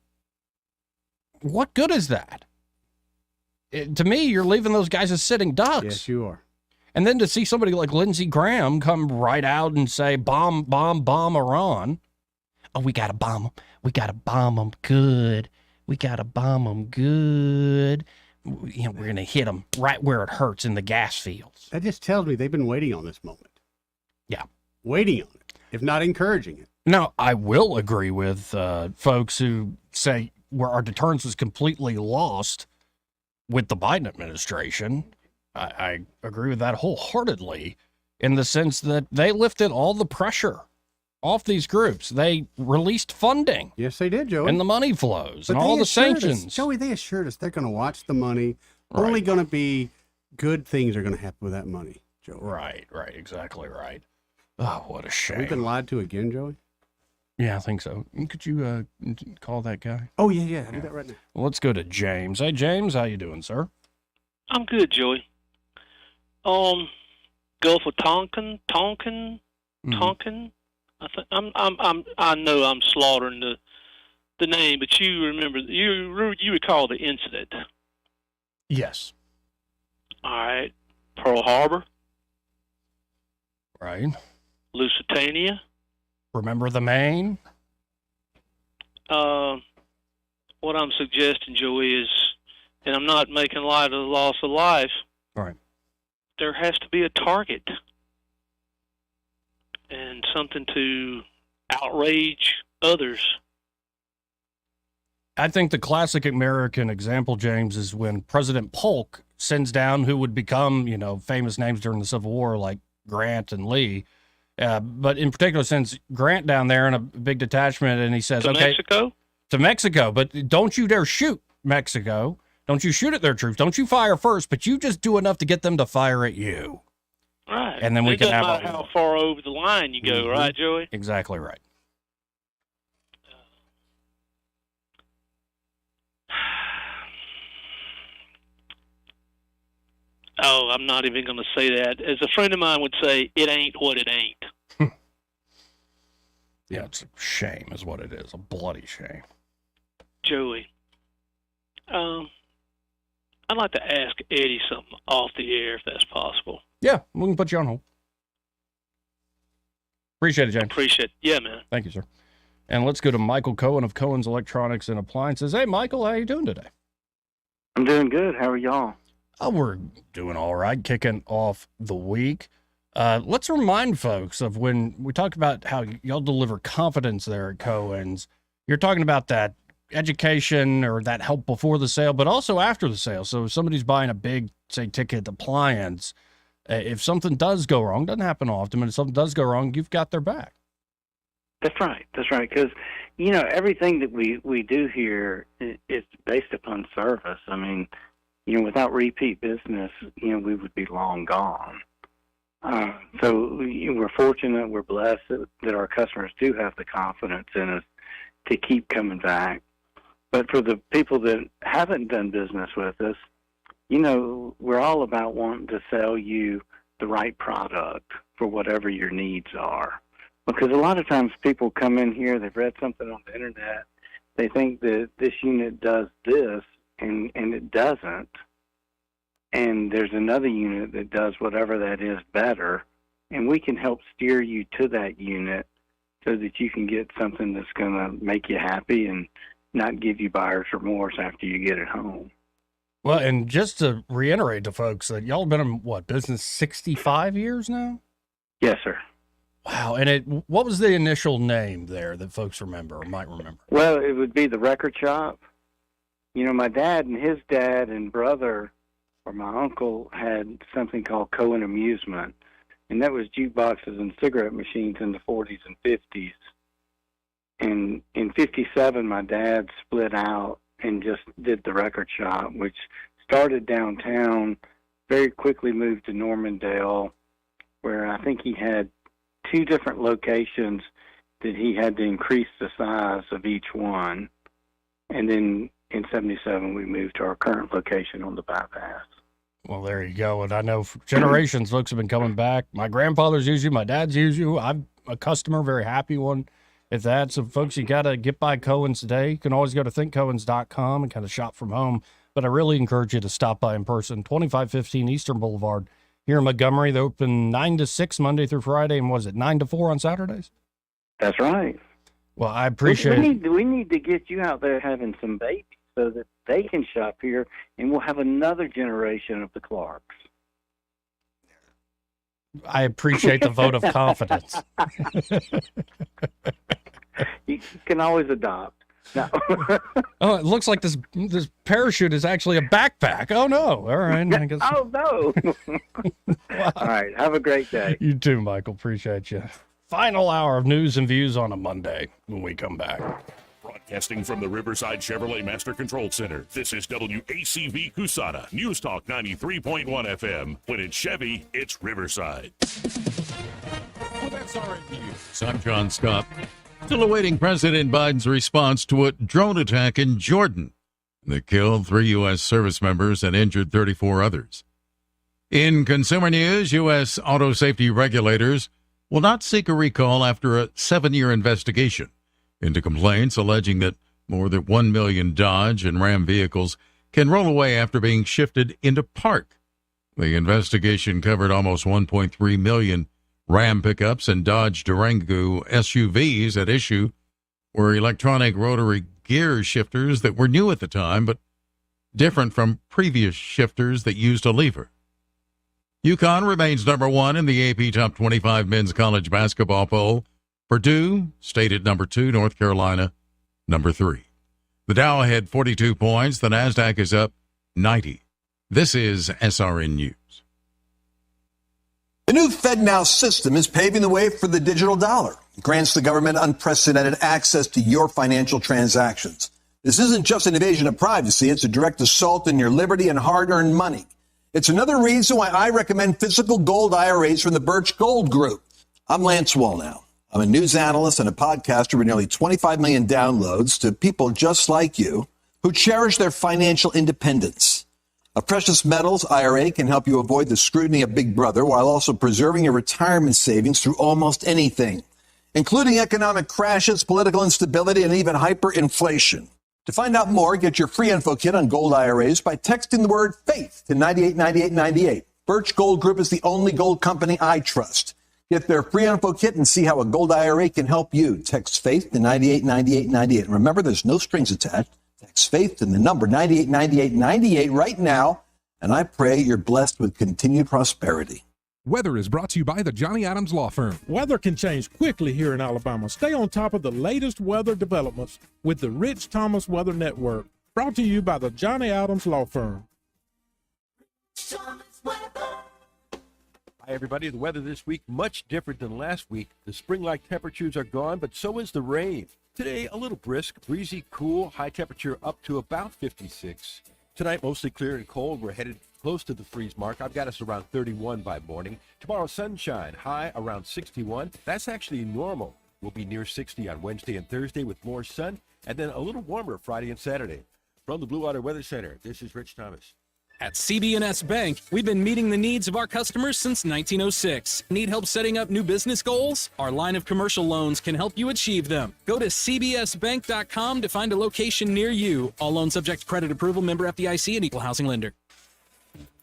What good is that? To me, you're leaving those guys as sitting ducks. Yes, you are. And then to see somebody like Lindsey Graham come right out and say, bomb Iran. Oh, we got to bomb them. We got to bomb them good. We got to bomb them good. You know, we're going to hit them right where it hurts in the gas fields. That just tells me they've been waiting on this moment. Yeah. Waiting on it, if not encouraging it. Now, I will agree with folks who say where our deterrence was completely lost with the Biden administration. I agree with that wholeheartedly in the sense that they lifted all the pressure off these groups. They released funding. Yes, they did, Joey. And the money flows But and all they the assured us- sanctions. Joey, they assured us they're going to watch the money. Right. Only going to be good things are going to happen with that money, Joey. Right, exactly right. Oh, what a shame. We've been lied to again, Joey. Yeah, I think so. Could you call that guy? Oh, yeah. I'll do that right now. Well, let's go to James. Hey, James, how you doing, sir? I'm good, Joey. Gulf of Tonkin. I know I'm slaughtering the name, but you remember you recall the incident. Yes. All right. Pearl Harbor. Right. Lusitania. Remember the Maine? What I'm suggesting, Joey, is, and I'm not making light of the loss of life. Right. There has to be a target and something to outrage others. I think the classic American example, James, is when President Polk sends down who would become, famous names during the Civil War like Grant and Lee. But in particular, sends Grant down there in a big detachment, and he says, To okay, Mexico? To Mexico, but don't you dare shoot Mexico. Don't you shoot at their troops. Don't you fire first, but you just do enough to get them to fire at you. Right. And then we it can doesn't have matter how far over the line you go, right, Joey? Exactly right. Oh, I'm not even going to say that. As a friend of mine would say, it ain't what it ain't. Yeah, it's a shame is what it is. A bloody shame. Joey, I'd like to ask Eddie something off the air, if that's possible. Yeah, we can put you on hold. Appreciate it, James. Appreciate it. Yeah, man. Thank you, sir. And let's go to Michael Cohen of Cohen's Electronics and Appliances. Hey, Michael, how you doing today? I'm doing good. How are y'all? Oh, we're doing all right, kicking off the week. Let's remind folks of when we talk about how y'all deliver confidence there at Cohen's. You're talking about that education or that help before the sale, but also after the sale. So if somebody's buying a big, say, ticket appliance, if something does go wrong, doesn't happen often, but if something does go wrong, you've got their back. That's right. That's right. Because, everything that we do here is based upon service. I mean, without repeat business, we would be long gone. So we're fortunate, we're blessed that our customers do have the confidence in us to keep coming back. But for the people that haven't done business with us, we're all about wanting to sell you the right product for whatever your needs are. Because a lot of times people come in here, they've read something on the internet, they think that this unit does this, and it doesn't. And there's another unit that does whatever that is better, and we can help steer you to that unit so that you can get something that's going to make you happy and not give you buyer's remorse after you get it home. Well, and just to reiterate to folks that y'all have been in, business 65 years now? Yes, sir. Wow. And what was the initial name there that folks remember or might remember? Well, it would be the record shop. My dad and his dad and brother or my uncle had something called Cohen Amusement, and that was jukeboxes and cigarette machines in the 40s and 50s. And in 57, my dad split out and just did the record shop, which started downtown, very quickly moved to Normandale, where I think he had 2 different locations that he had to increase the size of each one. And then in 77, we moved to our current location on the bypass. Well, there you go. And I know for generations, folks have been coming back. My grandfather's used you. My dad's used you. I'm a customer, very happy one at that. So, folks, you got to get by Cohen's today. You can always go to thinkcohens.com and kind of shop from home. But I really encourage you to stop by in person, 2515 Eastern Boulevard here in Montgomery. They open 9 to 6 Monday through Friday. And was it 9 to 4 on Saturdays? That's right. Well, I appreciate it. We need to get you out there having some babies so that they can shop here, and we'll have another generation of the Clarks. I appreciate the vote of confidence. You can always adopt. No. Oh, it looks like this parachute is actually a backpack. Oh, no. All right. I guess. Oh, no. All right. Have a great day. You too, Michael. Appreciate you. Final hour of news and views on a Monday when we come back. Broadcasting from the Riverside Chevrolet Master Control Center, this is WACV Cusana, News Talk 93.1 FM. When it's Chevy, it's Riverside. Well, that's SRN News. I'm John Scott. Still awaiting President Biden's response to a drone attack in Jordan that killed 3 U.S. service members and injured 34 others. In consumer news, U.S. auto safety regulators will not seek a recall after a 7-year investigation into complaints alleging that more than 1 million Dodge and Ram vehicles can roll away after being shifted into park. The investigation covered almost 1.3 million Ram pickups and Dodge Durango SUVs at issue were electronic rotary gear shifters that were new at the time, but different from previous shifters that used a lever. UConn remains number 1 in the AP Top 25 men's college basketball poll. Purdue stayed at number 2, North Carolina number 3. The Dow had 42 points. The NASDAQ is up 90. This is SRN News. The new FedNow system is paving the way for the digital dollar. It grants the government unprecedented access to your financial transactions. This isn't just an invasion of privacy. It's a direct assault on your liberty and hard-earned money. It's another reason why I recommend physical gold IRAs from the Birch Gold Group. I'm Lance Wallnow. I'm a news analyst and a podcaster with nearly 25 million downloads to people just like you who cherish their financial independence. A precious metals IRA can help you avoid the scrutiny of Big Brother while also preserving your retirement savings through almost anything, including economic crashes, political instability, and even hyperinflation. To find out more, get your free info kit on gold IRAs by texting the word FAITH to 989898. Birch Gold Group is the only gold company I trust. Get their free info kit and see how a gold IRA can help you. Text FAITH to 989898. And remember, there's no strings attached. Text FAITH to the number 989898 right now, and I pray you're blessed with continued prosperity. Weather is brought to you by the Johnny Adams Law Firm. Weather can change quickly here in Alabama. Stay on top of the latest weather developments with the Rich Thomas Weather Network. Brought to you by the Johnny Adams Law Firm. Hi, everybody. The weather this week, much different than last week. The spring-like temperatures are gone, but so is the rain. Today, a little brisk, breezy, cool, high temperature up to about 56. Tonight, mostly clear and cold. We're headed close to the freeze mark. I've got us around 31 by morning. Tomorrow, sunshine, high around 61. That's actually normal. We'll be near 60 on Wednesday and Thursday with more sun, and then a little warmer Friday and Saturday. From the Blue Water Weather Center, this is Rich Thomas. At CB&S Bank, we've been meeting the needs of our customers since 1906. Need help setting up new business goals? Our line of commercial loans can help you achieve them. Go to cbsbank.com to find a location near you. All loans subject to credit approval, member FDIC, and equal housing lender.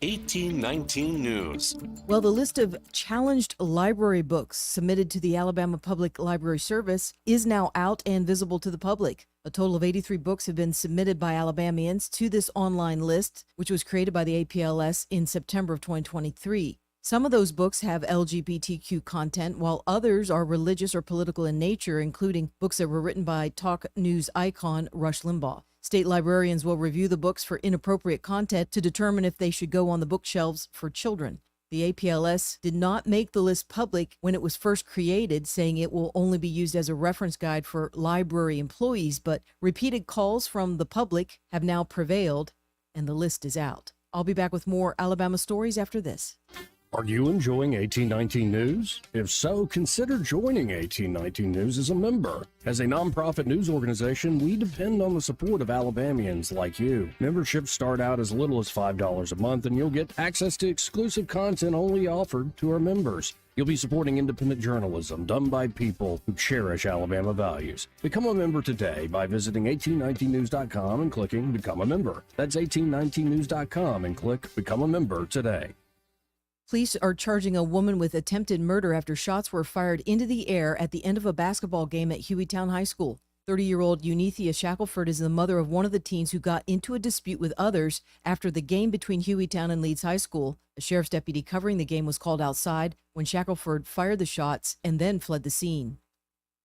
1819 News. Well, the list of challenged library books submitted to the Alabama Public Library Service is now out and visible to the public. A total of 83 books have been submitted by Alabamians to this online list, which was created by the APLS in September of 2023. Some of those books have LGBTQ content, while others are religious or political in nature, including books that were written by talk news icon Rush Limbaugh. State librarians will review the books for inappropriate content to determine if they should go on the bookshelves for children. The APLS did not make the list public when it was first created, saying it will only be used as a reference guide for library employees, but repeated calls from the public have now prevailed, and the list is out. I'll be back with more Alabama stories after this. Are you enjoying 1819 News? If so, consider joining 1819 News as a member. As a nonprofit news organization, we depend on the support of Alabamians like you. Memberships start out as little as $5 a month, and you'll get access to exclusive content only offered to our members. You'll be supporting independent journalism done by people who cherish Alabama values. Become a member today by visiting 1819news.com and clicking Become a Member. That's 1819news.com and click Become a Member today. Police are charging a woman with attempted murder after shots were fired into the air at the end of a basketball game at Hueytown High School. 30-year-old Unithia Shackelford is the mother of one of the teens who got into a dispute with others after the game between Hueytown and Leeds High School. A sheriff's deputy covering the game was called outside when Shackelford fired the shots and then fled the scene.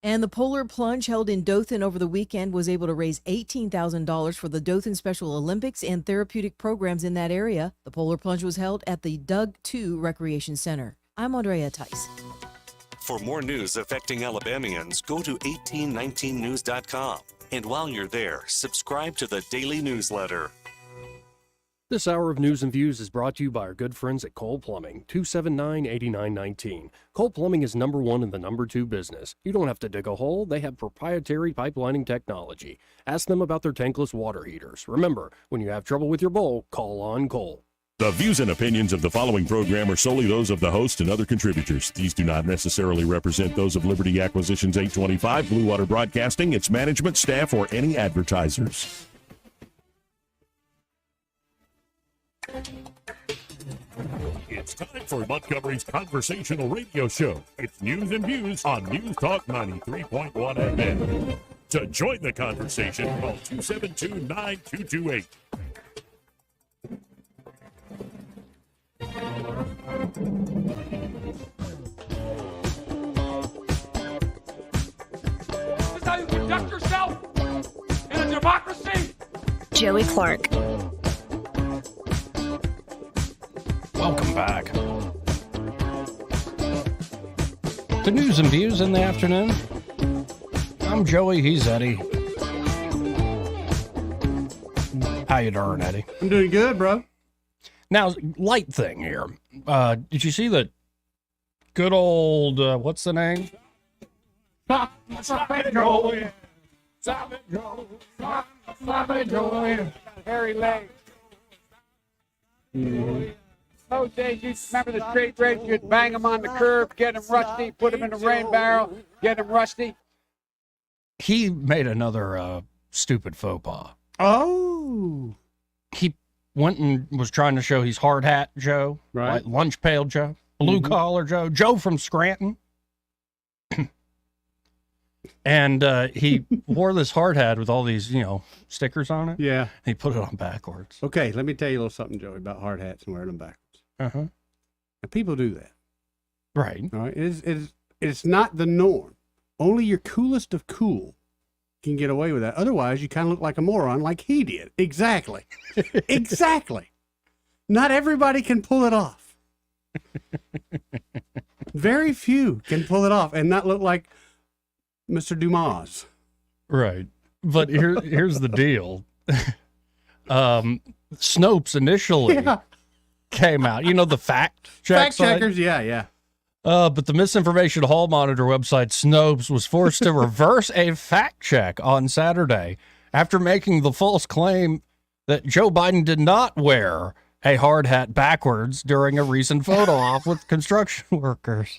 And the Polar Plunge held in Dothan over the weekend was able to raise $18,000 for the Dothan Special Olympics and therapeutic programs in that area. The Polar Plunge was held at the Doug II Recreation Center. I'm Andrea Tice. For more news affecting Alabamians, go to 1819news.com. And while you're there, subscribe to the daily newsletter. This hour of News and Views is brought to you by our good friends at Cole Plumbing, 279-8919. Cole Plumbing is number one in the number two business. You don't have to dig a hole. They have proprietary pipelining technology. Ask them about their tankless water heaters. Remember, when you have trouble with your bowl, call on Cole. The views and opinions of the following program are solely those of the host and other contributors. These do not necessarily represent those of Liberty Acquisitions 825, Blue Water Broadcasting, its management, staff, or any advertisers. It's time for Montgomery's conversational radio show. It's News and Views on News Talk 93.1 FM. To join the conversation, call 272-9228. This is how you conduct yourself in a democracy. Joey Clark. Welcome back to News and Views in the afternoon. I'm Joey, he's Eddie. How you doing, Eddie? I'm doing good, bro. Now, light thing here. Did you see the good old, what's the name? Stop it, Joey. Stop it, Joey. Stop it, Joey. Hairy legs. Those days, you remember the straight race, you'd bang them on the curb, get them rusty, put them in the rain barrel, get them rusty. He made another stupid faux pas. Oh. He went and was trying to show he's hard hat Joe, right? Like lunch pail Joe, blue collar Joe from Scranton. And he wore this hard hat with all these, stickers on it. Yeah. He put it on backwards. Okay, let me tell you a little something, Joey, about hard hats and wearing them backwards. Uh-huh. And people do that. Right. All right. It's not the norm. Only your coolest of cool can get away with that. Otherwise, you kind of look like a moron like he did. Exactly. Exactly. Not everybody can pull it off. Very few can pull it off and not look like Mr. Dumas. Right. But here's the deal. Snopes initially came out. The fact check fact checkers, yeah. But the misinformation hall monitor website Snopes was forced to reverse a fact check on Saturday after making the false claim that Joe Biden did not wear a hard hat backwards during a recent photo op with construction workers.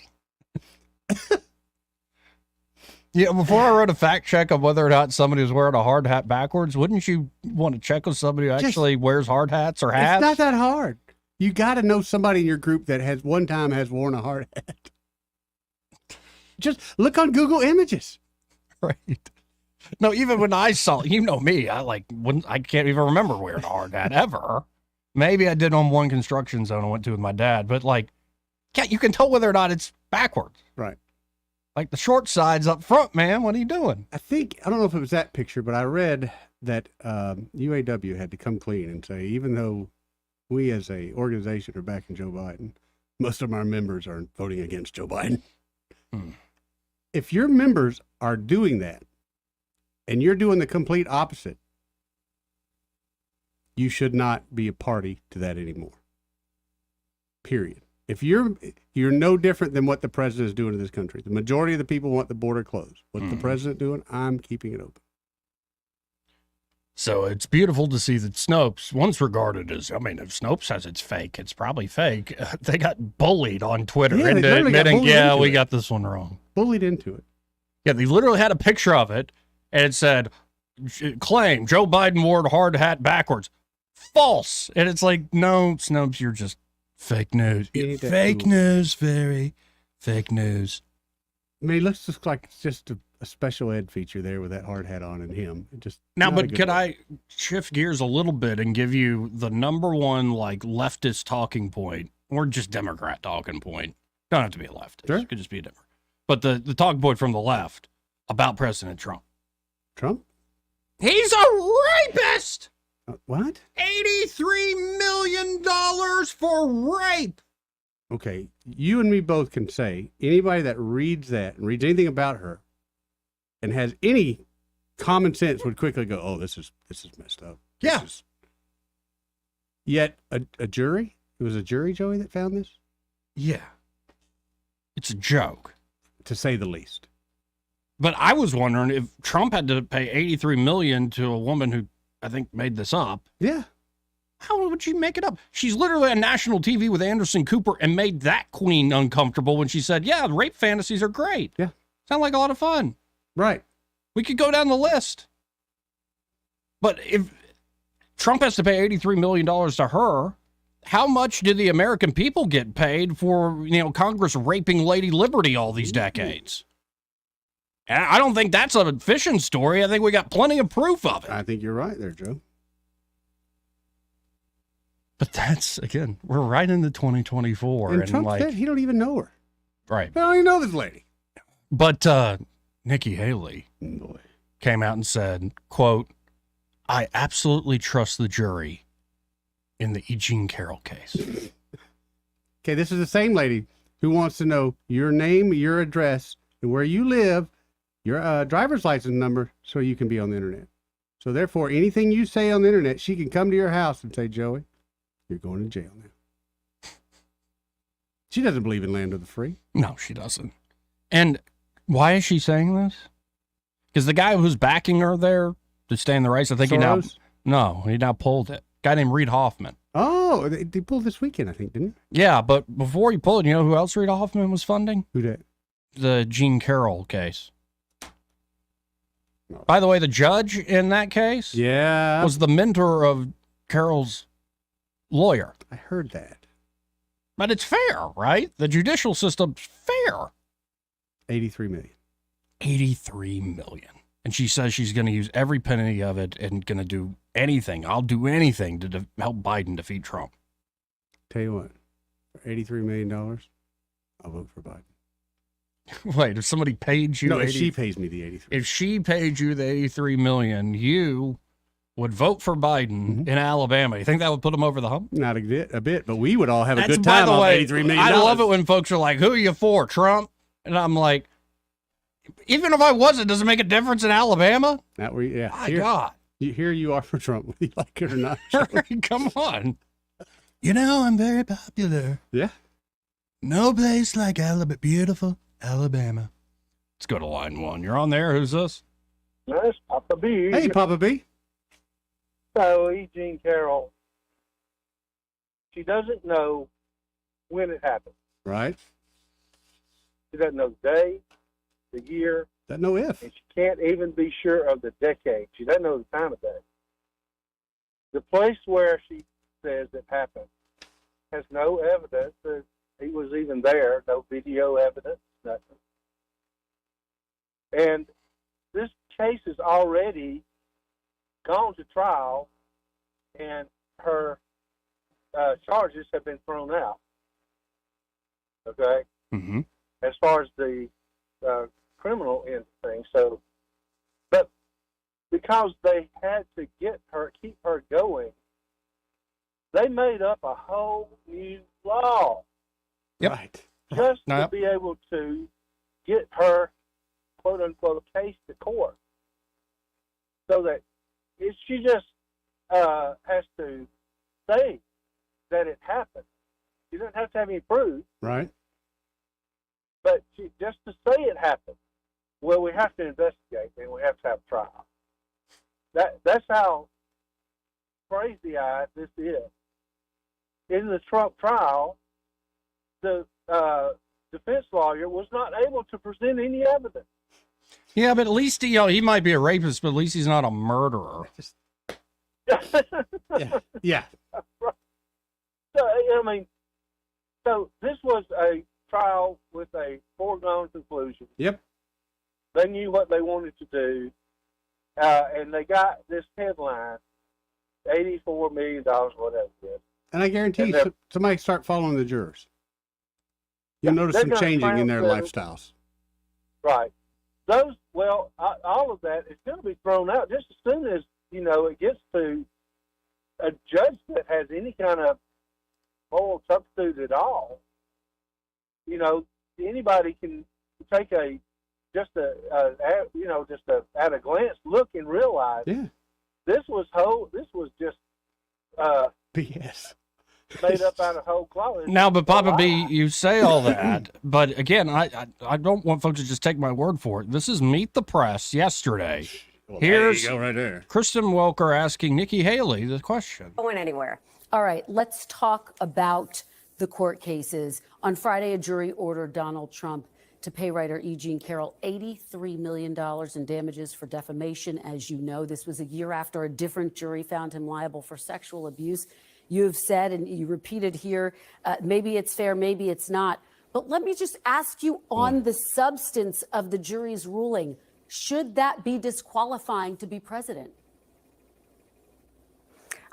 Yeah, before I wrote a fact check on whether or not somebody was wearing a hard hat backwards, wouldn't you want to check with somebody who actually wears hard hats or hats? It's not that hard. You got to know somebody in your group that has one time has worn a hard hat. Just look on Google Images. Right. No, even when I saw, me, I can't even remember wearing a hard hat ever. Maybe I did on one construction zone I went to with my dad, but you can tell whether or not it's backwards. Right. Like the short side's up front, man. What are you doing? I don't know if it was that picture, but I read that UAW had to come clean and say, even though we as a organization are backing Joe Biden, most of our members are voting against Joe Biden. If your members are doing that and you're doing the complete opposite, you should not be a party to that anymore. Period. If you're no different than what the president is doing in this country. The majority of the people want the border closed. What's the president doing? I'm keeping it open. So it's beautiful to see that Snopes, once regarded as, I mean, if Snopes says it's fake, it's probably fake. They got bullied on Twitter Yeah, they into literally got admitting, bullied yeah, into we it. got this one wrong. Bullied into it. Yeah, they literally had a picture of it, and it said, claim Joe Biden wore a hard hat backwards. False. And it's like, no, Snopes, you're just fake news. Fake news, very fake news. I mean, it looks just like it's just a special ed feature there with that hard hat on and him. It just Now, not a but good could look. I shift gears a little bit and give you the number one, like, leftist talking point, or just Democrat talking point? Don't have to be a leftist. Sure. It could just be a Democrat. But the talking point from the left about President Trump. Trump? He's a rapist! What? $83 million for rape! Okay, you and me both can say anybody that reads that and reads anything about her and has any common sense would quickly go, "Oh, this is messed up." Yeah. Yet a jury? It was a jury, Joey, that found this? Yeah. It's a joke. To say the least. But I was wondering if Trump had to pay $83 million to a woman who I think made this up. Yeah. How would she make it up? She's literally on national TV with Anderson Cooper and made that queen uncomfortable when she said, yeah, rape fantasies are great. Yeah. Sound like a lot of fun. Right. We could go down the list. But if Trump has to pay $83 million to her, how much do the American people get paid for, Congress raping Lady Liberty all these decades? And I don't think that's a fishing story. I think we got plenty of proof of it. I think you're right there, Joe. But that's, again, we're right into 2024. And Trump said he don't even know her. Right. I don't even know this lady. But Nikki Haley came out and said, quote, I absolutely trust the jury in the E. Jean Carroll case. Okay, this is the same lady who wants to know your name, your address, and where you live, your driver's license number, so you can be on the internet. So therefore, anything you say on the internet, she can come to your house and say, Joey, you're going to jail now. She doesn't believe in land of the free. No, she doesn't. And why is she saying this? Because the guy who's backing her there to stay in the race, I think Soros? he now pulled it. Guy named Reid Hoffman. Oh, they pulled this weekend, I think, didn't Yeah, but before he pulled it, you know who else Reid Hoffman was funding? Who that? The Jean Carroll case. By the way, the judge in that case was the mentor of Carroll's lawyer. I heard that. But it's fair, right? The judicial system's fair. 83 million. 83 million. And she says she's going to use every penny of it and going to do anything. I'll do anything to help Biden defeat Trump. Tell you what, for $83 million, I'll vote for Biden. Wait, if somebody paid you... No, if she pays me the 83. If she paid you the 83 million, you would vote for Biden in Alabama. You think that would put him over the hump? Not a bit, but we would all have a That's, good by time the off way, $83 million. I love it when folks are like, who are you for, Trump? And I'm like, even if I wasn't, does it make a difference in Alabama? That we, yeah. My God. Here you are for Trump, whether you like it or not. Come on. You know, I'm very popular. Yeah. No place like Alabama, beautiful Alabama. Let's go to line one. You're on there. Who's this? Yes, Papa B. Hey, Papa B. So, E. Jean Carroll, she doesn't know when it happened. Right. She doesn't know the day, the year. Doesn't know if. And she can't even be sure of the decade. She doesn't know the time of day. The place where she says it happened has no evidence that he was even there, no video evidence, nothing. And this case is already gone to trial, and her charges have been thrown out. Okay? Mm-hmm. As far as the criminal end of things. So, but because they had to keep her going, they made up a whole new law. Yep. Right. Just to be able to get her, quote unquote, case to court. So that she just has to say that it happened. She doesn't have to have any proof. Right. But just to say it happened, well, we have to investigate and we have to have a trial. That's how crazy-eyed this is. In the Trump trial, the defense lawyer was not able to present any evidence. Yeah, but at least he might be a rapist, but at least he's not a murderer. Yeah. So, I mean, so this was a trial with a foregone conclusion. Yep. They knew what they wanted to do, and they got this headline, $84 million, whatever it is. And I guarantee And you, somebody start following the jurors. You'll notice they're some gonna changing in their crown lifestyles. Right. All of that is going to be thrown out just as soon as, it gets to a judge that has any kind of moral substitute at all. Anybody can take just at a glance look and realize this was just BS. made up out of whole cloth. Now, but Papa B, you say all that, but again, I don't want folks to just take my word for it. This is Meet the Press yesterday. Well, Here's there you go right there. Kristen Welker asking Nikki Haley the question. Going anywhere. All right, let's talk about the court cases. On Friday, a jury ordered Donald Trump to pay writer E. Jean Carroll $83 million in damages for defamation. As you know, this was a year after a different jury found him liable for sexual abuse. You have said, and you repeated here, maybe it's fair, maybe it's not. But let me just ask you on the substance of the jury's ruling, should that be disqualifying to be president?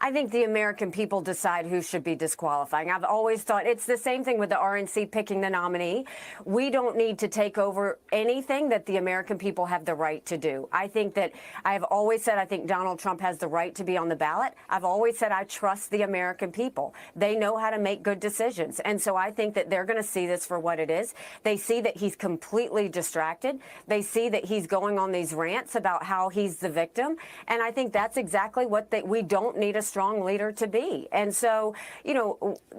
I think the American people decide who should be disqualifying. I've always thought it's the same thing with the RNC picking the nominee. We don't need to take over anything that the American people have the right to do. I think that I've always said I think Donald Trump has the right to be on the ballot. I've always said I trust the American people. They know how to make good decisions. And so I think that they're going to see this for what it is. They see that he's completely distracted. They see that he's going on these rants about how he's the victim. And I think that's exactly what we don't need a strong leader to be. And so,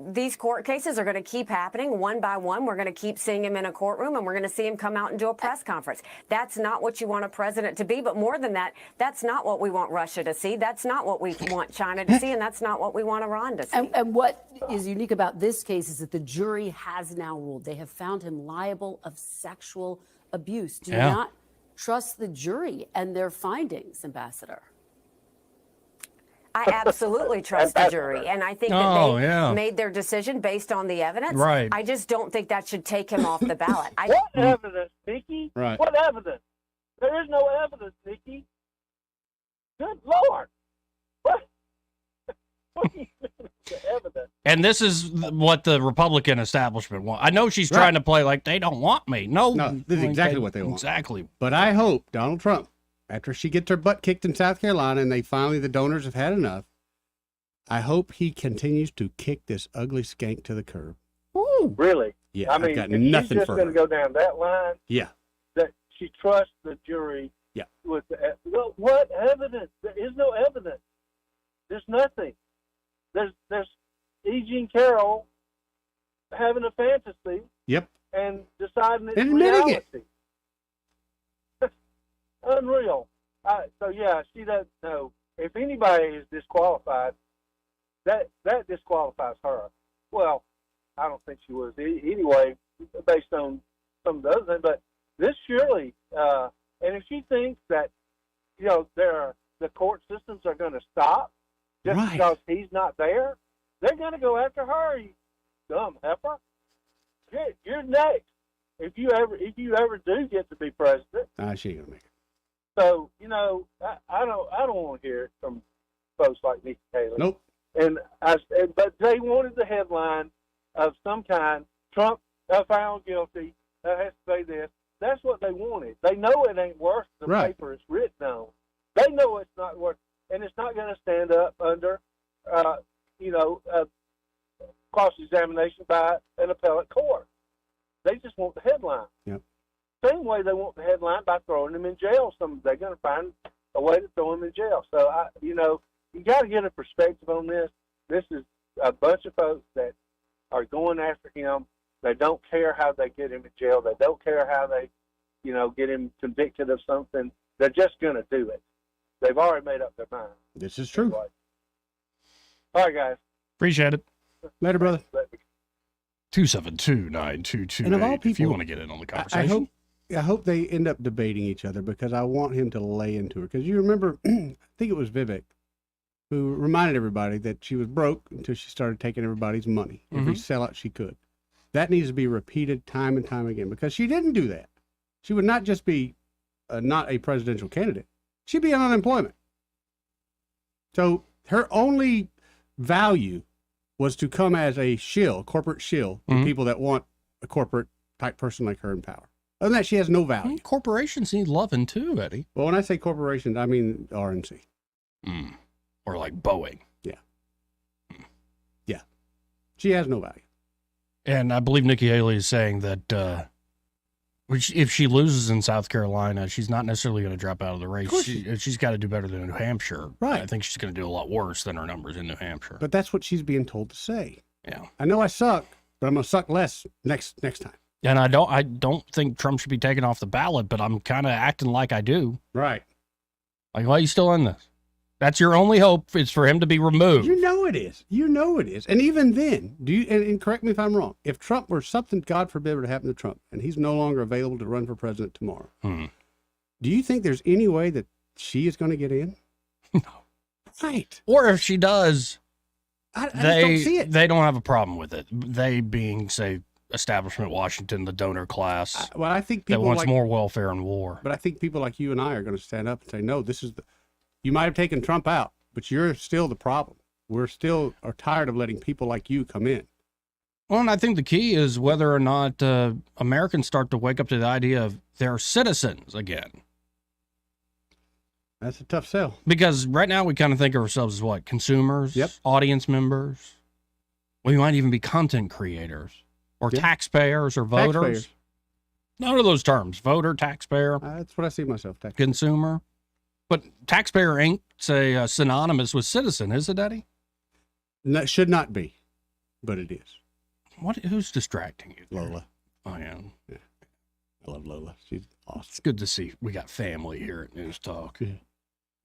these court cases are going to keep happening one by one. We're going to keep seeing him in a courtroom, and we're going to see him come out and do a press conference. That's not what you want a president to be. But more than that, that's not what we want Russia to see. That's not what we want China to see. And that's not what we want Iran to see. And what is unique about this case is that the jury has now ruled. They have found him liable of sexual abuse. Do you not trust the jury and their findings, Ambassador? I absolutely trust the jury, and I think that they made their decision based on the evidence. Right. I just don't think that should take him off the ballot. What evidence, Nikki? Right. What evidence? There is no evidence, Nikki. Good Lord. What? What do you mean the evidence? And this is what the Republican establishment wants. I know she's trying to play like they don't want me. No, this is exactly what they want. Exactly. But I hope Donald Trump, after she gets her butt kicked in South Carolina and the donors have had enough, I hope he continues to kick this ugly skank to the curb. Ooh. Really? Yeah, I mean, I've got if nothing she's just for going her. to go down that line, Yeah. that she trusts the jury. Yeah. With well, what evidence? There is no evidence. There's nothing. There's E. Jean Carroll having a fantasy. Yep. And deciding it's Admitting reality. it. Unreal. So yeah, she doesn't know. If anybody is disqualified, that disqualifies her. Well, I don't think she was anyway, based on some of the other things. But this surely, and if she thinks that the court systems are going to stop just because he's not there, they're going to go after her. You dumb heifer. You're next. If you ever do get to be president. She ain't gonna make it. So, I don't want to hear it from folks like Nikki Haley. Nope. But they wanted the headline of some kind. Trump found guilty. Has to say this. That's what they wanted. They know it ain't worth the paper it's written on. They know it's not worth, and it's not going to stand up under, cross-examination by an appellate court. They just want the headline. Yep. Same way they want the headline by throwing them in jail. They're going to find a way to throw them in jail. So, you got to get a perspective on this. This is a bunch of folks that are going after him. They don't care how they get him in jail. They don't care how they, get him convicted of something. They're just going to do it. They've already made up their mind. This is true. Anyway. All right, guys. Appreciate it. Later, brother. 272-9228 And of all if you people, want to get in on the conversation. I hope they end up debating each other because I want him to lay into her. Because you remember, I think it was Vivek who reminded everybody that she was broke until she started taking everybody's money, every sellout she could. That needs to be repeated time and time again because she didn't do that. She would not just be not a presidential candidate. She'd be on unemployment. So her only value was to come as a shill, corporate shill, to people that want a corporate type person like her in power. Other than that, she has no value. Corporations need loving too, Eddie. Well, when I say corporations, I mean RNC. Or like Boeing. Yeah. Yeah. She has no value. And I believe Nikki Haley is saying that if she loses in South Carolina, she's not necessarily going to drop out of the race. She's got to do better than New Hampshire. Right. I think she's going to do a lot worse than her numbers in New Hampshire. But that's what she's being told to say. Yeah. I know I suck, but I'm going to suck less next time. And I don't think Trump should be taken off the ballot, but I'm kind of acting like I do. Right. Like, why are you still in this? That's your only hope is for him to be removed. You know it is. You know it is. And even then, and correct me if I'm wrong, if Trump were something, God forbid, were to happen to Trump, and he's no longer available to run for president tomorrow, do you think there's any way that she is going to get in? No. Right. Or if she does, I just don't see it. They don't have a problem with it. They being, say, establishment Washington, the donor class. Well, I think people that wants like, more welfare and war. But I think people like you and I are going to stand up and say, no, this is you might have taken Trump out, but you're still the problem. We're still are tired of letting people like you come in. Well, and I think the key is whether or not Americans start to wake up to the idea of they're citizens again. That's a tough sell. Because right now we kind of think of ourselves as what? Consumers? Yep. Audience members? We might even be content creators or taxpayers or voters. Taxpayers. None of those terms. Voter, taxpayer. That's what I see myself. Taxpayer. Consumer. But taxpayer ain't, say, synonymous with citizen, is it, Eddie? No, it should not be, but it is. Who's distracting you there? Lola. I am. Yeah. I love Lola. She's awesome. It's good to see we got family here at News Talk. Yeah.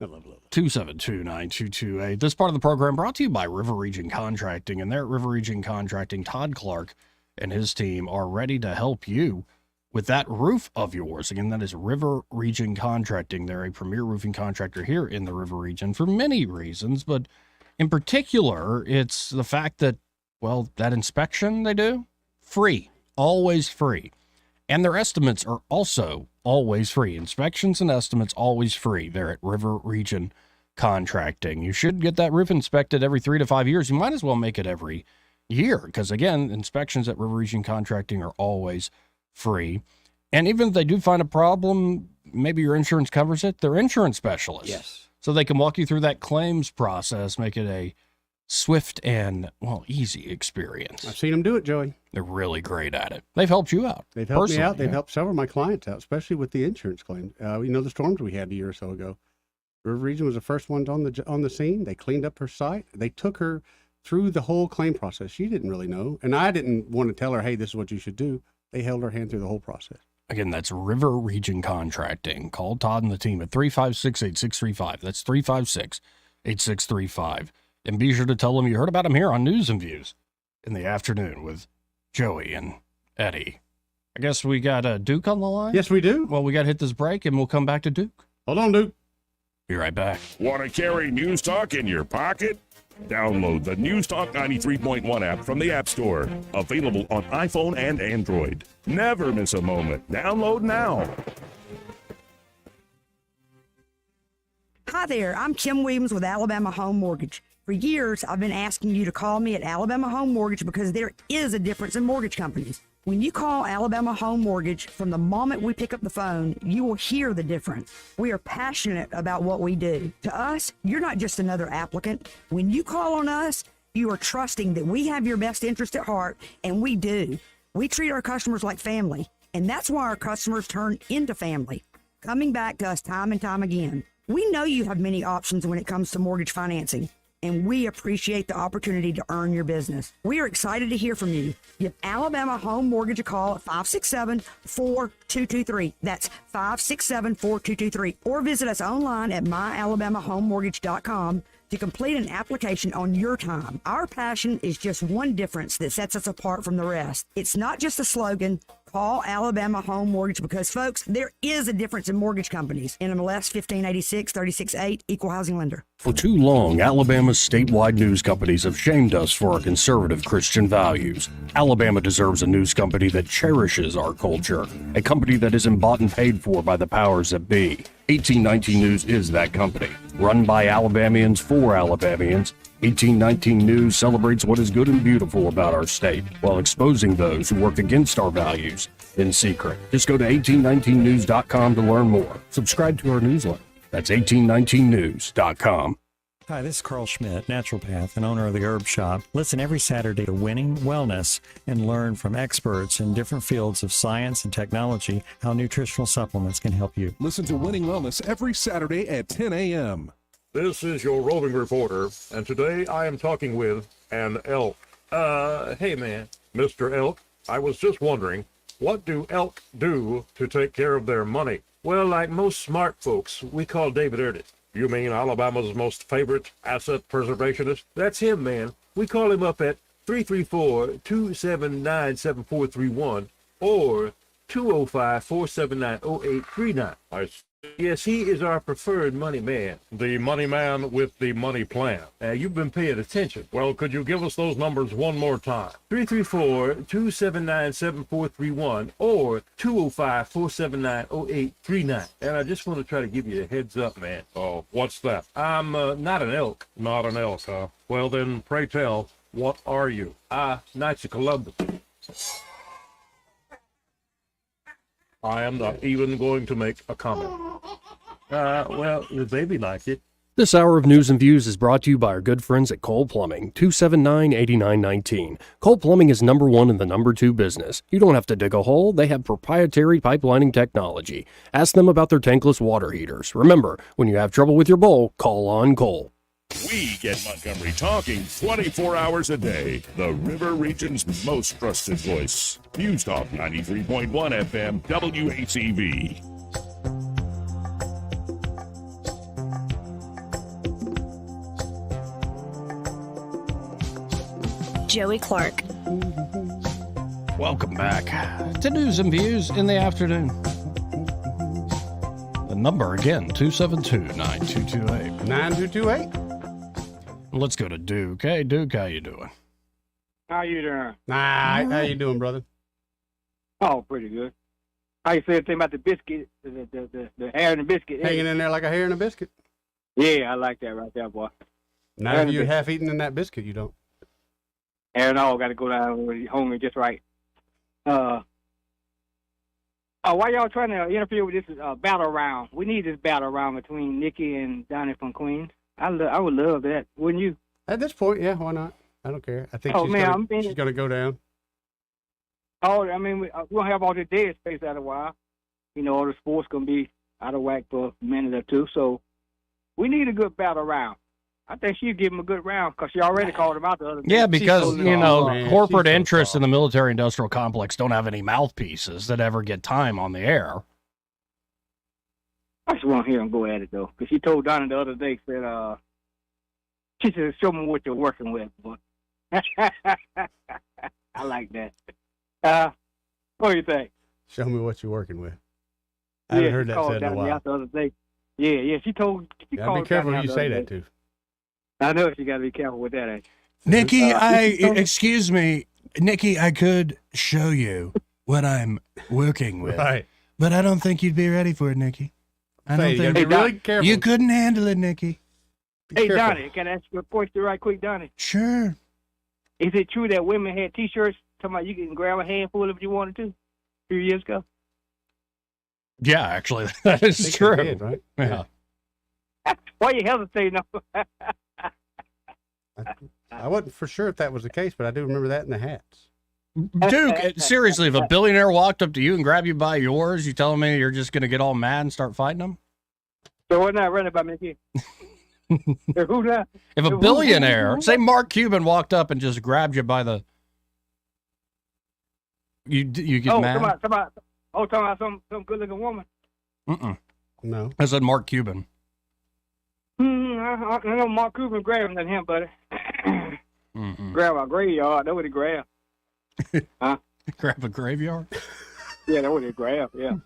I love Lola. 272-9228. This part of the program brought to you by River Region Contracting. And there at River Region Contracting, Todd Clark and his team are ready to help you with that roof of yours. Again, that is River Region Contracting. They're a premier roofing contractor here in the River Region for many reasons, but in particular, it's the fact that, well, that inspection they do, free, always free. And their estimates are also always free. Inspections and estimates always free. They're at River Region Contracting. You should get that roof inspected every 3 to 5 years. You might as well make it every year because, again, inspections at River Region Contracting are always free. And even if they do find a problem, maybe your insurance covers it, they're insurance specialists. Yes. So they can walk you through that claims process, make it a swift and, well, easy experience. I've seen them do it, Joey. They're really great at it. They've helped you out. They've helped me out. They've yeah. helped several of my clients out, especially with the insurance claims. The storms we had a year or so ago. River Region was the first ones on the scene. They cleaned up her site. They took her through the whole claim process. She didn't really know, and I didn't want to tell her, hey, this is what you should do. They held her hand through the whole process. Again, that's River Region Contracting. Call Todd and the team at 356-8635. That's 356-8635. And be sure to tell them you heard about them here on News and Views in the afternoon with Joey and Eddie. I guess we got Duke on the line? Yes, we do. Well, we got to hit this break, and we'll come back to Duke. Hold on, Duke. Be right back. Want to carry News Talk in your pocket? Download the News Talk 93.1 app from the App Store. Available on iPhone and Android. Never miss a moment. Download now. Hi there, I'm Kim Williams with Alabama Home Mortgage. For years, I've been asking you to call me at Alabama Home Mortgage because there is a difference in mortgage companies. When you call Alabama Home Mortgage, from the moment we pick up the phone, you will hear the difference. We are passionate about what we do. To us, you're not just another applicant. When you call on us, you are trusting that we have your best interest at heart, and we do. We treat our customers like family, and that's why our customers turn into family, coming back to us time and time again. We know you have many options when it comes to mortgage financing, and we appreciate the opportunity to earn your business. We are excited to hear from you. Give Alabama Home Mortgage a call at 567-4223. That's 567-4223. Or visit us online at myalabamahomemortgage.com to complete an application on your time. Our passion is just one difference that sets us apart from the rest. It's not just a slogan. Call Alabama Home Mortgage because, folks, there is a difference in mortgage companies. NMLS 1586-368, Equal Housing Lender. For too long, Alabama's statewide news companies have shamed us for our conservative Christian values. Alabama deserves a news company that cherishes our culture, a company that isn't bought and paid for by the powers that be. 1819 News is that company. Run by Alabamians for Alabamians, 1819 News celebrates what is good and beautiful about our state while exposing those who work against our values in secret. Just go to 1819news.com to learn more. Subscribe to our newsletter. That's 1819news.com. Hi, this is Carl Schmidt, naturopath and owner of the Herb Shop. Listen every Saturday to Winning Wellness and learn from experts in different fields of science and technology how nutritional supplements can help you. Listen to Winning Wellness every Saturday at 10 a.m. This is your roving reporter, and today I am talking with an elk. Hey man, Mr. Elk, I was just wondering, what do elk do to take care of their money? Well, like most smart folks, we call David Erdit. You mean Alabama's most favorite asset preservationist? That's him, man. We call him up at 334-279-7431 or 205-479-0839. Yes, he is our preferred money man. The money man with the money plan. You've been paying attention. Well, could you give us those numbers one more time? 334-279-7431 or 205-479-0839. And I just want to try to give you a heads up, man. Oh, what's that? I'm not an elk. Not an elk, huh? Well, then, pray tell, what are you? Knights of Columbus. I am not even going to make a comment. Well, the baby liked it. This hour of News and Views is brought to you by our good friends at Cole Plumbing, 279-8919. Cole Plumbing is number one in the number two business. You don't have to dig a hole. They have proprietary pipelining technology. Ask them about their tankless water heaters. Remember, when you have trouble with your bowl, call on Cole. We get Montgomery talking 24 hours a day. The River Region's most trusted voice. News Talk 93.1 FM, WACV. Joey Clark. Welcome back to News and Views in the afternoon. The number again, 272-9228. 9228. Let's go to Duke. Hey, Duke, how you doing? How you doing? How you doing, brother? Oh, pretty good. How you say the thing about the biscuit, the hair in the biscuit? Hanging in there like a hair in a biscuit. Yeah, I like that right there, boy. Now if you're half eaten in that biscuit, you don't. Hair and all got to go down when you're hungry just right. Why y'all trying to interfere with this battle round? We need this battle round between Nikki and Donnie from Queens. I would love that, wouldn't you? At this point, yeah, why not? I don't care. I think she's gonna go down. Oh, I mean, we'll have all the dead space out of a while. You know, all the sports gonna be out of whack for a minute or two. So we need a good battle round. I think she'd give him a good round because she already called him out the other day. Yeah, because, corporate interests in the military-industrial complex don't have any mouthpieces that ever get time on the air. I just want to hear him go at it, though, because she told Donna the other day, said, she said, show me what you're working with. But I like that. What do you think? Show me what you're working with. I haven't heard that said in a while. The other day. Yeah, she told. Be careful who you say that to. I know she got to be careful with that. Nikki, excuse me, Nikki, I could show you what I'm working with, right? But I don't think you'd be ready for it, Nikki. I don't think be really careful. You couldn't handle it, Nikki. Hey, Donnie, can I ask you a question right quick, Donnie? Sure. Is it true that women had T-shirts talking about you can grab a handful if you wanted to a few years ago? Yeah, actually, that is true. Did, right? Yeah. Why you hesitating? I wasn't for sure if that was the case, but I do remember that in the hats. Duke, seriously, if a billionaire walked up to you and grabbed you by yours, you telling me you're just going to get all mad and start fighting them? So we're not running by Mickey. Who's that? If a billionaire, say Mark Cuban, walked up and just grabbed you by the, you get mad? Talking about some good looking woman. No. I said Mark Cuban. I know Mark Cuban grabbing than him, buddy. Grab a graveyard. That's what he grabbed. Huh? Grab a graveyard? Yeah, that's what he grabbed. Yeah.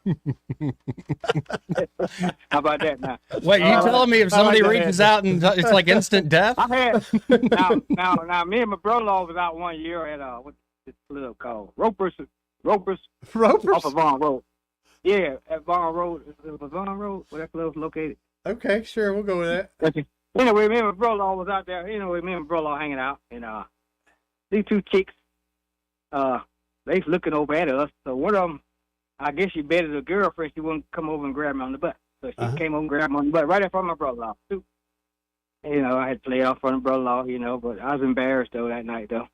How about that now? Wait, you telling me if somebody reaches out and it's like instant death? I've had now. Me and my brother-in-law was out one year at what's this club called Ropers off of Vaughn Road. Yeah, at Vaughn Road. It was Vaughn Road where that club was located. Okay, sure, we'll go with that. Anyway, me and my brother-in-law was out there. Anyway, me and my brother-in-law hanging out, and these two chicks, they looking over at us. So one of them, I guess she betted her girlfriend she wouldn't come over and grab me on the butt. So she came over and grabbed me on the butt right in front of my brother-in-law too. You know, I had to play off front of brother-in-law, you know, but I was embarrassed though that night though.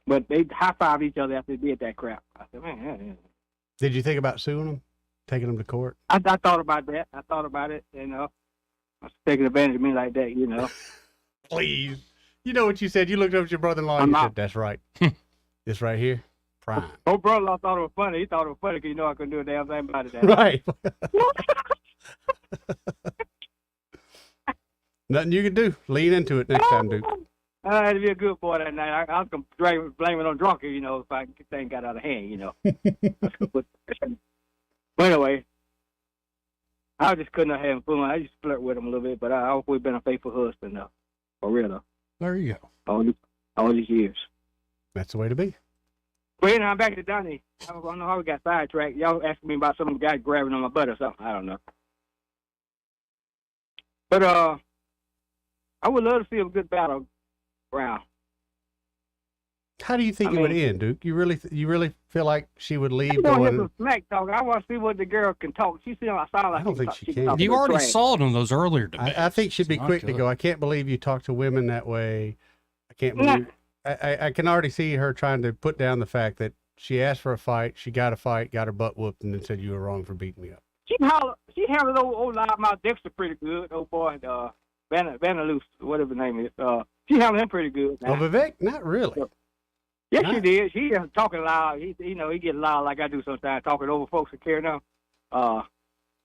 But they high-fived each other after they did that crap. I said, man. Did you think about suing them, taking them to court? I thought about that. I thought about it, you know. I was taking advantage of me like that, you know. Please. You know what you said. You looked up at your brother-in-law and you said, that's right. This right here, prime. Oh, brother-in-law thought it was funny. He thought it was funny because you know I couldn't do a damn thing about it. Right. Nothing you can do. Lean into it next time, Duke. I had to be a good boy that night. I was going to blame it on Drunker, you know, if thing got out of hand, you know. But anyway, I just couldn't have him fun. I just flirt with him a little bit, but I always been a faithful husband, though. For real, though. There you go. All these years. That's the way to be. Well, now I'm back to Donnie. I don't know how we got sidetracked. Y'all asking me about some guy grabbing on my butt or something. I don't know. But I would love to see a good battle round. How do you think it would end, Duke? You really feel like she would leave? I want to hear some smack talk. I want to see what the girl can talk. She seems like I don't think she can. You already saw it in those earlier debates. I think she'd be quick to go. I can't believe you talk to women that way. I can't believe. I can already see her trying to put down the fact that she asked for a fight, she got a fight, got her butt whooped, and then said you were wrong for beating me up. She handled old loudmouth Dexter pretty good. Old boy, Vanderloos, whatever his name is. She handled him pretty good. Well, Vivek, not really. Yes, she did. She just talking loud. He gets loud like I do sometimes, talking over folks that care now.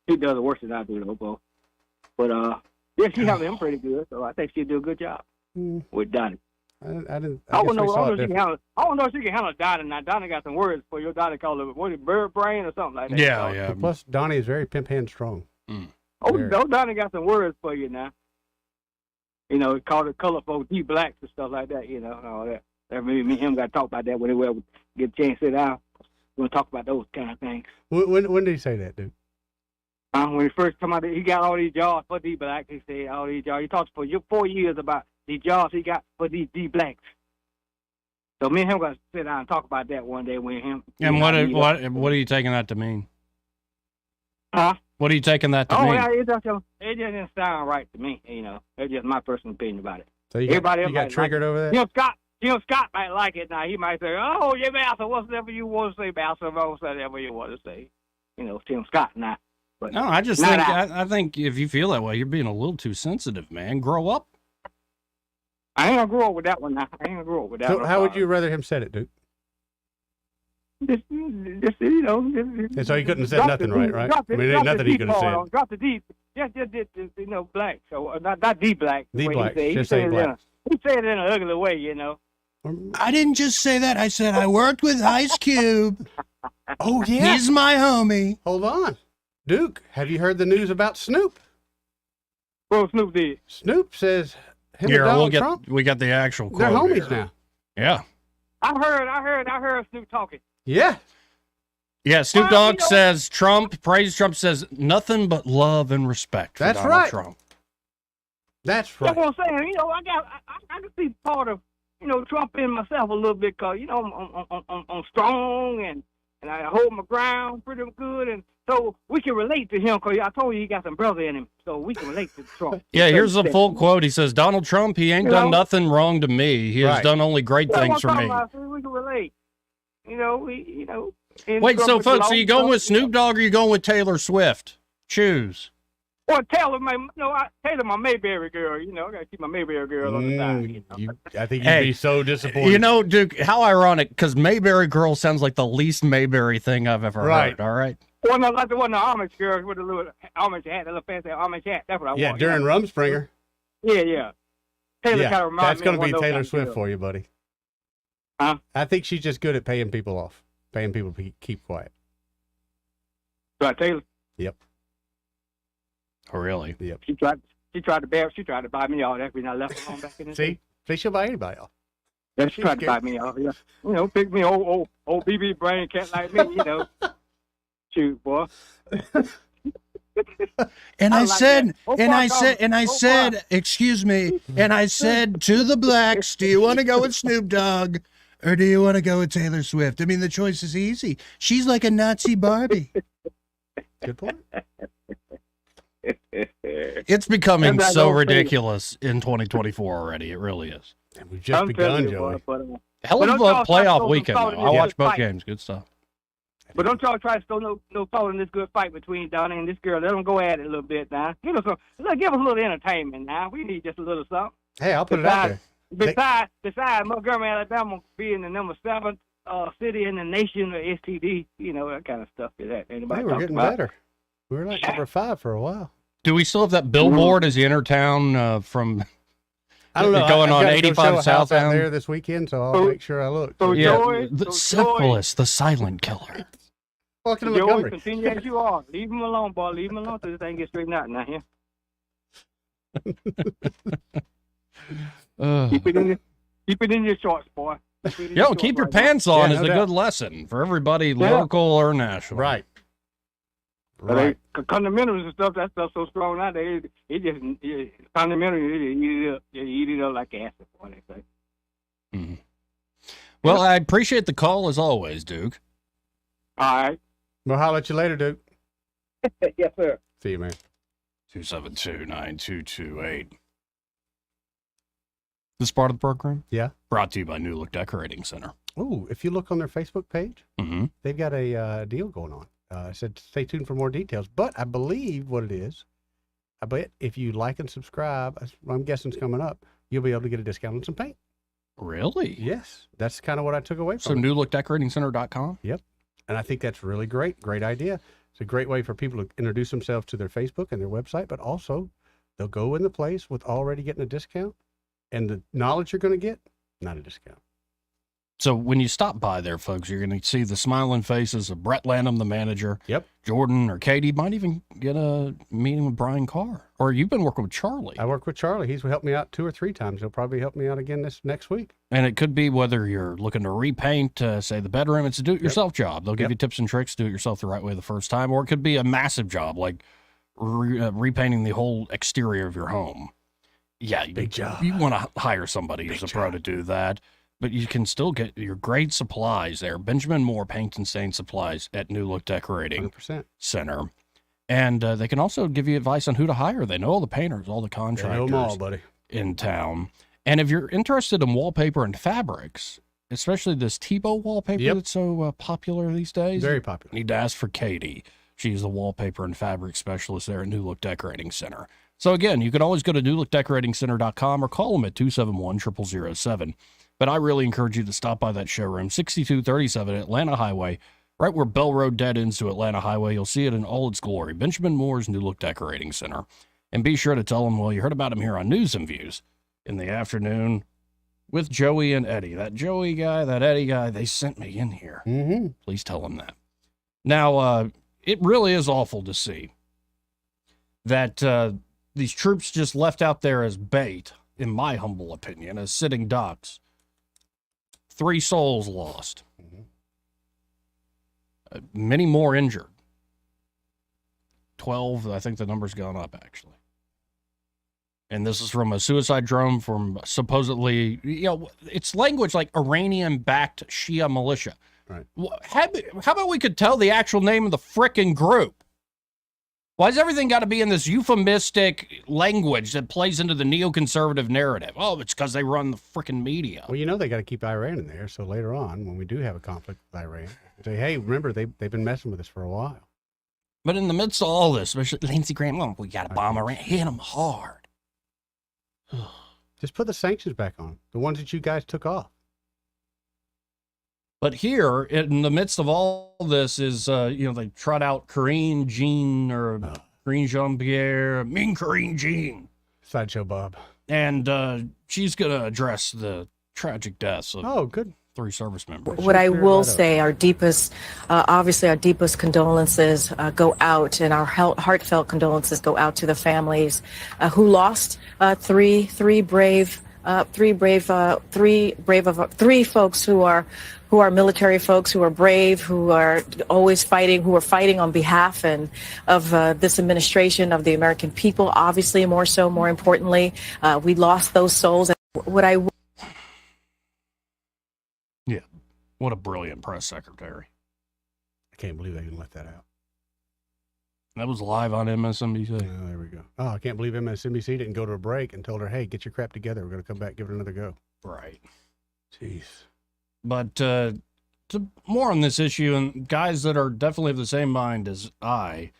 He does it worse than I do, though, Bo. But yeah, she handled him pretty good. So I think she'd do a good job with Donnie. I don't know if she can handle Donnie. Now Donnie got some words for you. Donnie called it what is it, bird brain or something like that. Yeah. Plus, Donnie is very pimp hand strong. Donnie got some words for you now. You know, he called it colorful D-blacks and stuff like that. You know, and all that. Me and him got to talk about that when we get a chance to sit down. We're going to talk about those kind of things. When did he say that, dude? When he first come out, he got all these jobs for D-blacks. He said all these jobs. He talked for 4 years about the jobs he got for these D-blacks. So me and him got to sit down and talk about that one day with him. And what are you taking that to mean? Huh? What are you taking that to mean? Yeah, it just didn't sound right to me. You know, that's just my personal opinion about it. So you got triggered over that? Jim Scott might like it now. He might say, "Oh, yeah, Master, whatever you want to say, Master, whatever you want to say." You know, Tim Scott now. But no, I just think I think if you feel that way, you're being a little too sensitive, man. Grow up. I ain't gonna grow up with that one now. So how would you rather him said it, Duke? Just you know. And so he couldn't have said nothing, right? I mean, ain't nothing he could have said. Drop the D. Just you know, black. So not D-black. D-black. Just say black. He said it in an ugly way, you know. I didn't just say that. I said I worked with Ice Cube. Oh, yeah. He's my homie. Hold on. Duke, have you heard the news about Snoop? Well, Snoop did. Snoop says him and Donald Trump, we got the actual quote. they're homies here. now. Yeah. I heard Snoop talking. Yeah. Yeah, Snoop Dogg says praise Trump, says nothing but love and respect for Donald Trump. That's right. That's what I'm saying. You know, I can see part of, you know, Trump in myself a little bit because, you know, I'm strong and I hold my ground pretty good. And so we can relate to him because I told you he got some brother in him. So we can relate to Trump. Yeah, here's the full quote. He says, Donald Trump, he ain't done nothing wrong to me. He has done only great things for me. We can relate. You know, Wait, so folks, are you going with Snoop Dogg or are you going with Taylor Swift? Choose. Or Taylor, Taylor, my Mayberry girl. You know, I gotta keep my Mayberry girl on the side. You know? I think you'd Hey, be so disappointed. You know, Duke, how ironic, because Mayberry Girl sounds like the least Mayberry thing I've ever heard, all right? Well, no, like the one, the Amish girl with the little Amish hat, the little fancy Amish hat. That's what I Yeah, want. during Rumspringer. Yeah. Taylor Yeah, kind of reminds that's me going of to one be of those Taylor kind of Swift girls. for you, buddy. Huh? I think she's just good at paying people off, paying people to keep quiet. Right, Taylor. Yep. Oh, really? Yep. She tried to buy me all that when I left home back in the day. See, she'll buy anybody off. Yeah, she tried to buy me all. Yeah. You know, pick me old BB brain cat like me. You know. Shoot, boy. And I like said, that. Oh, and I boy. said, excuse me, and I said to the blacks, do you want to go with Snoop Dogg or do you want to go with Taylor Swift? I mean, the choice is easy. She's like a Nazi Barbie. Good point. It's becoming And I so don't think- ridiculous in 2024 already. It really is. And we've just I'm begun, telling you, Joey. boy, Hell But of a don't y'all try to playoff throw weekend, some though. salt I in watched this both fight. games. Good stuff. But don't y'all try to throw no fault in this good fight between Donna and this girl. Let them go at it a little bit now. Give us a little entertainment now. We need just a little something. Hey, I'll put it out there. Besides Montgomery, Alabama being the number 7 city in the nation of STD, you know, that kind of stuff. That anybody Hey, we're talks getting about. better. We were like number 5 for a while. Do we still have that billboard as you enter town from I don't know. going I've on got to go 85 show a house out southbound? there this weekend, so I'll make sure I look. Yeah, the syphilis, the silent killer. Welcome to Joey, Montgomery. continue as you are. Leave him alone, boy. Leave him alone till this thing gets straightened out now. Here. Keep it in your shorts, boy. Yo, keep your pants on Yeah, is no a doubt. good lesson for everybody, Yeah. local or national. Right. Right. Condominiums and stuff, that stuff's so strong nowadays. Condominiums, you eat it up like acid, boy, they say. Well, I appreciate the call as always, Duke. All right. We'll holler at you later, Duke. Yes, sir. See you, man. 272-9228. This part of the program? Yeah. Brought to you by New Look Decorating Center. Ooh, if you look on their Facebook page, Mm-hmm. they've got a deal going on. I said stay tuned for more details, but I believe what it is, I bet if you like and subscribe, I'm guessing it's coming up, you'll be able to get a discount on some paint. Really? Yes. That's kind of what I took away So from it. newlookdecoratingcenter.com? Yep. And I think that's really great. Great idea. It's a great way for people to introduce themselves to their Facebook and their website, but also they'll go in the place with already getting a discount, and the knowledge you're going to get, not a discount. So when you stop by there, folks, you're going to see the smiling faces of Brett Lanham, the manager. Yep. Jordan or Katie might even get a meeting with Brian Carr. Or you've been working with Charlie. I work with Charlie. He's helped me out 2 or 3 times. He'll probably help me out again this next week. And it could be whether you're looking to repaint, say, the bedroom. It's a do-it-yourself job. They'll give Yep. you tips and tricks, do it yourself the right way the first time. Or it could be a massive job, like repainting the whole exterior of your home. Yeah, Big job. You want to hire somebody who's a pro to do that. But you can still get your great supplies there. Benjamin Moore Paint and Stain Supplies at New Look Decorating 100%. Center. And they can also give you advice on who to hire. They know all the painters, all the They contractors know them all, buddy. in town. And if you're interested in wallpaper and fabrics, especially this Tebow wallpaper Yep. that's so popular these days, Very popular. you need to ask for Katie. She's the wallpaper and fabric specialist there at New Look Decorating Center. So again, you can always go to newlookdecoratingcenter.com or call them at 271-0007. But I really encourage you to stop by that showroom, 6237 Atlanta Highway, right where Bell Road dead ends to Atlanta Highway. You'll see it in all its glory. Benjamin Moore's New Look Decorating Center. And be sure to tell them, well, you heard about him here on News and Views in the afternoon with Joey and Eddie. That Joey guy, that Eddie guy, they sent me in here. Mm-hmm. Please tell them that. Now, it really is awful to see that these troops just left out there as bait, in my humble opinion, as sitting ducks. 3 souls lost. Many more injured. 12, I think the number's gone up, actually. And this is from a suicide drone from supposedly, it's language like Iranian-backed Shia militia. Right. How about we could tell the actual name of the frickin' group? Why has everything got to be in this euphemistic language that plays into the neoconservative narrative? Oh, it's because they run the frickin' media. Well, they got to keep Iran in there. So later on, when we do have a conflict with Iran, say, hey, remember, they've been messing with us for a while. But in the midst of all this, especially Lindsey Graham, well, we got to bomb Iran, hit them hard. Just put the sanctions back on, the ones that you guys took off. But here, in the midst of all this, is they trot out Karine Jean-Pierre, Min Karine Jean, Sideshow Bob, and she's gonna address the tragic deaths of good 3 service members. What I will say, our deepest condolences go out, and our heartfelt condolences go out to the families who lost three folks who are military folks, who are brave, who are always fighting, who are fighting on behalf of this administration, of the American people. Obviously, more importantly, we lost those souls. Yeah, what a brilliant press secretary. I can't believe they can let that out. That was live on MSNBC. Oh, there we go. Oh, I can't believe MSNBC didn't go to a break and told her, hey, get your crap together. We're going to come back, give it another go. Right. Jeez. But to more on this issue, and guys that are definitely of the same mind as I,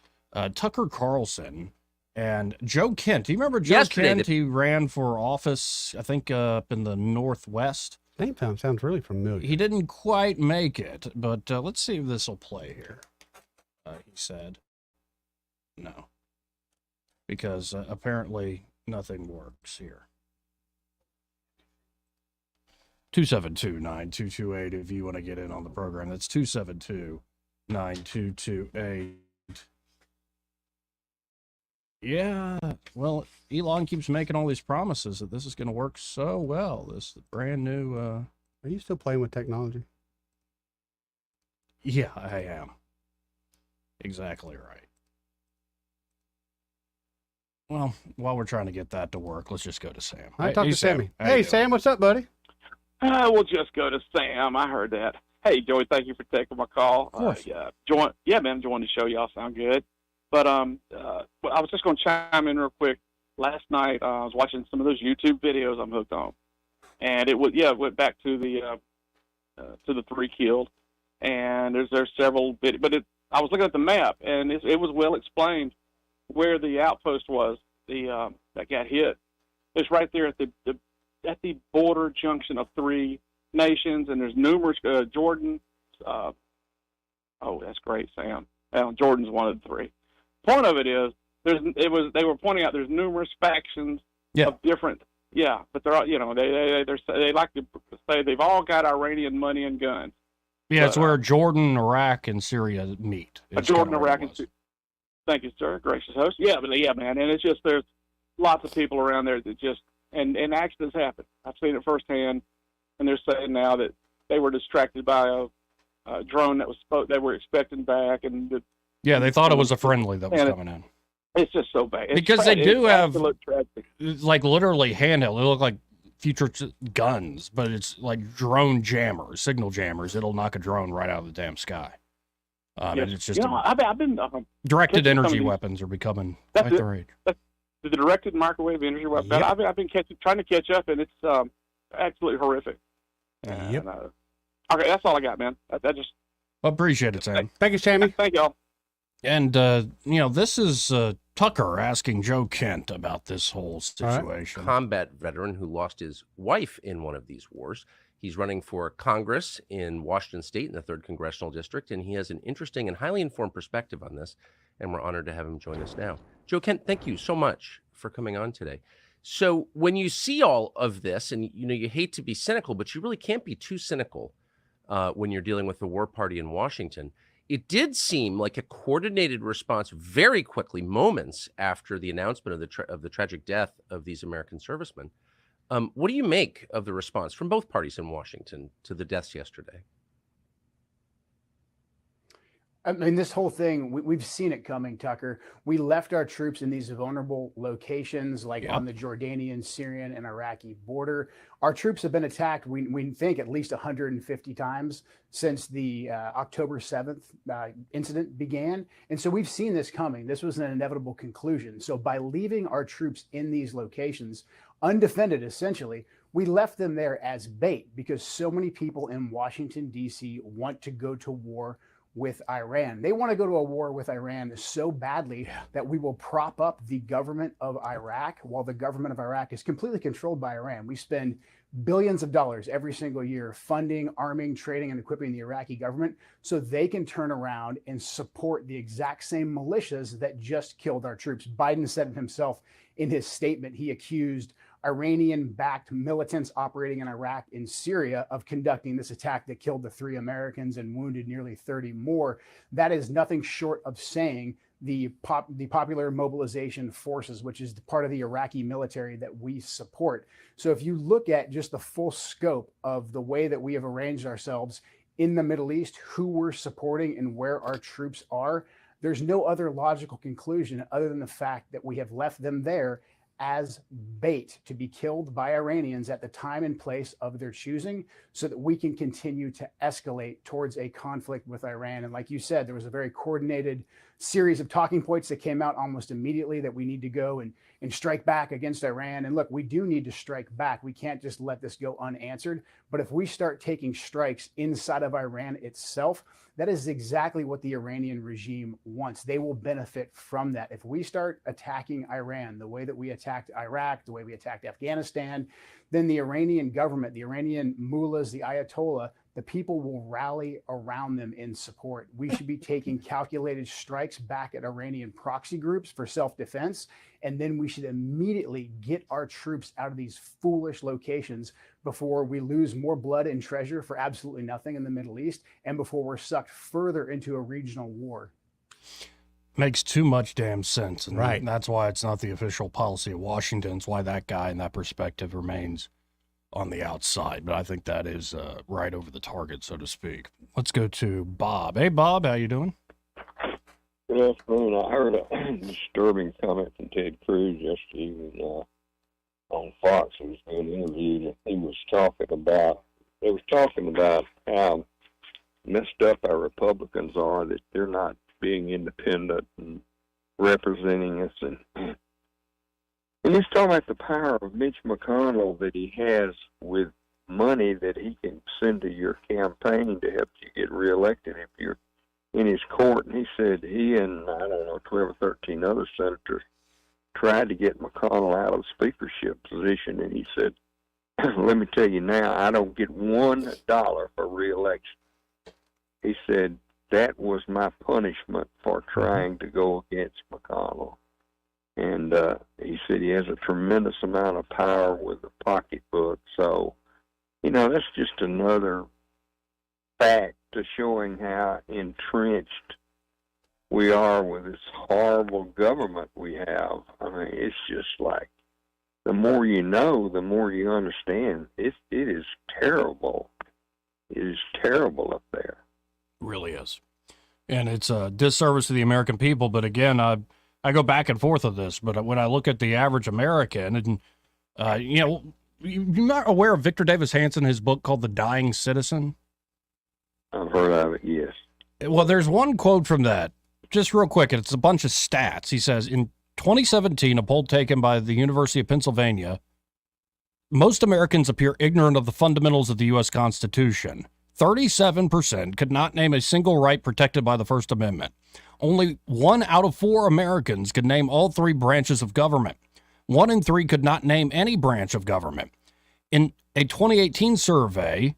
Tucker Carlson and Joe Kent. Do you remember Joe Kent? He ran for office, I think, up in the Northwest. Name sounds really familiar. He didn't quite make it, but let's see if this will play here. He said no, because apparently nothing works here. 272-9228 if you want to get in on the program. That's 272-9228. Yeah, well, Elon keeps making all these promises that this is going to work so well. This brand new... Are you still playing with technology? Yeah, I am. Exactly right. Well, while we're trying to get that to work, let's just go to Sam. I talked to Sammy. How you Hey, doing? Sam, what's up, buddy? We'll just go to Sam. I heard that. Hey, Joey, thank you for taking my call. Of course. Joined the show. Y'all sound good. But I was just going to chime in real quick. Last night, I was watching some of those YouTube videos I'm hooked on, and it went back to the 3 killed, and there's several videos. But I was looking at the map, and it was well explained where the outpost was. That got hit. It's right there at the border junction of 3 nations, and there's numerous Jordan. Oh, that's great, Sam. Jordan's one of the 3. Point of it is they were pointing out there's numerous factions of different. Yeah, but they're all, they like to say they've all got Iranian money and guns. Yeah, it's where Jordan, Iraq, and Syria meet. Jordan, Iraq, and Syria. Thank you, sir. Gracious host. Yeah, man. And it's just there's lots of people around there that just and accidents happen. I've seen it firsthand, and they're saying now that they were distracted by a drone that they were expecting back, and they thought it was a friendly that was coming in. It's just so bad. Because they do have, like, literally handheld. They look like future guns, but it's like drone jammers, signal jammers. It'll knock a drone right out of the damn sky. And it's just I've been directed energy weapons are becoming quite the rage. The directed microwave energy weapon. Yep. I've been trying to catch up, and it's absolutely horrific. Yep. Okay, that's all I got, man. I just appreciate it, Sam. Thank you, Sammy. Thank y'all. And this is Tucker asking Joe Kent about this whole situation. Combat veteran who lost his wife in one of these wars. He's running for Congress in Washington State in the 3rd Congressional District, and he has an interesting and highly informed perspective on this, and we're honored to have him join us now. Joe Kent, thank you so much for coming on today. So when you see all of this, and you hate to be cynical, but you really can't be too cynical when you're dealing with the war party in Washington. It did seem like a coordinated response very quickly, moments after the announcement of the tragic death of these American servicemen. What do you make of the response from both parties in Washington to the deaths yesterday? I mean, this whole thing, we've seen it coming, Tucker. We left our troops in these vulnerable locations, like on the Jordanian, Syrian, and Iraqi border. Our troops have been attacked, we think, at least 150 times since the October 7th incident began. And so we've seen this coming. This was an inevitable conclusion. So by leaving our troops in these locations, undefended, essentially, we left them there as bait because so many people in Washington, D.C. want to go to war with Iran. They want to go to a war with Iran so badly that we will prop up the government of Iraq while the government of Iraq is completely controlled by Iran. We spend billions of dollars every single year funding, arming, training, and equipping the Iraqi government so they can turn around and support the exact same militias that just killed our troops. Biden said it himself in his statement. He accused Iranian-backed militants operating in Iraq and Syria of conducting this attack that killed the 3 Americans and wounded nearly 30 more. That is nothing short of saying the Popular Mobilization Forces, which is part of the Iraqi military that we support. So if you look at just the full scope of the way that we have arranged ourselves in the Middle East, who we're supporting and where our troops are, there's no other logical conclusion other than the fact that we have left them there as bait to be killed by Iranians at the time and place of their choosing so that we can continue to escalate towards a conflict with Iran. And like you said, there was a very coordinated series of talking points that came out almost immediately that we need to go and strike back against Iran. And look, we do need to strike back. We can't just let this go unanswered. But if we start taking strikes inside of Iran itself, that is exactly what the Iranian regime wants. They will benefit from that. If we start attacking Iran the way that we attacked Iraq, the way we attacked Afghanistan, then the Iranian government, the Iranian mullahs, the Ayatollah, the people will rally around them in support. We should be taking calculated strikes back at Iranian proxy groups for self-defense, and then we should immediately get our troops out of these foolish locations before we lose more blood and treasure for absolutely nothing in the Middle East, and before we're sucked further into a regional war. Makes too much damn sense. And Right. that's why it's not the official policy of Washington. It's why that guy in that perspective remains on the outside. But I think that is right over the target, so to speak. Let's go to Bob. Hey, Bob, how you doing? Good afternoon. I heard a disturbing comment from Ted Cruz yesterday on Fox. He was being interviewed, and they was talking about how messed up our Republicans are, that they're not being independent and representing us. And he's talking about the power of Mitch McConnell that he has with money that he can send to your campaign to help you get reelected if you're in his court. And he said he and, 12 or 13 other senators tried to get McConnell out of the speakership position. And he said, let me tell you now, I don't get $1 for reelection. He said, that was my punishment for trying to go against McConnell. And he said he has a tremendous amount of power with the pocketbook. So, that's just another fact to showing how entrenched we are with this horrible government we have. I mean, it's just like, the more you know, the more you understand. It is terrible. It is terrible up there. Really is. And it's a disservice to the American people. But again, I go back and forth of this, but when I look at the average American, and you're not aware of Victor Davis Hanson, his book called The Dying Citizen? I've heard of it, yes. Well, there's one quote from that, just real quick, and it's a bunch of stats. He says, in 2017, a poll taken by the University of Pennsylvania, most Americans appear ignorant of the fundamentals of the U.S. Constitution. 37% could not name a single right protected by the First Amendment. Only 1 out of 4 Americans could name all 3 branches of government. 1 in 3 could not name any branch of government. In a 2018 survey,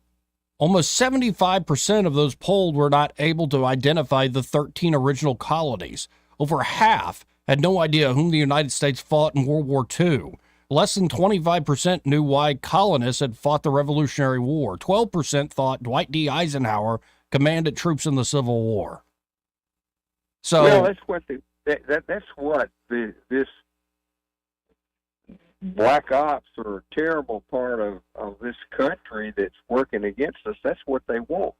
almost 75% of those polled were not able to identify the 13 original colonies. Over half had no idea whom the United States fought in World War II. Less than 25% knew why colonists had fought the Revolutionary War. 12% thought Dwight D. Eisenhower commanded troops in the Civil War. So, well, that's what this black ops are a terrible part of this country that's working against us. That's what they want.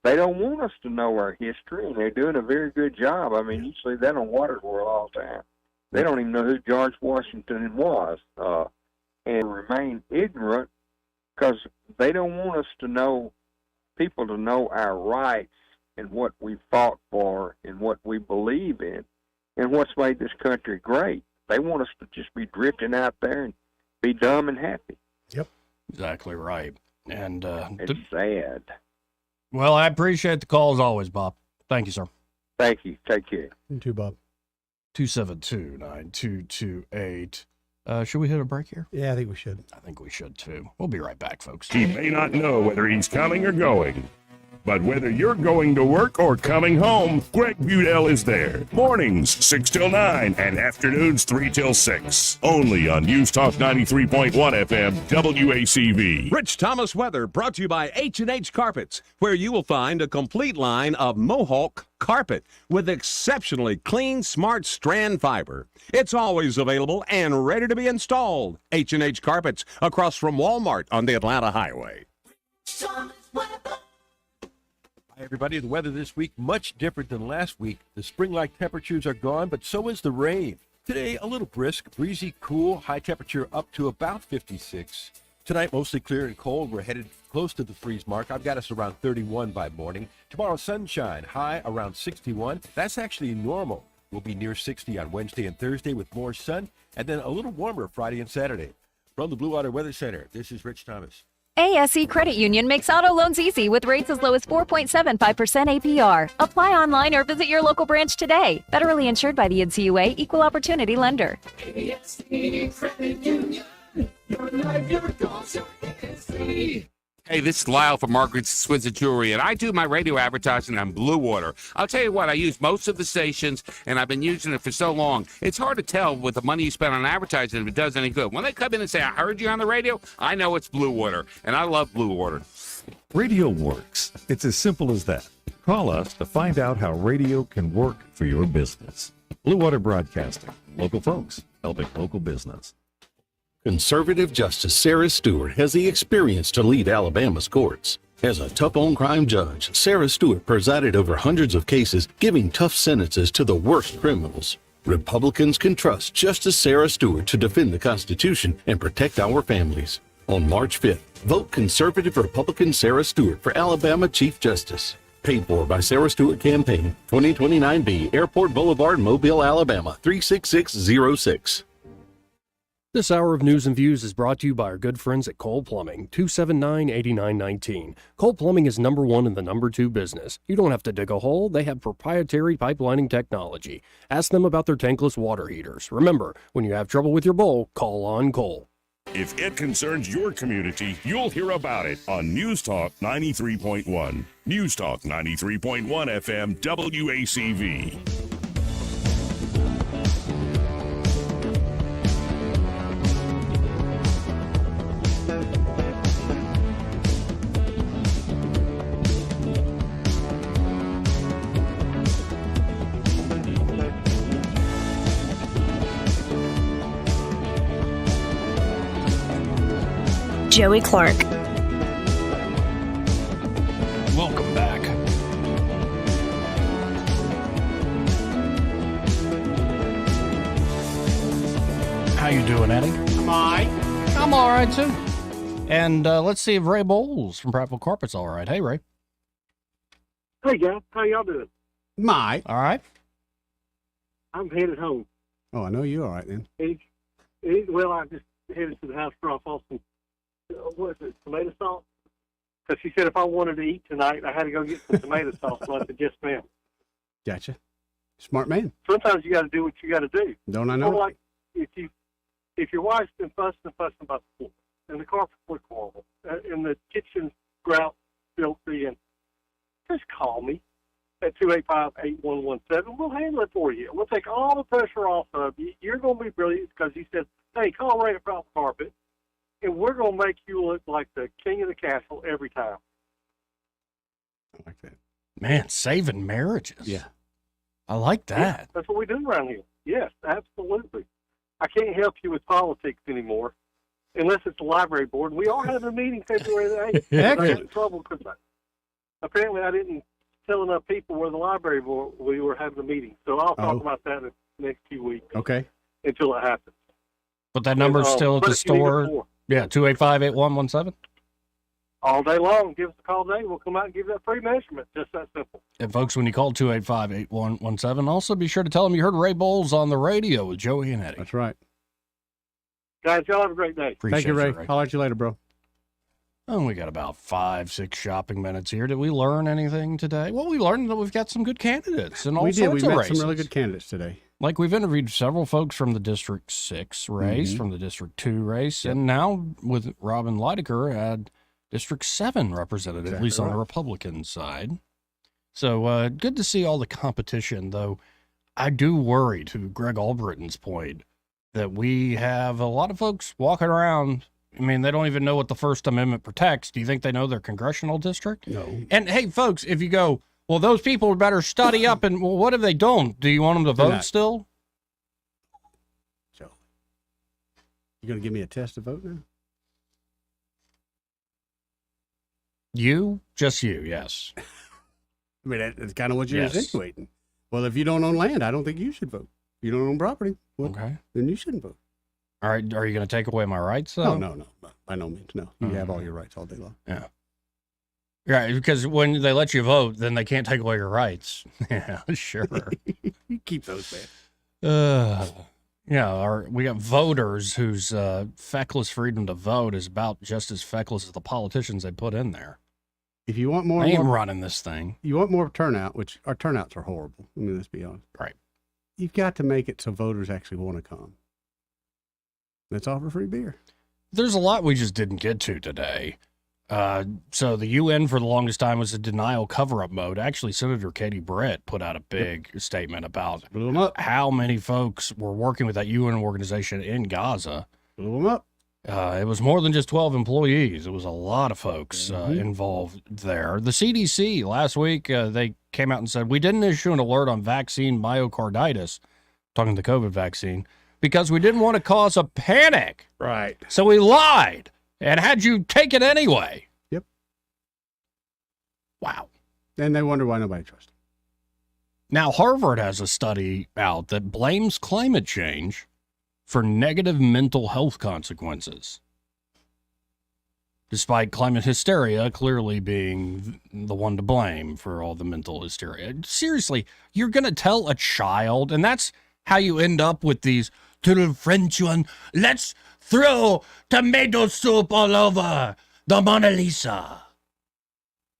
They don't want us to know our history, and they're doing a very good job. I mean, you see that on Waterworld all the time. They don't even know who George Washington was, and remain ignorant because they don't want us to know, people to know our rights and what we fought for and what we believe in and what's made this country great. They want us to just be drifting out there and be dumb and happy. Yep. Exactly right. And it's sad. Well, I appreciate the call as always, Bob. Thank you, sir. Thank you. Take care. You too, Bob. 272-9228. Should we hit a break here? Yeah, I think we should. I think we should too. We'll be right back, folks. He may not know whether he's coming or going, but whether you're going to work or coming home, Greg Budell is there. Mornings 6 till 9 and afternoons 3 till 6. Only on News Talk 93.1 FM WACV. Rich Thomas weather brought to you by H&H Carpets, where you will find a complete line of Mohawk carpet with exceptionally clean, smart strand fiber. It's always available and ready to be installed. H&H Carpets across from Walmart on the Atlanta Highway. Hi, everybody. The weather this week, much different than last week. The spring-like temperatures are gone, but so is the rain. Today, a little brisk, breezy, cool, high temperature up to about 56. Tonight, mostly clear and cold. We're headed close to the freeze mark. I've got us around 31 by morning. Tomorrow, sunshine, high around 61. That's actually normal. We'll be near 60 on Wednesday and Thursday with more sun, and then a little warmer Friday and Saturday. From the Blue Water Weather Center, this is Rich Thomas. ASE Credit Union makes auto loans easy with rates as low as 4.75% APR. Apply online or visit your local branch today. Federally insured by the NCUA, Equal Opportunity Lender. ASE Credit Union. Your life, your goals, your ASE. Hey, this is Lyle from Margaret's Switzer Jewelry, and I do my radio advertising on Blue Water. I'll tell you what, I use most of the stations, and I've been using it for so long. It's hard to tell with the money you spend on advertising if it does any good. When they come in and say, I heard you on the radio, I know it's Blue Water, and I love Blue Water. Radio works. It's as simple as that. Call us to find out how radio can work for your business. Blue Water Broadcasting. Local folks helping local business. Conservative Justice Sarah Stewart has the experience to lead Alabama's courts. As a tough-on-crime judge, Sarah Stewart presided over hundreds of cases, giving tough sentences to the worst criminals. Republicans can trust Justice Sarah Stewart to defend the Constitution and protect our families. On March 5th, vote conservative Republican Sarah Stewart for Alabama Chief Justice. Paid for by Sarah Stewart Campaign, 2029B, Airport Boulevard, Mobile, Alabama, 36606. This hour of News and Views is brought to you by our good friends at Cole Plumbing, 279-8919. Cole Plumbing is number one in the number two business. You don't have to dig a hole. They have proprietary pipelining technology. Ask them about their tankless water heaters. Remember, when you have trouble with your bowl, call on Cole. If it concerns your community, you'll hear about it on News Talk 93.1. News Talk 93.1 FM WACV. Joey Clark. Welcome back. How you doing, Eddie? I'm all right. I'm all right, too. And let's see if Ray Bowles from Prattville Carpet's all right. Hey, Ray. Hey, guys. How y'all doing? My. All right. I'm headed home. Oh, I know you're all right then. Well, I just headed to the house to drop off some, what is it, tomato sauce? Because she said if I wanted to eat tonight, I had to go get some tomato sauce. So I said, yes, ma'am. Gotcha. Smart man. Sometimes you got to do what you got to do. Don't I know? Or like if your wife's been fussing about the floor, and the carpets look horrible, and the kitchen grout filthy, and just call me at 285-8117. We'll handle it for you. We'll take all the pressure off of you. You're going to be brilliant because he said, hey, call Ray about the carpet, and we're going to make you look like the king of the castle every time. I like that. Man, saving marriages. Yeah. I like that. Yeah, that's what we do around here. Yes, absolutely. I can't help you with politics anymore unless it's the library board. We are having a meeting February the 8th. I got in trouble because apparently I didn't tell enough people where the library board we were having a meeting. So I'll talk about that in the next few weeks. Okay. Until it happens. But that number's still at the store. Yeah, 285-8117. All day long. Give us a call today. We'll come out and give you that free measurement. Just that simple. And folks, when you call 285-8117, also be sure to tell them you heard Ray Bowles on the radio with Joey and Eddie. That's right. Guys, y'all have a great day. Thank you, Ray. I'll let you later, bro. Oh, we got about 5-6 shopping minutes here. Did we learn anything today? Well, we learned that we've got some good candidates in all We did. sorts We of met races. some really good candidates today. Like we've interviewed several folks from the District 6 race, Mhm. from the District 2 race, and now with Robin Leidecker had District 7 represented, at least on the right. Republican side. So good to see all the competition, though I do worry, to Greg Albritton's point, that we have a lot of folks walking around. I mean, they don't even know what the First Amendment protects. Do you think they know their congressional district? No. And hey, folks, if you go, well, those people better study up, and well, what if they don't? Do you want them to They're vote not. still? You going to give me a test to vote now? You? Just you, yes. I mean, that's kind of what you're Yes. insinuating. Well, if you don't own land, I don't think you should vote. If you don't own property, well, Okay. then you shouldn't vote. All right, are you going to take away my rights, though? No. By no means. No. You have all your rights all day long. Yeah. Right, because when they let you vote, then they can't take away your rights. Yeah, sure. You keep those, man. Yeah, we got voters whose feckless freedom to vote is about just as feckless as the politicians they put in there. If you want more, I ain't more running this thing. You want more turnout, which our turnouts are horrible. I mean, let's be honest. Right. You've got to make it so voters actually want to come. Let's offer free beer. There's a lot we just didn't get to today. So the UN for the longest time was a denial cover-up mode. Actually, Senator Katie Britt put out a big statement about how many folks were working with that UN organization in Gaza. Blew them up. It was more than just 12 employees. It was a lot of folks involved there. The CDC last week, they came out and said, we didn't issue an alert on vaccine myocarditis, talking the COVID vaccine, because we didn't want to cause a panic. Right. So we lied and had you take it anyway. Yep. Wow. And they wonder why nobody trusts them. Now, Harvard has a study out that blames climate change for negative mental health consequences, despite climate hysteria clearly being the one to blame for all the mental hysteria. Seriously, you're going to tell a child, and that's how you end up with these little French one, let's throw tomato soup all over the Mona Lisa.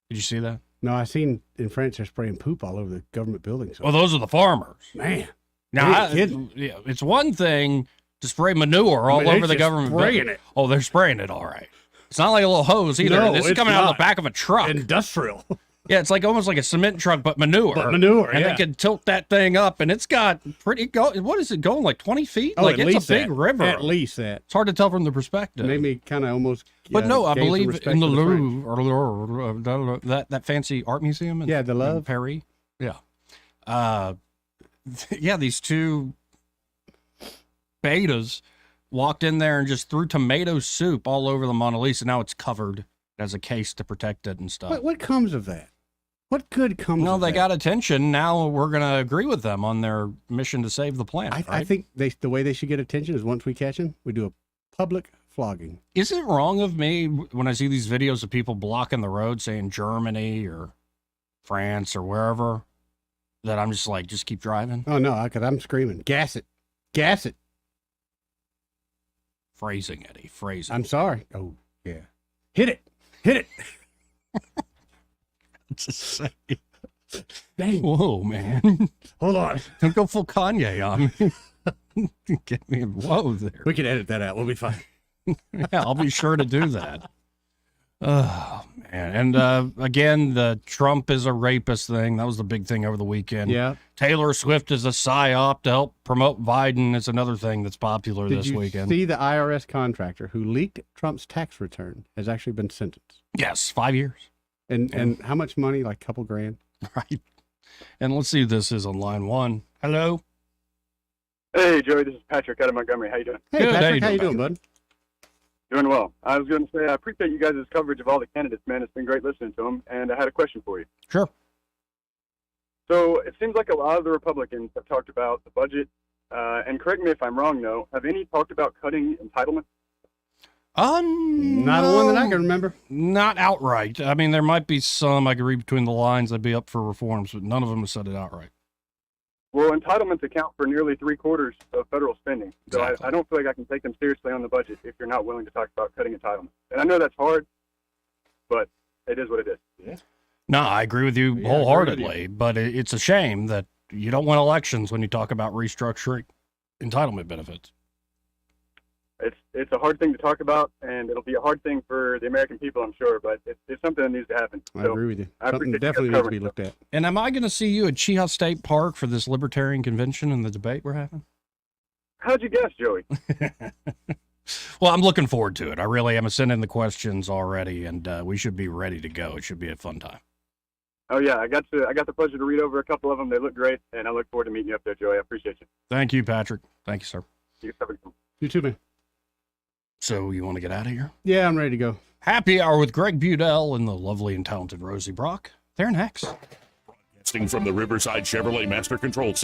Did you see that? No, I seen in France they're spraying poop all over the government buildings. Well, those are the farmers. Man. Now, They ain't kidding. yeah, it's one thing to spray manure all I mean, they're over the just government spraying building. it. Oh, they're spraying it all right. It's not like a little hose either. No, This is it's coming out of not. the back of a truck. Industrial. Yeah, it's like almost like a cement truck, but manure. But manure, and yeah. they can tilt that thing up, and it's got pretty. What is it going like 20 feet? Oh, like at it's least a big that. river. At least that. It's hard to tell from the perspective. Made me kind of almost. But no, I gain some believe respect in the for French. Louvre, that fancy art museum. Yeah, the in Louvre. Paris. Yeah. Yeah, these two betas walked in there and just threw tomato soup all over the Mona Lisa. Now it's covered as a case to protect it and stuff. What comes of that? What good comes No, of they that? got attention. Now we're going to agree with them on their mission to save the planet. I think the way they should get attention is once we catch them, we do a public flogging. Is it wrong of me when I see these videos of people blocking the road saying Germany or France or wherever that I'm just like, just keep driving? Oh, no, because I'm screaming. Gas it. Gas it. Phrasing, Eddie. Phrasing. I'm sorry. Oh, yeah. Hit it. Hit it. Just say. Dang. Whoa, man. Hold on. Don't go full Kanye on me. Get me whoa there. We can edit that out. We'll be fine. Yeah, I'll be sure to do that. Oh, man. And again, the Trump is a rapist thing. That was the big thing over the weekend. Yeah. Taylor Swift is a psyop to help promote Biden. It's another thing that's popular Did this you weekend. see the IRS contractor who leaked Trump's tax return has actually been sentenced? Yes, 5 years. And how much money? Like a couple grand? Right. And let's see who this is on line one. Hello. Hey, Joey, this is Patrick out of Montgomery. How you doing? Hey, Good. Patrick, how you Patrick? doing, bud? Doing well. I was going to say I appreciate you guys' coverage of all the candidates, man. It's been great listening to them, and I had a question for you. Sure. So it seems like a lot of the Republicans have talked about the budget, and correct me if I'm wrong, though. Have any talked about cutting entitlements? Not one that I can remember. Not outright. I mean, there might be some I could read between the lines that'd be up for reforms, but none of them have said it outright. Well, entitlements account for nearly 3/4 of federal spending, so I don't feel like I can take them seriously on the budget if you're not willing to talk about cutting entitlements. And I know that's hard, but it is what it is. Yeah. No, I agree with you wholeheartedly, but it's a shame that you don't win elections when you talk about restructuring entitlement benefits. It's a hard thing to talk about, and it'll be a hard thing for the American people, I'm sure, but it's something that needs to happen. I agree with you. I Something appreciate you definitely guys needs to be covering looked at. And am I going to see you at Chehaw State Park for this Libertarian convention and the debate we're having? How'd you guess, Joey? Well, I'm looking forward to it. I really am. I sent in the questions already, and we should be ready to go. It should be a fun time. Oh yeah, I got the pleasure to read over a couple of them. They look great, and I look forward to meeting you up there, Joey. I appreciate you. Thank you, Patrick. Thank you, sir. You too, man. So you want to get out of here? Yeah, I'm ready to go. Happy Hour with Greg Budell and the lovely and talented Rosie Brock. They're next. Broadcasting from the Riverside Chevrolet Master Control Center.